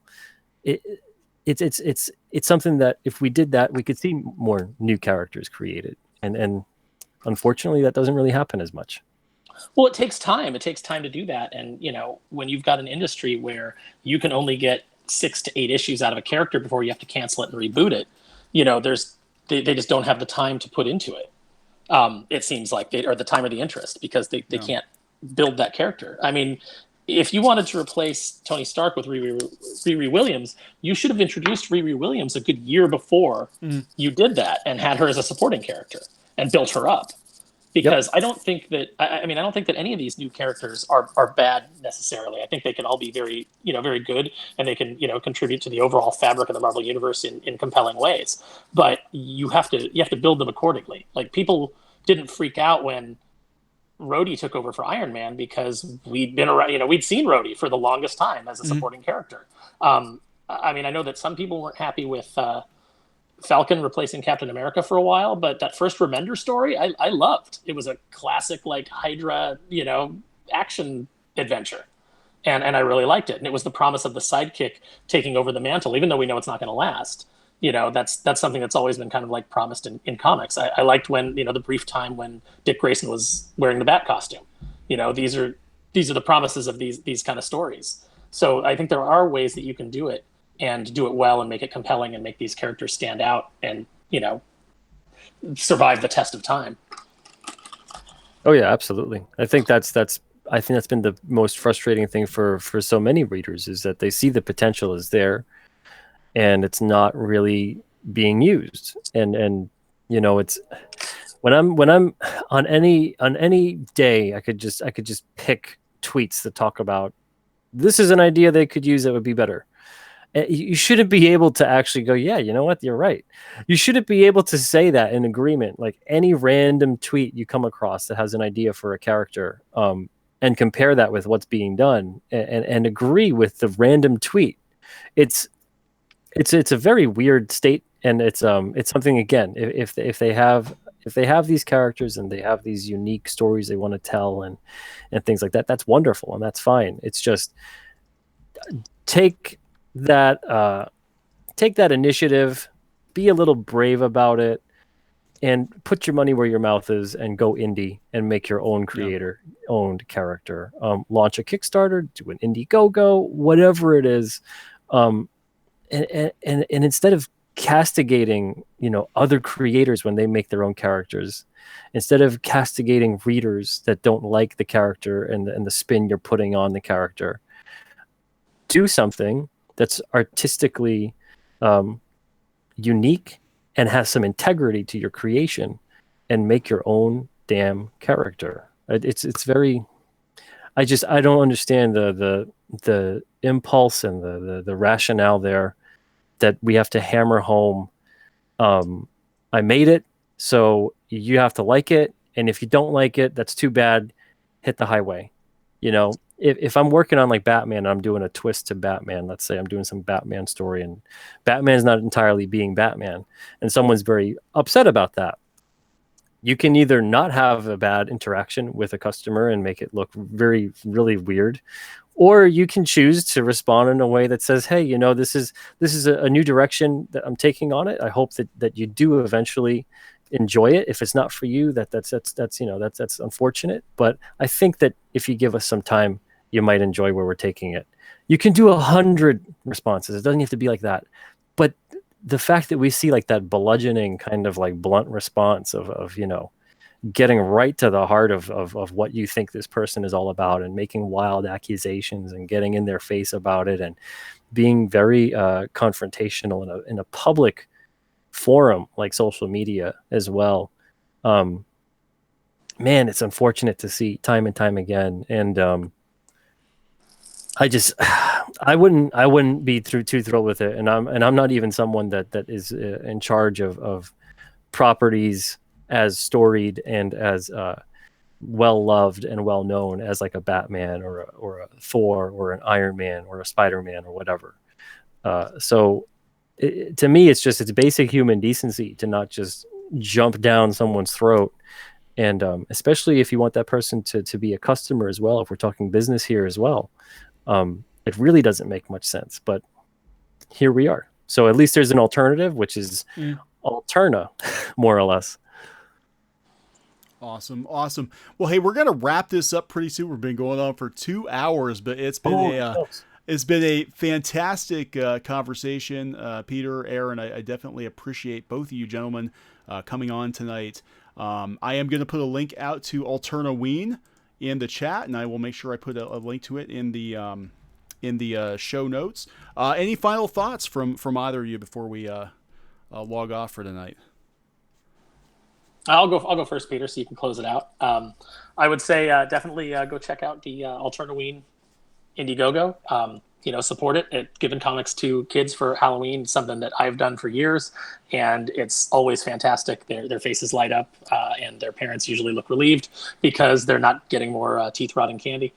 It's something that if we did that, we could see more new characters created, and unfortunately that doesn't really happen as much. Well, it takes time. It takes time to do that. And, when you've got an industry where you can only get 6 to 8 issues out of a character before you have to cancel it and reboot it, they just don't have the time to put into it. It seems like or the time or the interest, because they can't build that character. I mean, if you wanted to replace Tony Stark with Riri Williams, you should have introduced Riri Williams a good year before you did that and had her as a supporting character and built her up. Because I don't think that I don't think that any of these new characters are bad necessarily. I think they can all be very very good, and they can contribute to the overall fabric of the Marvel universe in compelling ways. But you have to build them accordingly. Like, people didn't freak out when Rhodey took over for Iron Man, because we'd been around. We'd seen Rhodey for the longest time as a supporting character. I know that some people weren't happy with Falcon replacing Captain America for a while, but that first Remender story I loved. It was a classic, like, Hydra action adventure, and I really liked it. And it was the promise of the sidekick taking over the mantle, even though we know it's not going to last. That's something that's always been kind of like promised in comics. I liked when the brief time when Dick Grayson was wearing the Bat costume. These are the promises of these kind of stories. So I think there are ways that you can do it, and do it well, and make it compelling, and make these characters stand out, and survive the test of time. Oh yeah, absolutely. I think that's been the most frustrating thing for so many readers, is that they see the potential is there, and it's not really being used. And it's when I'm on any day, I could just pick tweets that talk about, this is an idea they could use that would be better. You shouldn't be able to actually go, yeah, you know what, you're right. You shouldn't be able to say that in agreement. Like, any random tweet you come across that has an idea for a character, and compare that with what's being done, and agree with the random tweet. It's a very weird state, and it's something, again, if they have these characters and they have these unique stories they want to tell and things like that, that's wonderful, and that's fine. It's just take that initiative, be a little brave about it, and put your money where your mouth is, and go indie and make your own creator-owned character. Launch a Kickstarter, do an Indiegogo, whatever it is, and instead of castigating other creators when they make their own characters, instead of castigating readers that don't like the character and the spin you're putting on the character, do something that's artistically unique and has some integrity to your creation, and make your own damn character. It's very, I don't understand the impulse and the rationale there, that we have to hammer home, I made it, so you have to like it, and if you don't like it, that's too bad, hit the highway. You know, if I'm working on like Batman and I'm doing a twist to Batman, let's say I'm doing some Batman story and Batman's not entirely being Batman, and someone's very upset about that, you can either not have a bad interaction with a customer and make it look really weird, or you can choose to respond in a way that says, hey, you know, this is a new direction that I'm taking on it. I hope that you do eventually enjoy it. If it's not for you, that's unfortunate. But I think that if you give us some time, you might enjoy where we're taking it. You can do 100 responses. It doesn't have to be like that. But the fact that we see like that bludgeoning kind of like blunt response of you know, getting right to the heart of what you think this person is all about, and making wild accusations and getting in their face about it, and being very confrontational in a public forum like social media as well. Man, it's unfortunate to see time and time again. And I wouldn't be too thrilled with it. And I'm not even someone that is in charge of properties as storied and as well loved and well known as like a Batman or a Thor or an Iron Man or a Spider-Man or whatever. So to me, it's basic human decency to not just jump down someone's throat. And especially if you want that person to be a customer as well, if we're talking business here as well, it really doesn't make much sense. But here we are. So at least there's an alternative, which is Alterna, more or less. Awesome. Well, hey, we're gonna wrap this up pretty soon. We've been going on for 2 hours, but it's been a fantastic conversation. Peter, Aaron, I definitely appreciate both of you gentlemen coming on tonight. I am going to put a link out to Alterna Ween in the chat, and I will make sure I put a link to it in the show notes. Any final thoughts from either of you before we log off for tonight? I'll go first, Peter, so you can close it out. I would say definitely go check out the Alterna Ween Indiegogo. Support it. Giving comics to kids for Halloween is something that I've done for years, and it's always fantastic. Their faces light up, and their parents usually look relieved because they're not getting more teeth-rotting candy.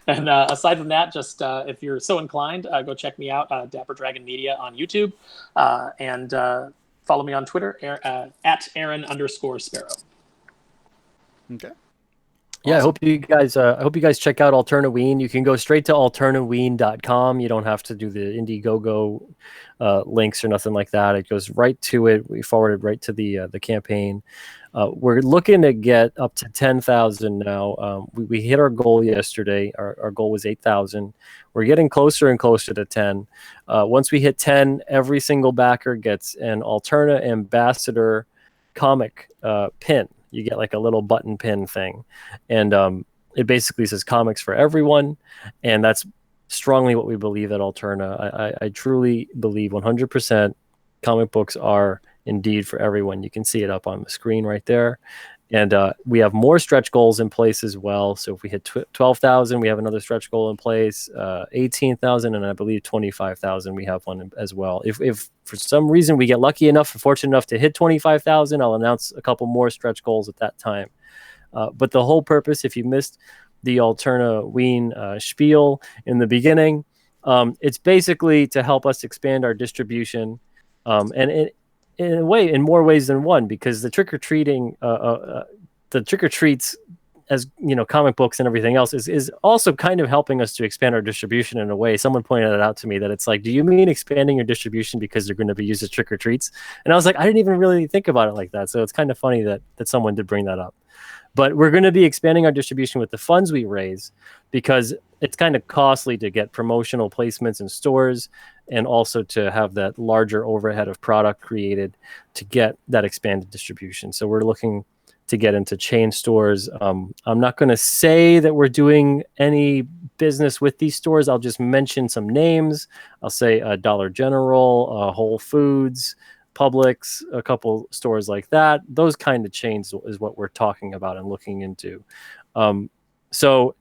And aside from that, just if you're so inclined, go check me out, Dapper Dragon Media on YouTube, and follow me on Twitter at Aaron_Sparrow. Okay. Yeah, awesome. I hope you guys check out Alterna Ween. You can go straight to alternaween.com. You don't have to do the Indiegogo links or nothing like that. It goes right to it. We forwarded right to the campaign. We're looking to get up to 10,000 now. We hit our goal yesterday. Our goal was 8,000. We're getting closer and closer to 10. Once we hit 10, every single backer gets an Alterna Ambassador comic pin. You get like a little button pin thing, and it basically says comics for everyone, and that's strongly what we believe at Alterna. I truly believe 100% comic books are indeed for everyone. You can see it up on the screen right there. And we have more stretch goals in place as well. So if we hit 12,000, we have another stretch goal in place, 18,000, and I believe 25,000, we have one as well. If for some reason we get lucky enough and fortunate enough to hit 25,000, I'll announce a couple more stretch goals at that time. But the whole purpose, if you missed the Alterna Ween spiel in the beginning, it's basically to help us expand our distribution. And in a way, in more ways than one, because the trick-or-treating, the trick-or-treats, as you know, comic books and everything else is also kind of helping us to expand our distribution in a way. Someone pointed it out to me that it's like, do you mean expanding your distribution because they're going to be used as trick-or-treats? And I was like, I didn't even really think about it like that. So it's kind of funny that someone did bring that up. But we're going to be expanding our distribution with the funds we raise, because it's kind of costly to get promotional placements in stores and also to have that larger overhead of product created to get that expanded distribution. So we're looking to get into chain stores. I'm not going to say that we're doing any business with these stores. I'll just mention some names. I'll say Dollar General, Whole Foods, Publix, a couple stores like that. Those kind of chains is what we're talking about and looking into. So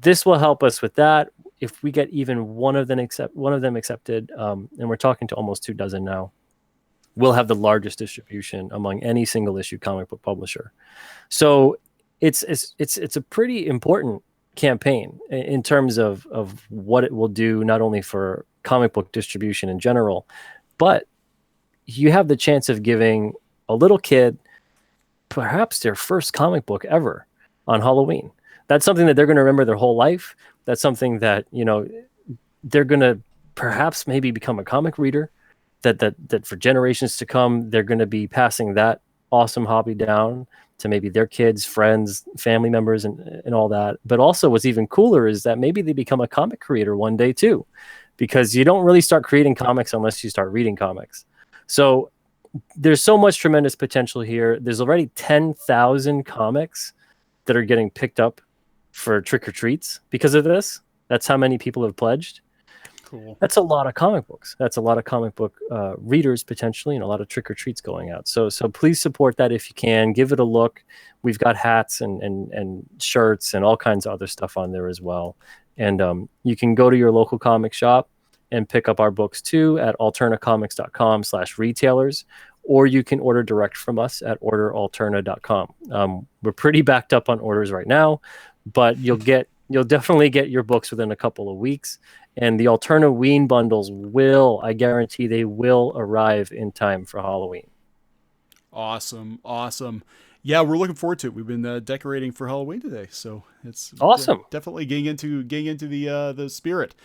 this will help us with that. If we get even one of them accepted, and we're talking to almost 2 dozen now, we'll have the largest distribution among any single issue comic book publisher. So it's a pretty important campaign in terms of what it will do, not only for comic book distribution in general, but you have the chance of giving a little kid perhaps their first comic book ever on Halloween. That's something that they're going to remember their whole life. That's something that, they're going to perhaps maybe become a comic reader, that for generations to come, they're going to be passing that awesome hobby down to maybe their kids, friends, family members, and all that. But also what's even cooler is that maybe they become a comic creator one day too, because you don't really start creating comics unless you start reading comics. So there's so much tremendous potential here. There's already 10,000 comics that are getting picked up for trick-or-treats because of this. That's how many people have pledged. Cool. That's a lot of comic books. That's a lot of comic book readers potentially, and a lot of trick-or-treats going out. So please support that if you can. Give it a look. We've got hats and shirts and all kinds of other stuff on there as well. And you can go to your local comic shop and pick up our books too at alternacomics.com/retailers, or you can order direct from us at orderalterna.com. We're pretty backed up on orders right now, but you'll definitely get your books within a couple of weeks. And the Alterna Ween bundles I guarantee they will arrive in time for Halloween. Awesome. Yeah, we're looking forward to it. We've been decorating for Halloween today, so it's awesome. Definitely getting into the spirit.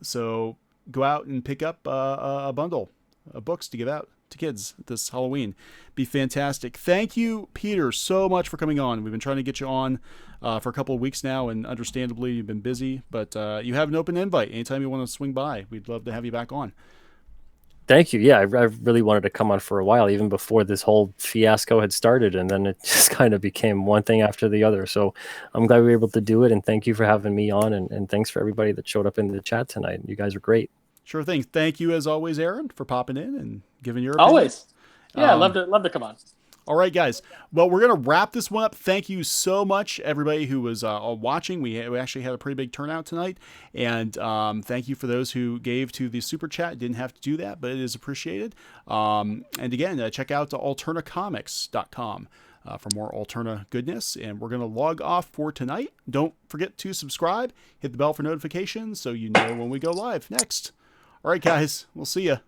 So go out and pick up a bundle of books to give out to kids this Halloween. Be fantastic. Thank you, Peter, so much for coming on. We've been trying to get you on for a couple of weeks now, and understandably you've been busy, but you have an open invite. Anytime you want to swing by, we'd love to have you back on. Thank you. Yeah, I really wanted to come on for a while, even before this whole fiasco had started, and then it just kind of became one thing after the other. So I'm glad we were able to do it, and thank you for having me on, and thanks for everybody that showed up in the chat tonight. You guys are great. Sure thing. Thank you, as always, Aaron, for popping in and giving your opinion. Always. Yeah, love to come on. All right, guys. Well, we're going to wrap this one up. Thank you so much, everybody who was watching. We actually had a pretty big turnout tonight. And thank you for those who gave to the Super Chat. Didn't have to do that, but it is appreciated. And again, check out alternacomics.com for more Alterna goodness. And we're going to log off for tonight. Don't forget to subscribe. Hit the bell for notifications so you know when we go live next. All right, guys. We'll see you.